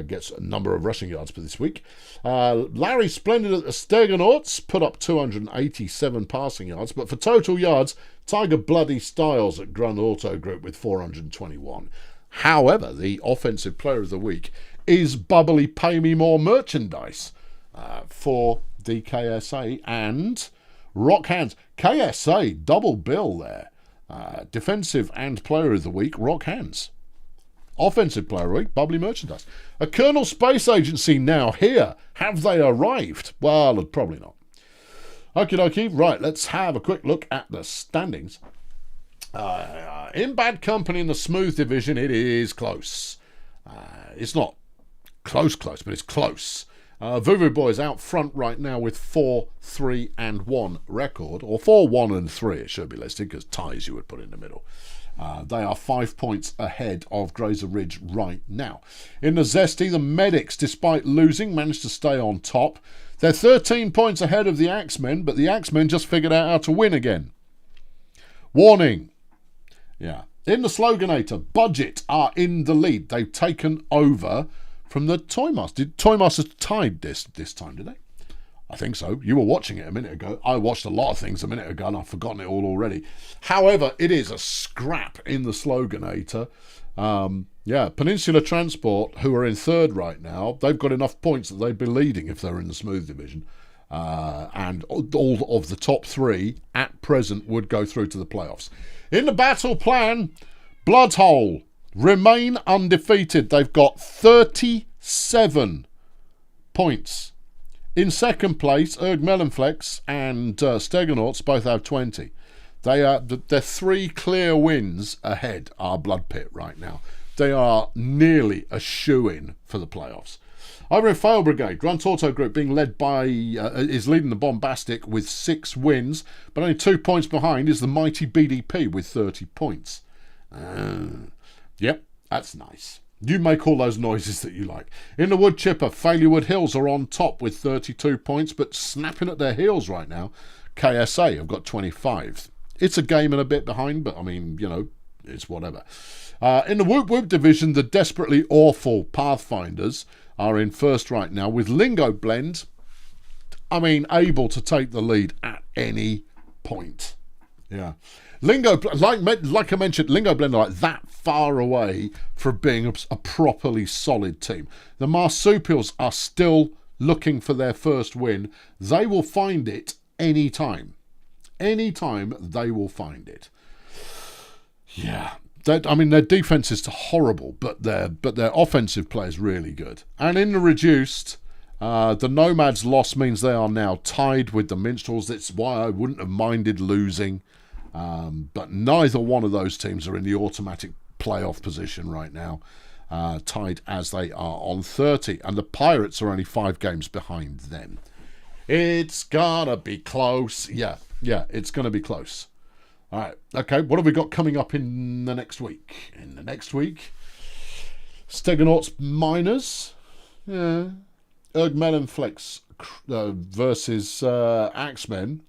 Gets a number of rushing yards for this week. Larry Splendid at the Steganauts put up 287 passing yards. But for total yards, Tiger Bloody Styles at Grunt Auto Group with 421. However, the Offensive Player of the Week is Bubbly Pay Me More Merchandise for DKSA and Rock Hands. KSA, double bill there. Defensive and Player of the Week, Rock Hands. Offensive Player of the Week, Bubbly Merchandise. A Colonel Space Agency now here. Have they arrived? Well, probably not. Okie dokie. Right, let's have a quick look at the standings. In bad company in the Smooth Division, it is close. It's not close, but it's close. Voodoo Boys out front right now with 4-3-1 record, or 4-1-3 it should be listed, because ties you would put in the middle. They are 5 points ahead of Grazer Ridge right now. In the Zesty, the Medics, despite losing, managed to stay on top. They're 13 points ahead of the Axemen, but the Axemen just figured out how to win again. Warning. Yeah. In the Sloganator, Budget are in the lead. They've taken over from the Toymaster. Did Toymaster tied this time, did they? I think so. You were watching it a minute ago. I watched a lot of things a minute ago and I've forgotten it all already. However, it is a scrap in the Sloganator. Peninsula Transport, who are in third right now, they've got enough points that they'd be leading if they were in the Smooth Division. And all of the top 3 at present would go through to the playoffs. In the battle plan, Bloodhole remain undefeated. They've got 37 points. In second place, Erg Melonflex and Steganauts both have 20. They're 3 clear wins ahead are Blood Pit right now. They are nearly a shoo-in for the playoffs. Over in Fail Brigade, Grunt Auto Group being led by is leading the Bombastic with 6 wins, but only 2 points behind is the mighty BDP with 30 points. Yep, that's nice. You make all those noises that you like. In the Wood Chipper, Failurewood Hills are on top with 32 points, but snapping at their heels right now. KSA have got 25. It's a game and a bit behind, but I mean, it's whatever. In the Whoop Whoop division, the desperately awful Pathfinders are in first right now with Lingo Blend, able to take the lead at any point. Yeah. Lingo, like I mentioned, Lingo Blend are like that far away from being a properly solid team. The Marsupials are still looking for their first win. They will find it anytime. Anytime they will find it. Yeah. Their defense is horrible, but their offensive play is really good. And in the reduced, the Nomads loss means they are now tied with the Minstrels. That's why I wouldn't have minded losing. But neither one of those teams are in the automatic playoff position right now, tied as they are on 30. And the Pirates are only 5 games behind them. It's gonna be close. Yeah, it's gonna be close. All right, okay, what have we got coming up in the next week? In the next week, Stegonauts Miners. Yeah. Ergmelon Flex versus Axemen.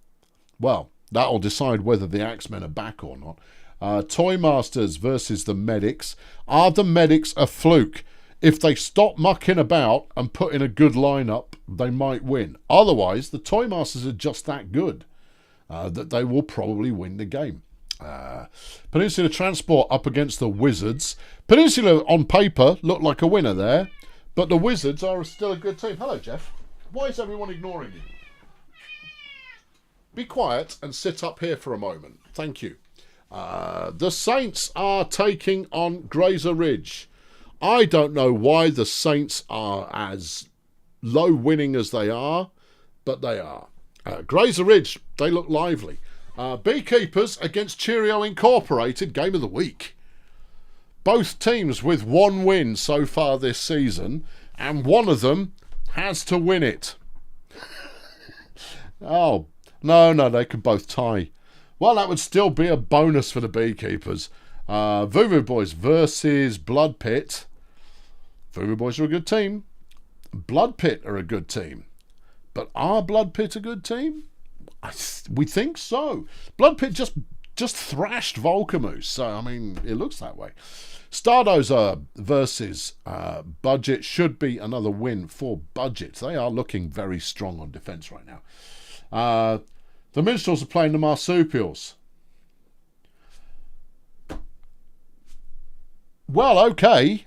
Well, that'll decide whether the Axemen are back or not. Toy Masters versus the Medics. Are the Medics a fluke? If they stop mucking about and put in a good lineup, they might win. Otherwise, the Toy Masters are just that good that they will probably win the game. Peninsula Transport up against the Wizards. Peninsula, on paper, looked like a winner there, but the Wizards are still a good team. Hello, Jeff. Why is everyone ignoring you? Be quiet and sit up here for a moment. Thank you. The Saints are taking on Grazer Ridge. I don't know why the Saints are as low winning as they are, but they are. Grazer Ridge, they look lively. Beekeepers against Cheerio Incorporated, game of the week. Both teams with 1 win so far this season, and one of them has to win it. Oh, no, they could both tie. Well, that would still be a bonus for the Beekeepers. Voodoo Boys versus Blood Pit. Voodoo Boys are a good team. Blood Pit are a good team. But are Blood Pit a good team? We think so. Blood Pit just thrashed Volcamoose, so, it looks that way. Stardoza versus Budget should be another win for Budget. They are looking very strong on defence right now. The Minstrels are playing the Marsupials. Well, okay.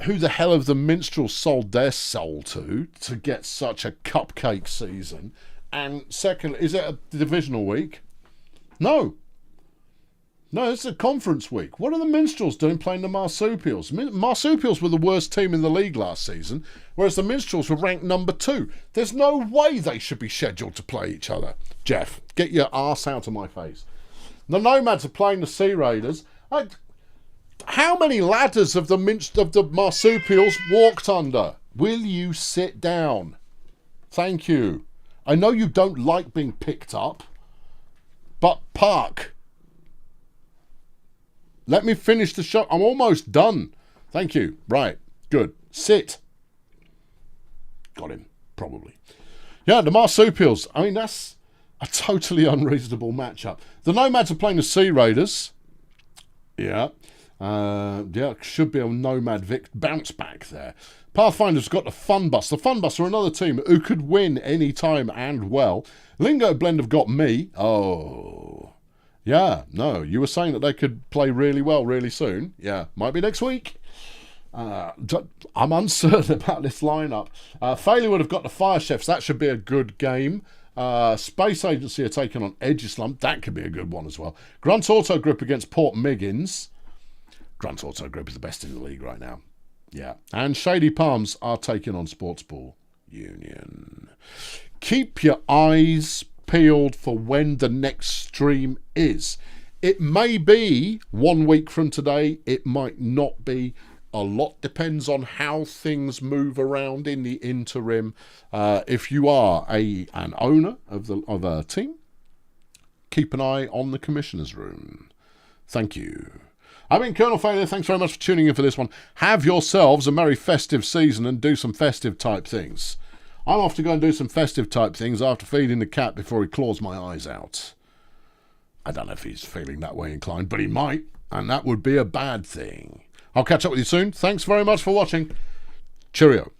Who the hell have the Minstrels sold their soul to get such a cupcake season? And second, is it a divisional week? No, it's a conference week. What are the Minstrels doing playing the Marsupials? Marsupials were the worst team in the league last season, whereas the Minstrels were ranked number 2. There's no way they should be scheduled to play each other. Jeff, get your arse out of my face. The Nomads are playing the Sea Raiders. How many ladders have the Marsupials walked under? Will you sit down? Thank you. I know you don't like being picked up, but park. Let me finish the show. I'm almost done. Thank you. Right. Good. Sit. Got him. Probably. Yeah, the Marsupials. That's a totally unreasonable matchup. The Nomads are playing the Sea Raiders. Yeah. Should be a Nomad bounce back there. Pathfinder's got the Fun Bus. The Fun Bus are another team who could win any time and well. Lingo Blend have got me. Oh. Yeah, no, you were saying that they could play really well really soon. Yeah, might be next week. I'm uncertain about this lineup. Failure would have got the Fire Chefs. That should be a good game. Space Agency are taking on Edgy Slum. That could be a good one as well. Grunt Auto Group against Port Miggins. Grunt Auto Group is the best in the league right now. Yeah. And Shady Palms are taking on Sports Ball Union. Keep your eyes peeled for when the next stream is. It may be 1 week from today. It might not be. A lot depends on how things move around in the interim. If you are an owner of a team, keep an eye on the Commissioner's Room. Thank you. I've been Colonel Failure. Thanks very much for tuning in for this one. Have yourselves a merry festive season and do some festive type things. I'm off to go and do some festive type things after feeding the cat before he claws my eyes out. I don't know if he's feeling that way inclined, but he might, and that would be a bad thing. I'll catch up with you soon. Thanks very much for watching. Cheerio.